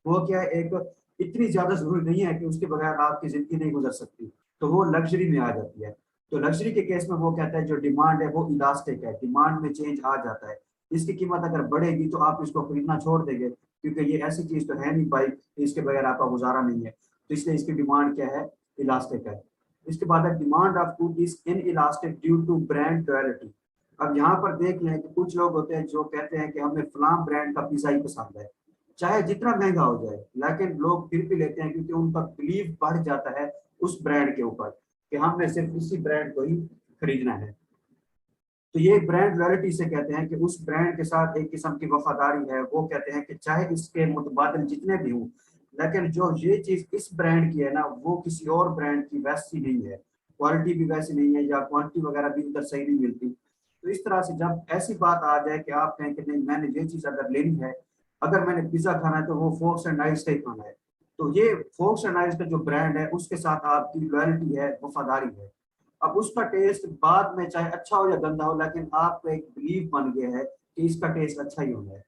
वो क्या है, एक इतनी ज्यादा जरूरी नहीं है कि उसके बगैर आपकी जिंदगी नहीं गुजर सकती, तो वो लग्जरी में आ जाती है। तो लग्जरी के केस में वो कहता है जो डिमांड है वो इलास्टिक है, डिमांड में चेंज आ जाता है। इसकी कीमत अगर बढ़ेगी तो आप इसको खरीदना छोड़ देंगे, क्योंकि ये ऐसी चीज तो है नहीं बाइक, इसके बगैर आपका गुजारा नहीं है, तो इसलिए इसकी डिमांड क्या है, इलास्टिक है। इसके बाद है demand of good is inelastic due to brand loyalty. अब यहाँ पर देख लें कि कुछ लोग होते हैं जो कहते हैं कि हमें फलां ब्रांड का पिज्जा ही पसंद है, चाहे जितना महंगा हो जाए, लेकिन लोग फिर भी लेते हैं क्योंकि उनका बिलीव बढ़ जाता है उस ब्रांड के ऊपर कि हमने सिर्फ उसी ब्रांड को ही खरीदना है। तो ये ब्रांड लॉयल्टी से कहते हैं कि उस ब्रांड के साथ एक किस्म की वफादारी है। वो कहते हैं कि चाहे इसके मुतबादल जितने भी हों, लेकिन जो ये चीज इस ब्रांड की है ना, वो किसी और ब्रांड की वैसी नहीं है, क्वालिटी भी वैसी नहीं है या क्वांटिटी वगैरह भी उधर सही नहीं मिलती। तो इस तरह से जब ऐसी बात आ जाए कि आप कहें कि नहीं मैंने ये चीज अगर लेनी है, अगर मैंने पिज्जा खाना है तो वो फोक्स एंड नाइफ का ही खाना है, तो ये फोक्स एंड नाइफ का जो ब्रांड है उसके साथ आपकी लॉयल्टी है, वफादारी है। अब उसका टेस्ट बाद में चाहे अच्छा हो या गंदा हो, लेकिन आपको एक बिलीव बन गया है कि इसका टेस्ट अच्छा ही होना है।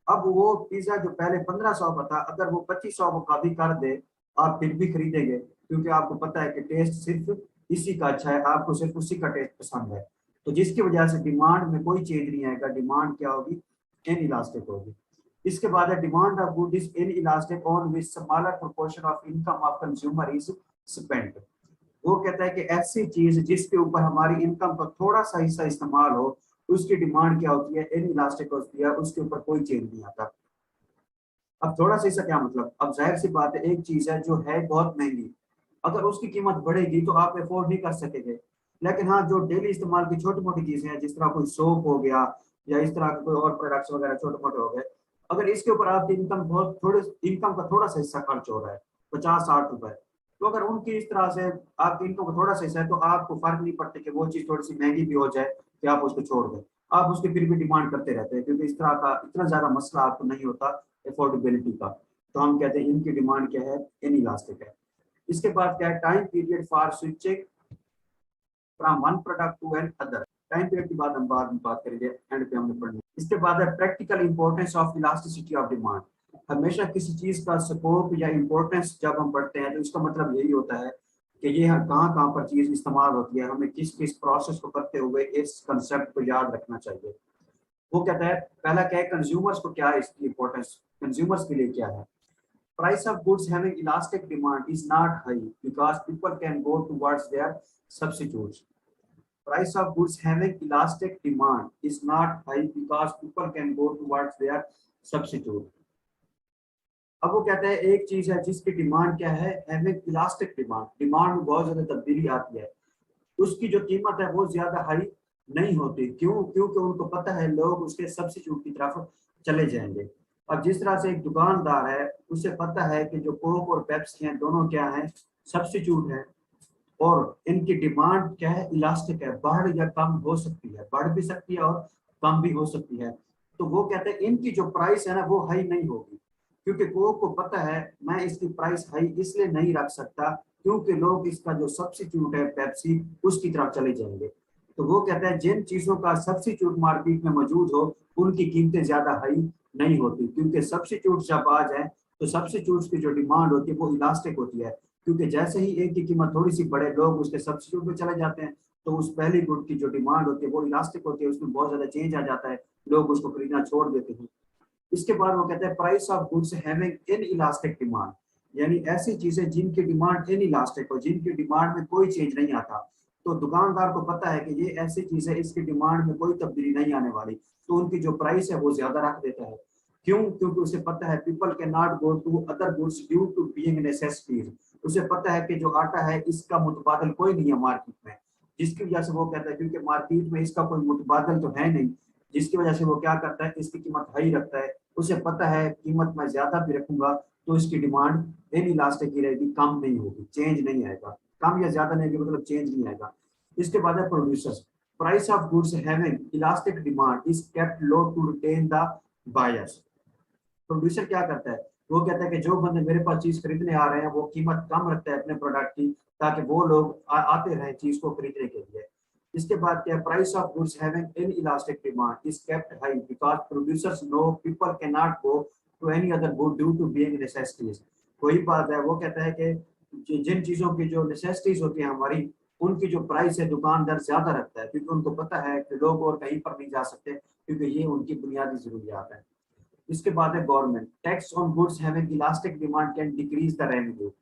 अब वो पिज्जा जो पहले 1500 का था, अगर वो 2500 का भी कर दे, आप फिर भी खरीदेंगे, क्योंकि आपको पता है कि टेस्ट सिर्फ इसी का अच्छा है, आपको सिर्फ उसी का टेस्ट पसंद है। तो जिसकी वजह से डिमांड में कोई चेंज नहीं आएगा, डिमांड क्या होगी, इन इलास्टिक होगी। इसके बाद है demand of good is in elastic on which smaller proportion of income of consumer is spent. वो कहता है कि ऐसी चीज जिसके ऊपर हमारी इनकम का थोड़ा सा हिस्सा इस्तेमाल हो, उसकी डिमांड क्या होती है, इन इलास्टिक होती है, उसके ऊपर कोई चेंज नहीं आता। अब थोड़ा सा हिस्सा क्या मतलब, अब जाहिर सी बात है, एक चीज है जो है बहुत महंगी, अगर उसकी कीमत बढ़ेगी तो आप अफोर्ड नहीं कर सकेंगे। लेकिन हाँ, जो डेली इस्तेमाल की छोटी मोटी चीजें हैं, जिस तरह कोई सोप हो गया या इस तरह के कोई और प्रोडक्ट्स वगैरह छोटे मोटे हो गए, अगर इसके ऊपर आपकी इनकम बहुत थोड़े, इनकम का थोड़ा सा हिस्सा खर्च हो रहा है, 50-60 रुपए, तो अगर उनकी इस तरह से आपकी इनकम का थोड़ा सा हिस्सा है, तो आपको फर्क नहीं पड़ता कि वो चीज थोड़ी सी महंगी भी हो जाए कि आप उसको छोड़ दें, आप उसकी फिर भी डिमांड करते रहते हैं, क्योंकि इस तरह का इतना ज्यादा मसला आपको नहीं होता अफोर्डेबिलिटी का। तो हम कहते हैं इनकी डिमांड क्या है, इन इलास्टिक है। इसके बाद क्या है, time period for switching from one product to another. Time period की बात हम बाद में बात करेंगे, एंड पे हमने पढ़नी। इसके बाद है practical importance of elasticity of demand. हमेशा किसी चीज का स्कोप या इंपॉर्टेंस जब हम पढ़ते हैं तो इसका मतलब यही होता है कि ये कहाँ कहाँ पर चीज इस्तेमाल होती है, हमें किस किस प्रोसेस को करते हुए इस कंसेप्ट को याद रखना चाहिए। वो कहता है पहला क्या है, कंज्यूमर्स को क्या है इसकी इंपॉर्टेंस, कंज्यूमर्स के लिए क्या है। Price of goods having elastic demand is not high because people can go towards their substitutes. Price of goods having elastic demand is not high because people can go towards their substitute. अब वो कहते हैं एक चीज है जिसकी demand क्या है, हैविंग इलास्टिक डिमांड, डिमांड में बहुत ज्यादा तब्दीली आती है, उसकी जो कीमत है वो ज्यादा हाई नहीं होती। क्यों? क्योंकि उनको पता है लोग उसके सब्सिट्यूट की तरफ चले जाएंगे। अब जिस तरह से एक दुकानदार है, उसे पता है कि जो कोक और पेप्सी हैं दोनों क्या हैं, सब्सिट्यूट हैं, और इनकी डिमांड क्या है, इलास्टिक है, बढ़ या कम हो सकती है, बढ़ भी सकती है और कम भी हो सकती है। तो वो कहते हैं इनकी जो प्राइस है ना वो हाई नहीं होगी, क्योंकि कोक को पता है मैं इसकी प्राइस हाई इसलिए नहीं रख सकता क्योंकि लोग इसका जो सब्सिट्यूट है पेप्सी उसकी तरफ चले जाएंगे। तो वो कहता है जिन चीजों का सब्स्टिट्यूट मार्केट में मौजूद हो उनकी कीमतें ज्यादा हाई नहीं होती, क्योंकि सब्स्टिट्यूट जब आ जाए तो सब्स्टिट्यूट की जो डिमांड होती है वो इलास्टिक होती है, क्योंकि जैसे ही एक की कीमत थोड़ी सी बढ़े लोग उसके सब्स्टिट्यूट में चले जाते हैं, तो उस पहली गुड की जो डिमांड होती है वो इलास्टिक होती है, उसमें बहुत ज्यादा चेंज आ जाता है, लोग उसको खरीदना छोड़ देते हैं। इसके बाद वो कहते हैं price of goods having inelastic demand, यानी ऐसी चीजें जिनकी डिमांड इन इलास्टिक हो, जिनकी डिमांड में कोई चेंज नहीं आता, तो दुकानदार को पता है कि ये ऐसी चीज है इसकी डिमांड में कोई तब्दीली नहीं आने वाली, तो उनकी जो प्राइस है वो ज्यादा रख देता है। क्यों? क्योंकि उसे पता है people can not go to other goods due to being necessities, उसे पता है कि जो आटा है इसका मुतबादल कोई नहीं है मार्केट में, जिसकी वजह से वो कहता है क्योंकि मार्केट में इसका कोई मुतबादल तो है नहीं, जिसकी वजह से वो क्या करता है इसकी कीमत हाई रखता है। उसे पता है कीमत मैं ज्यादा भी रखूंगा तो इसकी डिमांड इन इलास्टिक की रहेगी, कम नहीं होगी, चेंज नहीं आएगा, कम या ज्यादा नहीं मतलब चेंज नहीं आएगा। इसके बाद है producers, price of goods having elastic demand is kept low to retain the buyers. Producer क्या करता है, वो कहता है कि जो बंदे मेरे पास चीज खरीदने आ रहे हैं वो कीमत कम रखता है अपने प्रोडक्ट की, ताकि वो लोग आते रहे चीज को खरीदने के लिए। इसके बाद क्या, price of goods having inelastic demand is kept high because producers know people can not go to any other good due to being necessities. वही बात है, वो कहता है कि जिन चीजों की जो नेसेसिटीज होती है हमारी, उनकी जो प्राइस है दुकानदार ज्यादा रखता है, क्योंकि उनको पता है कि लोग और कहीं पर नहीं जा सकते, क्योंकि ये उनकी बुनियादी जरूरियात है। इसके बाद है government, tax on goods having elastic demand can decrease the revenue.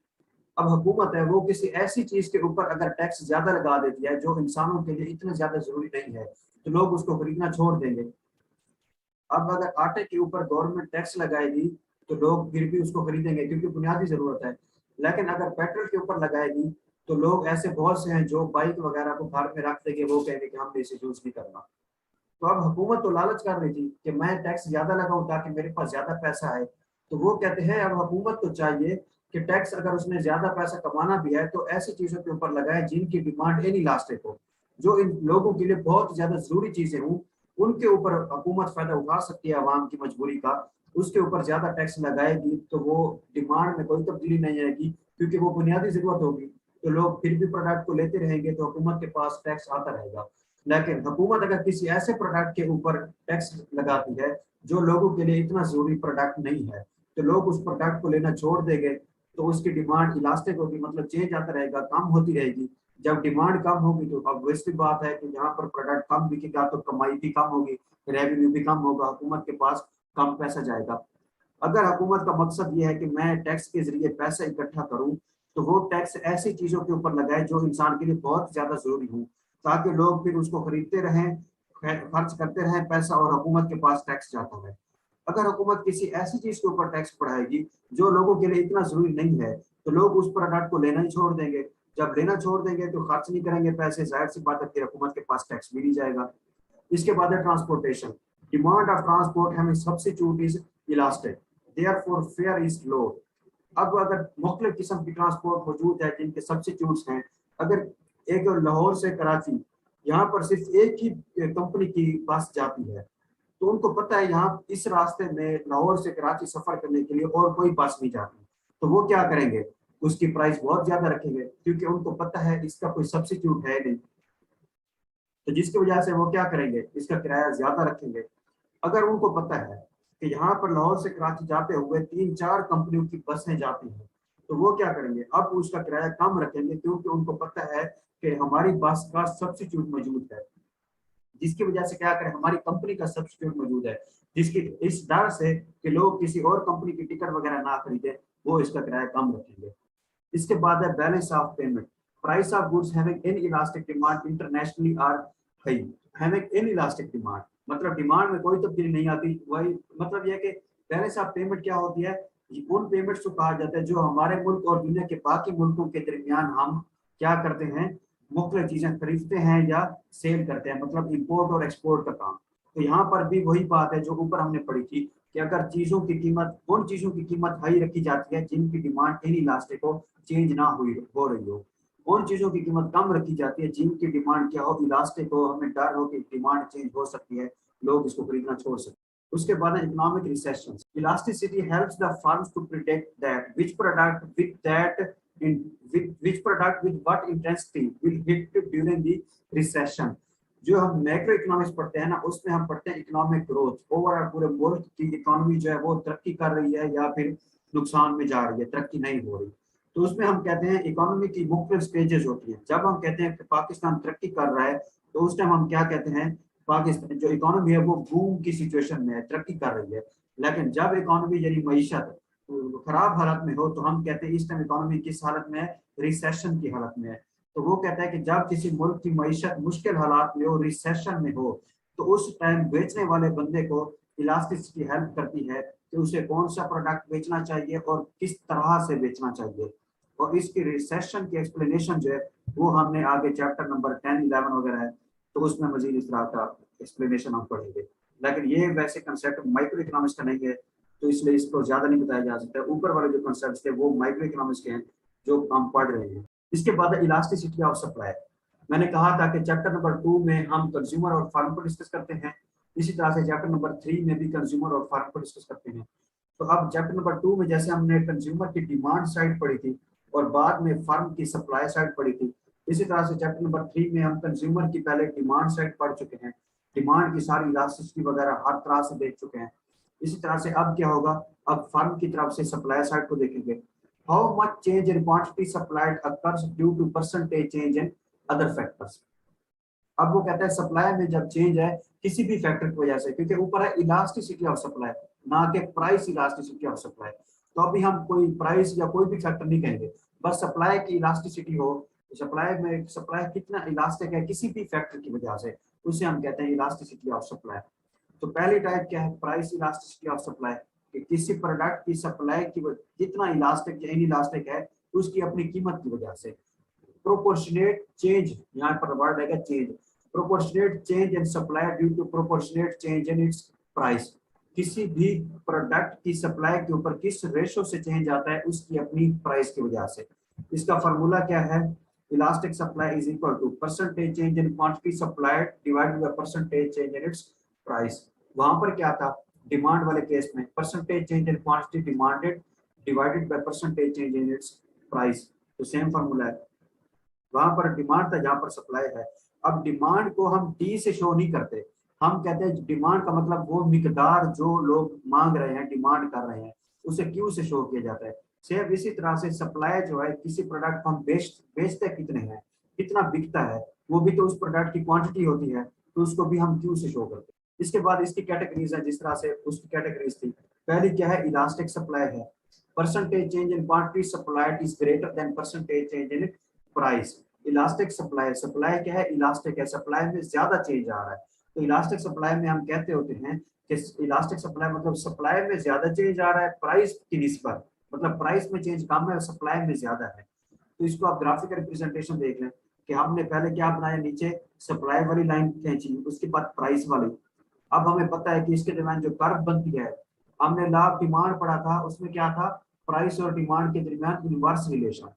अब हुकूमत है वो किसी ऐसी चीज के ऊपर अगर टैक्स ज्यादा लगा देती है जो इंसानों के लिए इतना ज्यादा जरूरी नहीं है, तो लोग उसको खरीदना छोड़ देंगे। अब अगर आटे के ऊपर गवर्नमेंट टैक्स लगाएगी तो लोग फिर भी उसको खरीदेंगे क्योंकि बुनियादी जरूरत है, लेकिन अगर पेट्रोल के ऊपर लगाएगी तो लोग ऐसे बहुत से हैं जो बाइक वगैरह को घर में रख देंगे, वो कहेंगे कि हमने इसे यूज नहीं करना। तो अब हुकूमत तो लालच कर रही थी कि मैं टैक्स ज्यादा लगाऊं ताकि मेरे पास ज्यादा पैसा आए, तो वो कहते हैं अब हुकूमत को चाहिए कि टैक्स अगर उसने ज्यादा पैसा कमाना भी है तो ऐसी चीजों के ऊपर लगाए जिनकी डिमांड इनइलास्टिक हो, जो इन लोगों के लिए बहुत ज्यादा जरूरी चीजें हों, उनके ऊपर हुकूमत फायदा उठा सकती है आवाम की मजबूरी का। उसके ऊपर ज्यादा टैक्स लगाएगी तो वो डिमांड में कोई तब्दीली नहीं आएगी, क्योंकि वो बुनियादी जरूरत होगी, तो लोग फिर भी प्रोडक्ट को लेते रहेंगे, तो हुकूमत के पास टैक्स आता रहेगा। लेकिन हुकूमत अगर किसी ऐसे प्रोडक्ट के ऊपर टैक्स लगाती है जो लोगों के लिए इतना जरूरी प्रोडक्ट नहीं है, तो लोग उस प्रोडक्ट को लेना छोड़ देंगे, तो उसकी डिमांड इलास्टिक होगी, मतलब चेंज आता रहेगा, कम होती रहेगी। जब डिमांड कम होगी तो ऑब्वियसली बात है कि यहाँ पर प्रोडक्ट कम बिकेगा तो कमाई भी कम होगी, रेवेन्यू भी कम होगा, हुकूमत के पास कम पैसा जाएगा। अगर हुकूमत का मकसद ये है कि मैं टैक्स के जरिए पैसा इकट्ठा करूं, तो वो टैक्स ऐसी चीजों के ऊपर लगाए जो इंसान के लिए बहुत ज्यादा जरूरी हो, ताकि लोग फिर उसको खरीदते रहें, खर्च करते रहें पैसा, और हुकूमत के पास टैक्स जाता है। अगर हुकूमत किसी ऐसी चीज के ऊपर टैक्स बढ़ाएगी जो लोगों के लिए इतना जरूरी नहीं है, तो लोग उस प्रोडक्ट को लेना ही छोड़ देंगे। जब लेना छोड़ देंगे तो खर्च नहीं करेंगे पैसे, जाहिर सी बात है फिर हुकूमत के पास टैक्स भी नहीं जाएगा। इसके बाद है ट्रांसपोर्टेशन, डिमांड ऑफ ट्रांसपोर्ट हमें substitute is elastic, therefore fair is low. अब अगर मुख्तलिफ किस्म की ट्रांसपोर्ट मौजूद है जिनके सब्सिट्यूट्स हैं, अगर एक लाहौर से कराची, यहाँ पर सिर्फ एक ही कंपनी की बस जाती है, तो उनको पता है यहाँ इस रास्ते में लाहौर से कराची सफर करने के लिए और कोई बस नहीं जाती, तो वो क्या करेंगे, उसकी प्राइस बहुत ज्यादा रखेंगे, क्योंकि उनको पता है इसका कोई सब्सिट्यूट है नहीं, तो जिसकी वजह से वो क्या करेंगे, इसका किराया ज्यादा रखेंगे। अगर उनको पता है कि यहाँ पर लाहौर से कराची जाते हुए 3-4 कंपनियों की बसें जाती हैं, तो वो क्या करेंगे, अब उसका किराया कम रखेंगे, क्योंकि उनको पता है कि हमारी बस का सब्सिट्यूट मौजूद है, जिसकी वजह से क्या करें, हमारी कंपनी का सब्सिट्यूट मौजूद है, जिसकी इस डर से कि लोग किसी और कंपनी की टिकट वगैरह ना खरीदे, वो इसका किराया कम रखेंगे। इसके बाद है balance of payment, price of goods having inelastic demand internationally are high, having inelastic demand मतलब डिमांड में कोई तब्दीली नहीं आती। वही मतलब यह कि बैलेंस ऑफ पेमेंट क्या होती है, उन पेमेंट्स को कहा जाता है जो हमारे मुल्क और दुनिया के बाकी मुल्कों के दरमियान हम क्या करते हैं, मुख्तलिफ चीजें खरीदते हैं या सेल करते हैं, मतलब इंपोर्ट और एक्सपोर्ट का काम। तो यहाँ पर भी वही बात है जो ऊपर हमने पढ़ी थी कि अगर चीजों की कीमत, उन चीजों की कीमत हाई रखी जाती है जिनकी डिमांड इनइलास्टिक हो, चेंज ना हुई हो रही हो, उन चीजों की कीमत कम रखी जाती है जिनकी डिमांड क्या हो, इलास्टिक हो, हमें डर हो कि डिमांड चेंज हो सकती है, लोग इसको खरीदना छोड़ सकते हैं। उसके बाद economic recession, elasticity helps the firms to predict that which product with that in which product with what intensity will hit during the recession। जो हम मैक्रो इकोनॉमिक्स पढ़ते हैं ना, उसमें हम पढ़ते हैं इकोनॉमिक ग्रोथ, ओवरऑल पूरे मुल्क की इकोनॉमी जो है वो तरक्की कर रही है या फिर नुकसान में जा रही है, तरक्की नहीं हो रही। तो उसमें हम कहते हैं इकोनॉमी की मुख्तलिफ स्टेजेस होती हैं। जब हम कहते हैं कि पाकिस्तान तरक्की कर रहा है, तो उस टाइम हम क्या कहते हैं, पाकिस्तान जो इकोनॉमी है वो बूम की सिचुएशन में है, तरक्की कर रही है। लेकिन जब इकोनॉमी यानी मईशत खराब हालत में हो, तो हम कहते हैं इस टाइम इकोनॉमी किस हालत में है, रिसेशन की हालत में है। तो वो कहता है कि जब किसी मुल्क की मईशत मुश्किल हालात में हो, रिसेशन में हो, तो उस टाइम बेचने वाले बंदे को इलास्टिसिटी हेल्प करती है कि उसे कौन सा प्रोडक्ट बेचना चाहिए और किस तरह से बेचना चाहिए। और इसकी रिसेशन की एक्सप्लेनेशन जो है वो हमने आगे चैप्टर नंबर 10, 11 वगैरह है, तो उसमें मजीद इस तरह का एक्सप्लेनेशन हम पढ़ेंगे। लेकिन ये वैसे कंसेप्ट माइक्रो इकोनॉमिक्स का नहीं है, तो इसलिए इसको ज्यादा नहीं बताया जा सकता। ऊपर वाले जो कंसेप्ट थे वो माइक्रो इकोनॉमिक्स के हैं जो हम पढ़ रहे हैं। इसके बाद इलास्टिसिटी ऑफ सप्लाई। मैंने कहा था कि चैप्टर नंबर 2 में हम कंज्यूमर और फार्म को डिस्कस करते हैं, इसी तरह से चैप्टर नंबर 3 में भी कंज्यूमर और फार्म को डिस्कस करते हैं। तो अब चैप्टर नंबर 2 में जैसे हमने कंज्यूमर की डिमांड साइड पढ़ी थी और बाद में फार्म की सप्लाई साइड पढ़ी थी, इसी तरह से चैप्टर नंबर 3 में हम कंज्यूमर की पहले डिमांड साइड पढ़ चुके हैं, डिमांड की सारी इलास्टिसिटी वगैरह हर तरह से देख चुके हैं। इसी तरह से अब क्या होगा, अब फर्म की तरफ से सप्लाई साइड को देखेंगे। How much change in quantity supplied occurs due to percentage change in other factors. अब वो कहता है सप्लाई में जब चेंज है किसी भी फैक्टर की वजह से, क्योंकि ऊपर है इलास्टिसिटी ऑफ सप्लाई, ना कि प्राइस इलास्टिसिटी ऑफ सप्लाई। तो अभी हम कोई प्राइस या कोई भी फैक्टर नहीं कहेंगे, बस सप्लाई की इलास्टिसिटी हो, सप्लाई में सप्लाई कितना इलास्टिक है किसी भी फैक्टर की वजह से, उसे हम कहते हैं इलास्टिसिटी ऑफ सप्लाई। तो पहली टाइप क्या है, प्राइस इलास्टिसिटी ऑफ सप्लाई, कि किसी प्रोडक्ट की सप्लाई की कितना इलास्टिक या इन इलास्टिक है उसकी अपनी कीमत की वजह से। प्रोपोर्शनेट चेंज, यहाँ पर वर्ड आएगा change, proportionate change in supply due to proportionate change in its price. किसी भी प्रोडक्ट की सप्लाई के ऊपर किस रेशो से चेंज आता है उसकी अपनी प्राइस की वजह से। इसका फार्मूला क्या है, elastic supply is equal to percentage change in quantity supplied divided by percentage change in its price. वहां पर क्या था, डिमांड वाले केस में percentage change in quantity demanded divided by percentage change in its price. तो same formula है, वहां पर डिमांड था जहां पर सप्लाई है। अब डिमांड को हम टी से शो नहीं करते, हम कहते हैं डिमांड का मतलब वो मिकदार जो लोग मांग रहे हैं, डिमांड कर रहे हैं, उसे क्यू से शो किया जाता है। सेम इसी तरह से सप्लाई जो है, किसी प्रोडक्ट को हम बेचते कितने हैं, कितना बिकता है, वो भी तो उस प्रोडक्ट की क्वांटिटी होती है, तो उसको भी हम क्यू से शो करते हैं। इसके बाद इसकी कैटेगरीज है, जिस तरह से उसकी कैटेगरीज थी। पहली क्या है, इलास्टिक सप्लाई है, percentage change in quantity supplied is greater than percentage change in price. Elastic supply, supply क्या है, इलास्टिक है, सप्लाई में ज्यादा चेंज आ रहा है। तो इलास्टिक सप्लाई में हम कहते होते हैं कि इलास्टिक सप्लाई मतलब सप्लाई में ज्यादा चेंज आ रहा है प्राइस की निस्बत, मतलब प्राइस में चेंज कम है और सप्लाई में ज्यादा है। तो इसको आप ग्राफिकल रिप्रेजेंटेशन देख लें कि हमने पहले क्या बनाया, नीचे सप्लाई वाली लाइन खींची, उसके बाद प्राइस वाली। अब हमें पता है कि इसके दरमियान जो कर्व बनती है, हमने लॉ ऑफ डिमांड पढ़ा था, उसमें क्या था, प्राइस और डिमांड के दरमियान इनवर्स रिलेशन।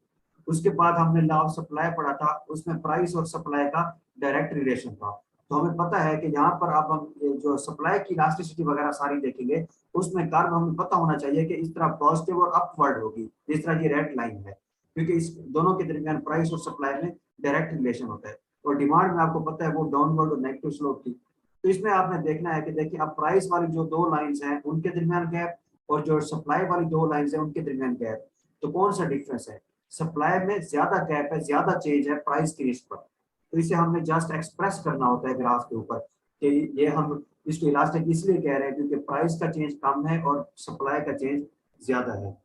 उसके बाद हमने लॉ ऑफ सप्लाई पढ़ा था, उसमें प्राइस और सप्लाई का डायरेक्ट रिलेशन था। तो हमें पता है कि यहाँ पर अब हम जो सप्लाई की इलास्टिसिटी वगैरह सारी देखेंगे, उसमें कर्व हमें पता होना चाहिए कि इस तरह पॉजिटिव और अपवर्ड होगी, जिस तरह ये रेड लाइन है, क्योंकि इस दोनों के दरमियान प्राइस और सप्लाई में डायरेक्ट रिलेशन होता है। और डिमांड में आपको पता है वो डाउनवर्ड और नेगेटिव स्लोप थी। तो इसमें आपने देखना है कि देखिए अब प्राइस वाली जो दो लाइंस हैं उनके दरमियान गैप, और जो सप्लाई वाली दो लाइंस हैं उनके दरमियान गैप। तो कौन सा डिफरेंस है, सप्लाई में ज्यादा गैप है, ज्यादा चेंज है प्राइस की निस्बत। तो इसे हमने जस्ट एक्सप्रेस करना होता है ग्राफ के ऊपर कि ये हम इसको इलास्टिक इसलिए कह रहे हैं क्योंकि प्राइस का चेंज कम है और सप्लाई का चेंज ज्यादा है।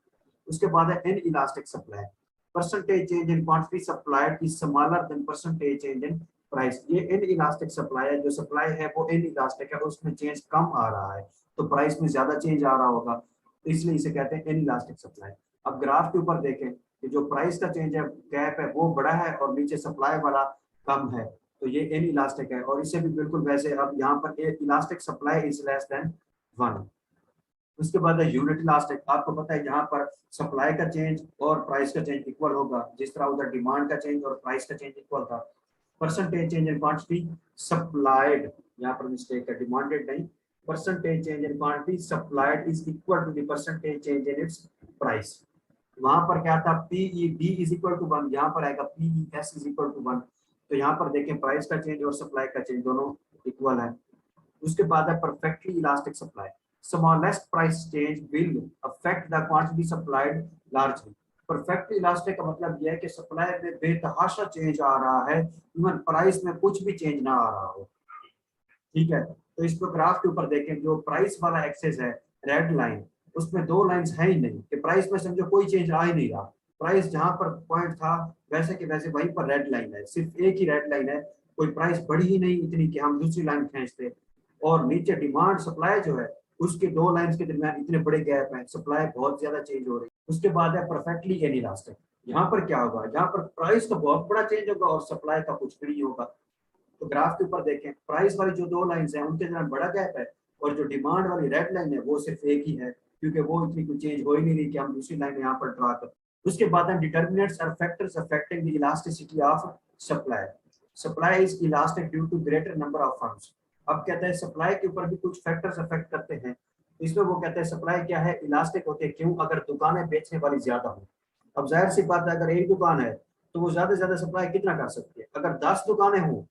उसके बाद है in elastic supply, percentage change in quantity supplied is smaller than percentage change in price. ये इन इलास्टिक सप्लाई है, जो सप्लाई है वो इन इलास्टिक है, उसमें चेंज कम आ रहा है, तो प्राइस में ज्यादा चेंज आ रहा होगा, तो इसलिए इसे कहते हैं इन इलास्टिक सप्लाई। अब ग्राफ के ऊपर देखें कि जो प्राइस का चेंज है, गैप है, वो बड़ा है और नीचे सप्लाई वाला कम है, तो ये इन इलास्टिक है। और इसे भी बिल्कुल वैसे, अब यहाँ पर elastic supply is less than 1। उसके बाद है यूनिट इलास्टिक। आपको पता है यहाँ पर सप्लाई का चेंज और प्राइस का चेंज इक्वल होगा, जिस तरह उधर डिमांड का चेंज और प्राइस का चेंज इक्वल था। Percentage change in quantity supplied, यहाँ पर मिस्टेक है, डिमांडेड नहीं, percentage change in quantity supplied is equal to the percentage change in its price. वहां पर क्या था, PE D is equal to 1, यहाँ पर आएगा PE S is equal to 1। तो यहाँ पर देखें प्राइस का चेंज और सप्लाई का चेंज दोनों इक्वल है। उसके बाद है perfectly elastic supply, smallest price change will affect the quantity supplied largely. Perfectly elastic का मतलब यह है कि सप्लाई में बेतहाशा चेंज आ रहा है, इवन प्राइस में कुछ भी चेंज ना आ रहा हो। ठीक है, तो इस पर ग्राफ के ऊपर देखें, जो प्राइस वाला एक्सेस है रेड लाइन, उसमें दो लाइंस है ही नहीं कि प्राइस में समझो कोई चेंज आ ही नहीं रहा, प्राइस जहां पर पॉइंट था वैसे के वैसे वहीं पर रेड लाइन है, सिर्फ एक ही रेड लाइन है, कोई प्राइस बढ़ी ही नहीं इतनी कि हम दूसरी लाइन खींचते। और नीचे डिमांड सप्लाई जो है उसके दो लाइंस के दरमियान इतने बड़े गैप हैं, सप्लाई बहुत ज्यादा चेंज हो रही है। उसके बाद है परफेक्टली इनइलास्टिक, यहाँ पर क्या होगा, यहाँ पर प्राइस तो बहुत बड़ा चेंज होगा और सप्लाई का कुछ भी नहीं होगा। तो ग्राफ के ऊपर देखें, प्राइस वाली जो दो लाइंस हैं उनके दरमियान बड़ा गैप है, और जो डिमांड वाली रेड लाइन है वो सिर्फ एक ही है, क्योंकि वो इतनी कुछ चेंज हो ही नहीं रही कि हम दूसरी लाइन यहाँ पर ड्रा कर। उसके बाद है डिटर्मिनेंट्स और factors affecting the elasticity of supply. Supply is elastic due to greater number of firms. अब कहते हैं सप्लाई के ऊपर भी कुछ फैक्टर्स अफेक्ट करते हैं, इसमें वो कहते हैं सप्लाई क्या है, इलास्टिक होते हैं क्यों, अगर दुकानें बेचने वाली ज्यादा हो। अब जाहिर सी बात है, अगर एक दुकान है तो वो ज्यादा से ज्यादा सप्लाई कितना कर सकती है, अगर 10 दुकानें हों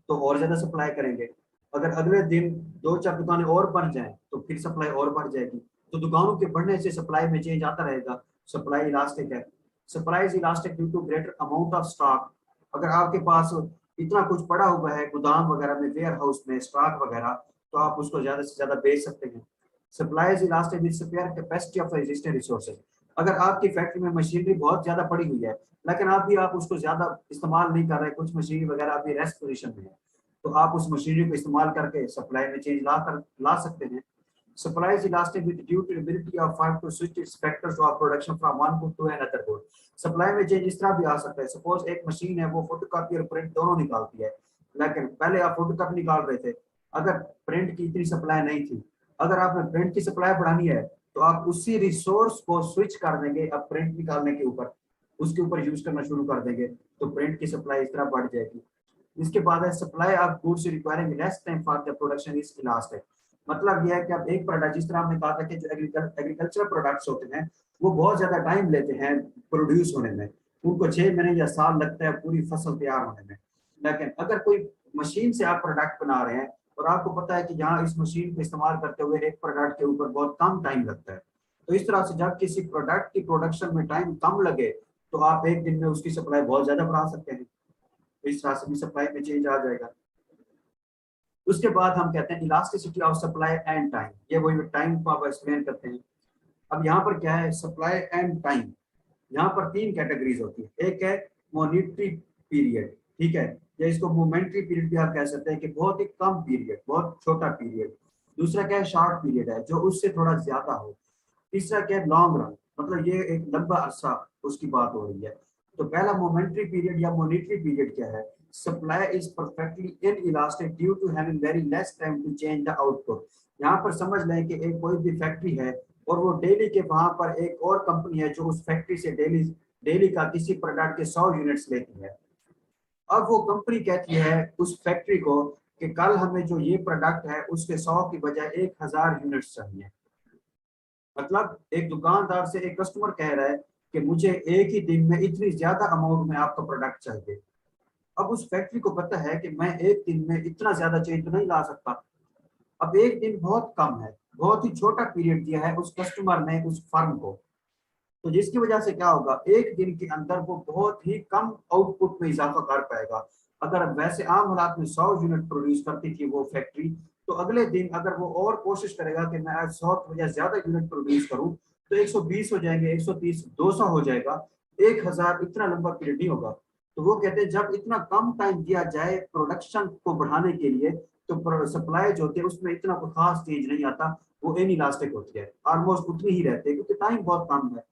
तो और ज्यादा सप्लाई करेंगे, अगर अगले दिन दो चार दुकानें और बढ़ जाएं तो फिर सप्लाई और बढ़ जाएगी। तो दुकानों के बढ़ने से सप्लाई में चेंज आता रहेगा, सप्लाई इलास्टिक है। Supply is elastic due to greater amount of stock. अगर आपके पास इतना कुछ पड़ा हुआ है गोदाम वगैरह में, वेयर हाउस में स्टॉक वगैरह, तो आप उसको ज्यादा से ज्यादा बेच सकते हैं। Supply is elastic with spare capacity of existing resources. अगर आपकी फैक्ट्री में मशीनरी बहुत ज्यादा पड़ी हुई है लेकिन आप उसको ज्यादा इस्तेमाल नहीं कर रहे, कुछ मशीनरी वगैरह अभी रेस्ट पोजीशन में है, तो आप उस मशीनरी को इस्तेमाल करके सप्लाई में चेंज ला सकते हैं। Supply is elastic with due to ability of firm to switch its factors of production from one good to another good. सप्लाई में चेंज इस तरह भी आ सकता है, सपोज एक मशीन है वो फोटोकॉपी और प्रिंट दोनों निकालती है, लेकिन पहले आप फोटोकॉपी निकाल रहे थे, अगर प्रिंट की इतनी सप्लाई नहीं थी, अगर आपने प्रिंट की सप्लाई बढ़ानी है तो आप उसी रिसोर्स को स्विच कर देंगे, अब प्रिंट निकालने के ऊपर उसके ऊपर यूज करना शुरू कर देंगे, तो प्रिंट की सप्लाई इस तरह बढ़ जाएगी। इसके बाद है supply of goods requiring less time for the production is elastic. मतलब यह है कि अब एक प्रोडक्ट, जिस तरह हमने कहा था कि जो एग्रीकल्चर प्रोडक्ट्स होते हैं वो बहुत ज्यादा टाइम लेते हैं प्रोड्यूस होने में, उनको 6 महीने या साल लगता है पूरी फसल तैयार होने में। लेकिन अगर कोई मशीन से आप प्रोडक्ट बना रहे हैं और आपको पता है कि यहाँ इस मशीन को इस्तेमाल करते हुए एक प्रोडक्ट के ऊपर बहुत कम टाइम लगता है, तो इस तरह से जब किसी प्रोडक्ट की प्रोडक्शन में टाइम कम लगे तो आप एक दिन में उसकी सप्लाई बहुत ज्यादा बढ़ा सकते हैं, तो इस तरह से भी सप्लाई में चेंज आ जाएगा। उसके बाद हम कहते हैं elasticity of supply and time, ये वही टाइम को आप एक्सप्लेन करते हैं। अब यहाँ पर क्या है, सप्लाई एंड टाइम, यहाँ पर तीन कैटेगरीज होती है। एक है मॉनिटरी पीरियड, ठीक है, या इसको मोमेंट्री पीरियड भी आप कह सकते हैं कि बहुत ही कम पीरियड, बहुत छोटा पीरियड। दूसरा क्या है, शॉर्ट पीरियड है जो उससे थोड़ा ज्यादा हो। तीसरा क्या है, लॉन्ग रन, मतलब ये एक लंबा अरसा उसकी बात हो रही है। तो पहला मोमेंट्री पीरियड या मॉनिटरी पीरियड क्या है, supply is perfectly inelastic due to having very less time to change the output. यहाँ पर समझ लें कि एक कोई भी फैक्ट्री है और वो डेली के वहां पर एक और कंपनी है जो उस फैक्ट्री से डेली डेली का किसी प्रोडक्ट के 100 यूनिट्स लेती है। अब वो कंपनी कहती है उस फैक्ट्री को कि कल हमें जो ये प्रोडक्ट है उसके 100 की बजाय 1000 यूनिट्स चाहिए। मतलब एक दुकानदार से एक कस्टमर कह रहा है कि मुझे एक ही दिन में इतनी ज्यादा अमाउंट में आपका प्रोडक्ट चाहिए। अब उस फैक्ट्री को पता है कि मैं एक दिन में इतना ज्यादा चेंज तो नहीं ला सकता, अब एक दिन बहुत कम है, बहुत ही छोटा पीरियड दिया है उस कस्टमर ने उस फर्म को, तो जिसकी वजह से क्या होगा, एक दिन के अंदर वो बहुत ही कम आउटपुट में इजाफा कर पाएगा। अगर वैसे आम हालात में 100 यूनिट प्रोड्यूस करती थी वो फैक्ट्री, तो अगले दिन अगर वो और कोशिश करेगा कि मैं आज 100 या ज्यादा यूनिट प्रोड्यूस करूं, तो 120 हो जाएंगे, 130, 200 हो जाएगा, 1000 इतना लंबा पीरियड नहीं होगा। तो वो कहते हैं जब इतना कम टाइम दिया जाए प्रोडक्शन को बढ़ाने के लिए, तो सप्लाई जो होती है उसमें इतना कोई खास चेंज नहीं आता, वो इनइलास्टिक होती है, ऑलमोस्ट उतनी ही रहती है क्योंकि टाइम बहुत कम है।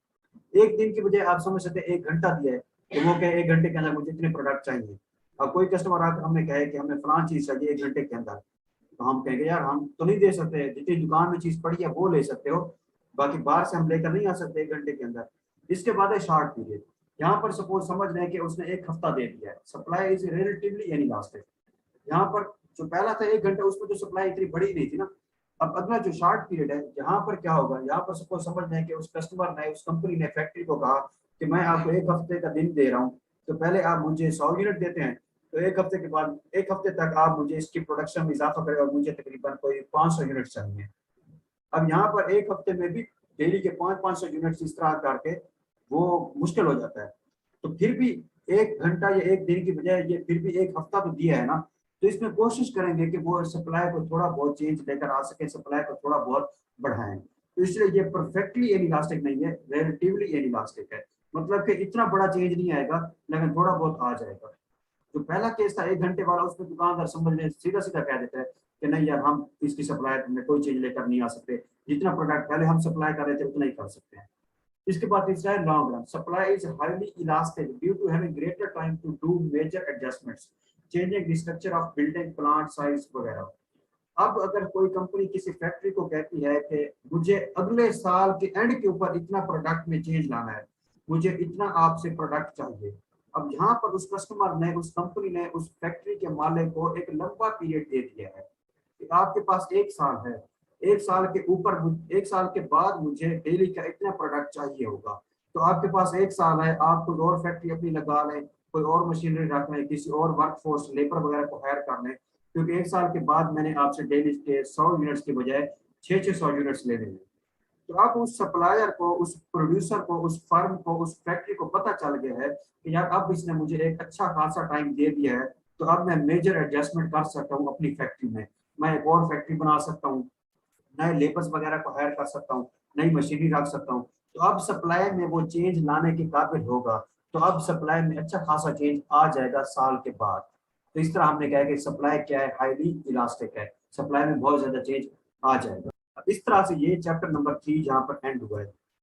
एक दिन की बजाय आप समझ सकते हैं 1 घंटा दिया है, तो वो कहे 1 घंटे के अंदर मुझे इतने प्रोडक्ट चाहिए। अब कोई कस्टमर आकर हमें कहे कि हमें फलां चीज चाहिए 1 घंटे के अंदर, तो हम कहेंगे यार हम तो नहीं दे सकते, जितनी दुकान में चीज पड़ी है वो ले सकते हो, बाकी बाहर से हम लेकर नहीं आ सकते 1 घंटे के अंदर। इसके बाद है शॉर्ट पीरियड, यहाँ पर सपोज समझ लें कि उसने 1 हफ्ता दे दिया है, सप्लाई इज रिलेटिवली इनइलास्टिक। यहाँ पर जो पहला था 1 घंटा, उसमें तो सप्लाई इतनी बड़ी नहीं थी ना। अब अगला जो शॉर्ट पीरियड है, यहाँ पर क्या होगा, यहाँ पर सपोज समझ लें कि उस कस्टमर ने, उस कंपनी ने फैक्ट्री को कहा कि मैं आपको 1 हफ्ते का दिन दे रहा हूँ, तो पहले आप मुझे 100 यूनिट देते हैं, तो एक हफ्ते के बाद, एक हफ्ते तक आप मुझे इसकी प्रोडक्शन में इजाफा करें और मुझे तकरीबन कोई 500 यूनिट चाहिए। अब यहाँ पर एक हफ्ते में भी डेली के 500 यूनिट इस तरह करके वो मुश्किल हो जाता है। तो फिर भी 1 घंटा या 1 दिन की बजाय ये फिर भी 1 हफ्ता तो दिया है ना, तो इसमें कोशिश करेंगे कि वो सप्लाई को थोड़ा बहुत चेंज लेकर आ सके, सप्लाई को थोड़ा बहुत बढ़ाएं। तो इसलिए ये परफेक्टली इलास्टिक नहीं है, रिलेटिवली इलास्टिक है। मतलब कि इतना बड़ा चेंज नहीं आएगा लेकिन थोड़ा बहुत आ जाएगा। जो पहला केस था 1 घंटे वाला, उसमें दुकानदार समझ में सीधा सीधा कह देता है कि नहीं यार, हम इसकी सप्लाई में कोई चीज लेकर नहीं आ सकते, जितना प्रोडक्ट पहले हम सप्लाई कर रहे थे उतना ही कर सकते हैं। इसके बाद तीसरा है long run. Supply is highly elastic due to having greater time to do major adjustments, changing the structure of building, plant size वगैरह। अब अगर कोई कंपनी किसी फैक्ट्री को कहती है कि मुझे अगले साल के एंड के ऊपर इतना प्रोडक्ट में चेंज लाना है, मुझे इतना आपसे प्रोडक्ट चाहिए। अब यहाँ पर उस कस्टमर ने, उस कंपनी ने उस फैक्ट्री के मालिक को एक लंबा पीरियड दे दिया है कि आपके पास 1 साल है, 1 साल के ऊपर, 1 साल के बाद मुझे डेली का इतना प्रोडक्ट चाहिए होगा। तो आपके पास 1 साल है, आप कोई और फैक्ट्री अपनी लगा लें, कोई और मशीनरी रख लें, किसी और वर्कफोर्स लेबर वगैरह को हायर कर लें, क्योंकि 1 साल के बाद मैंने आपसे डेली के 100 यूनिट्स के बजाय 600 यूनिट्स लेने हैं। तो अब उस सप्लायर को, उस प्रोड्यूसर को, उस फर्म को, उस फैक्ट्री को पता चल गया है कि यार अब इसने मुझे एक अच्छा खासा टाइम दे दिया है, तो अब मैं मेजर एडजस्टमेंट कर सकता हूँ अपनी फैक्ट्री में। मैं एक और फैक्ट्री बना सकता हूँ, नए लेबर्स वगैरह को हायर कर सकता हूँ, नई मशीनरी रख सकता हूँ। तो अब सप्लाई में वो चेंज लाने के काबिल होगा। तो अब सप्लाई में अच्छा खासा चेंज आ जाएगा साल के बाद। तो इस तरह हमने कहा कि सप्लाई क्या है, हाईली इलास्टिक है, सप्लाई में बहुत ज्यादा चेंज आ जाएगा। इस तरह से ये चैप्टर नंबर 3 जहाँ पर एंड हुआ है।